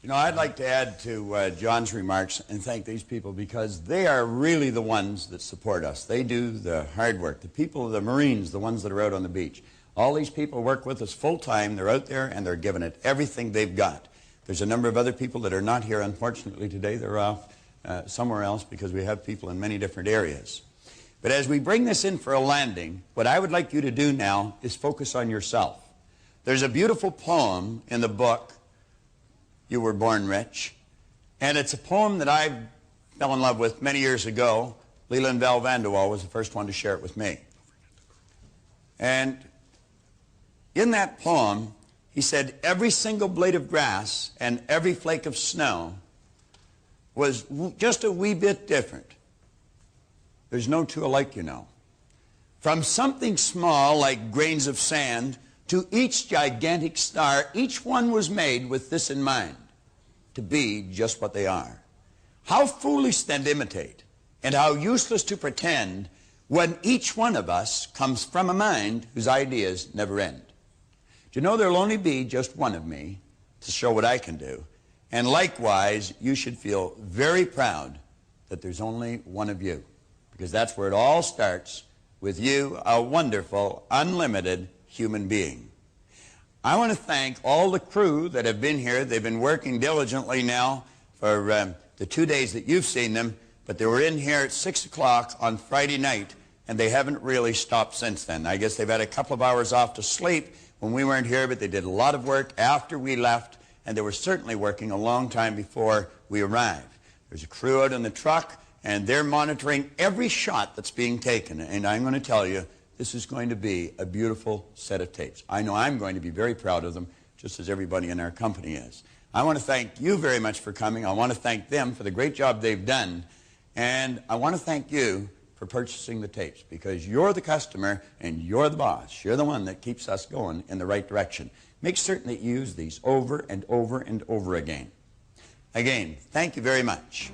You know, I'd like to add to John's remarks and thank these people, because they are really the ones that support us. They do the hard work. The people, the Marines, the ones that are out on the beach. All these people work with us full time. They're out there and they're giving it everything they've got. There's a number of other people that are not here, unfortunately, today. They're off somewhere else, because we have people in many different areas. But as we bring this in for a landing, what I would like you to do now is focus on yourself. There's a beautiful poem in the book, You Were Born Rich, and it's a poem that I fell in love with many years ago. Leland Val Vanderwall was the first one to share it with me. And in that poem, he said, every single blade of grass and every flake of snow was just a wee bit different. There's no two alike, you know. From something small like grains of sand to each gigantic star, each one was made with this in mind, to be just what they are. How foolish then to imitate, and how useless to pretend, when each one of us comes from a mind whose ideas never end. Do you know there'll only be just one of me to show what I can do? And likewise, you should feel very proud that there's only one of you, because that's where it all starts, with you, a wonderful, unlimited human being. I want to thank all the crew that have been here. They've been working diligently now for the 2 days that you've seen them, but they were in here at 6 o'clock on Friday night, and they haven't really stopped since then. I guess they've had a couple of hours off to sleep when we weren't here, but they did a lot of work after we left, and they were certainly working a long time before we arrived. There's a crew out in the truck, and they're monitoring every shot that's being taken. And I'm going to tell you, this is going to be a beautiful set of tapes. I know I'm going to be very proud of them, just as everybody in our company is. I want to thank you very much for coming. I want to thank them for the great job they've done. And I want to thank you for purchasing the tapes, because you're the customer and you're the boss. You're the one that keeps us going in the right direction. Make certain that you use these over and over and over again. Again, thank you very much.